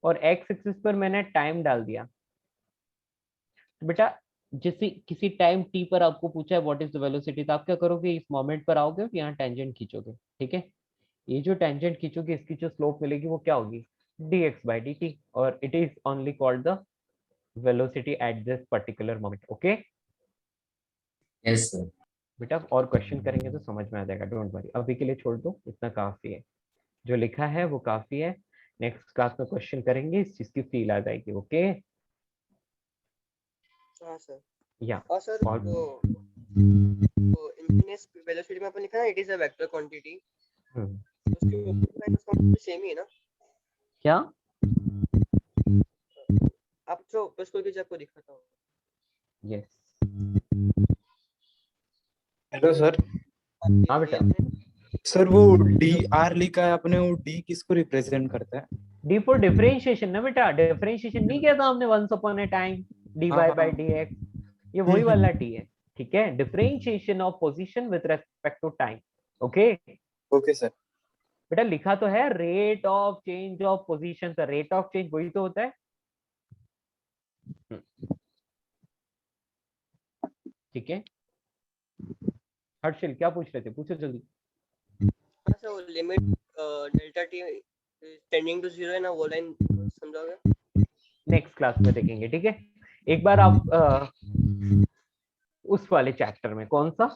और x एक्सिस पर मैंने टाइम डाल दिया, तो बेटा जैसे किसी टाइम t पर आपको पूछा है व्हाट इज द वेलोसिटी, तो आप क्या करोगे, इस मोमेंट पर आओगे और यहाँ टेंजेंट खींचोगे। ठीक है, ये जो टेंजेंट खींचोगे इसकी जो स्लोप मिलेगी वो क्या होगी, dx बाई dt, और it is only called the velocity at this particular moment. Okay yes sir. बेटा और क्वेश्चन करेंगे तो समझ में आ जाएगा, डोंट वरी, अभी के लिए छोड़ दो, इतना काफी है, जो लिखा है वो काफी है। नेक्स्ट क्लास में क्वेश्चन करेंगे, इस चीज की फील आ जाएगी। ओके हाँ सर। या और सर और तो इंस्टेंटेनियस वेलोसिटी में आपने लिखा ना it is a vector quantity, उसकी सेम ही है ना? क्या आप जो बस कोई आपको दिखाता हूँ। Yes hello sir. हाँ बेटा, सर वो डी आर लिखा है आपने, वो डी किसको रिप्रेजेंट करता है? डी फॉर डिफरेंशिएशन ना बेटा, डिफरेंशिएशन नहीं किया था हमने once upon a time, dy हाँ, बाई dx, ये वही वाला डी है। ठीक है, differentiation of position with respect to time. Okay okay sir. बेटा लिखा तो है rate of change of position, का रेट ऑफ चेंज वही तो होता है। ठीक है, हर्षिल क्या पूछ रहे थे, पूछो जल्दी। हाँ सर, वो limit delta t tending to 0 है ना, वो लाइन समझाओगे? नेक्स्ट क्लास में देखेंगे। ठीक है, एक बार आप उस वाले चैप्टर में, कौन सा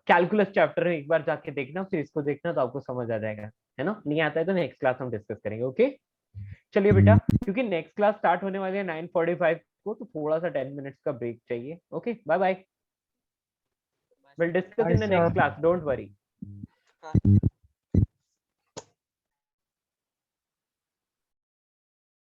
कैलकुलस चैप्टर है, एक बार जाके देखना, फिर इसको देखना, तो आपको समझ आ जाएगा, है ना? नहीं आता है तो नेक्स्ट क्लास हम डिस्कस करेंगे। ओके चलिए बेटा, क्योंकि नेक्स्ट क्लास स्टार्ट होने वाली है 9:45 को, तो थोड़ा सा 10 मिनट्स का ब्रेक चाहिए। Okay bye bye, will discuss in the next class, don't worry. हाँ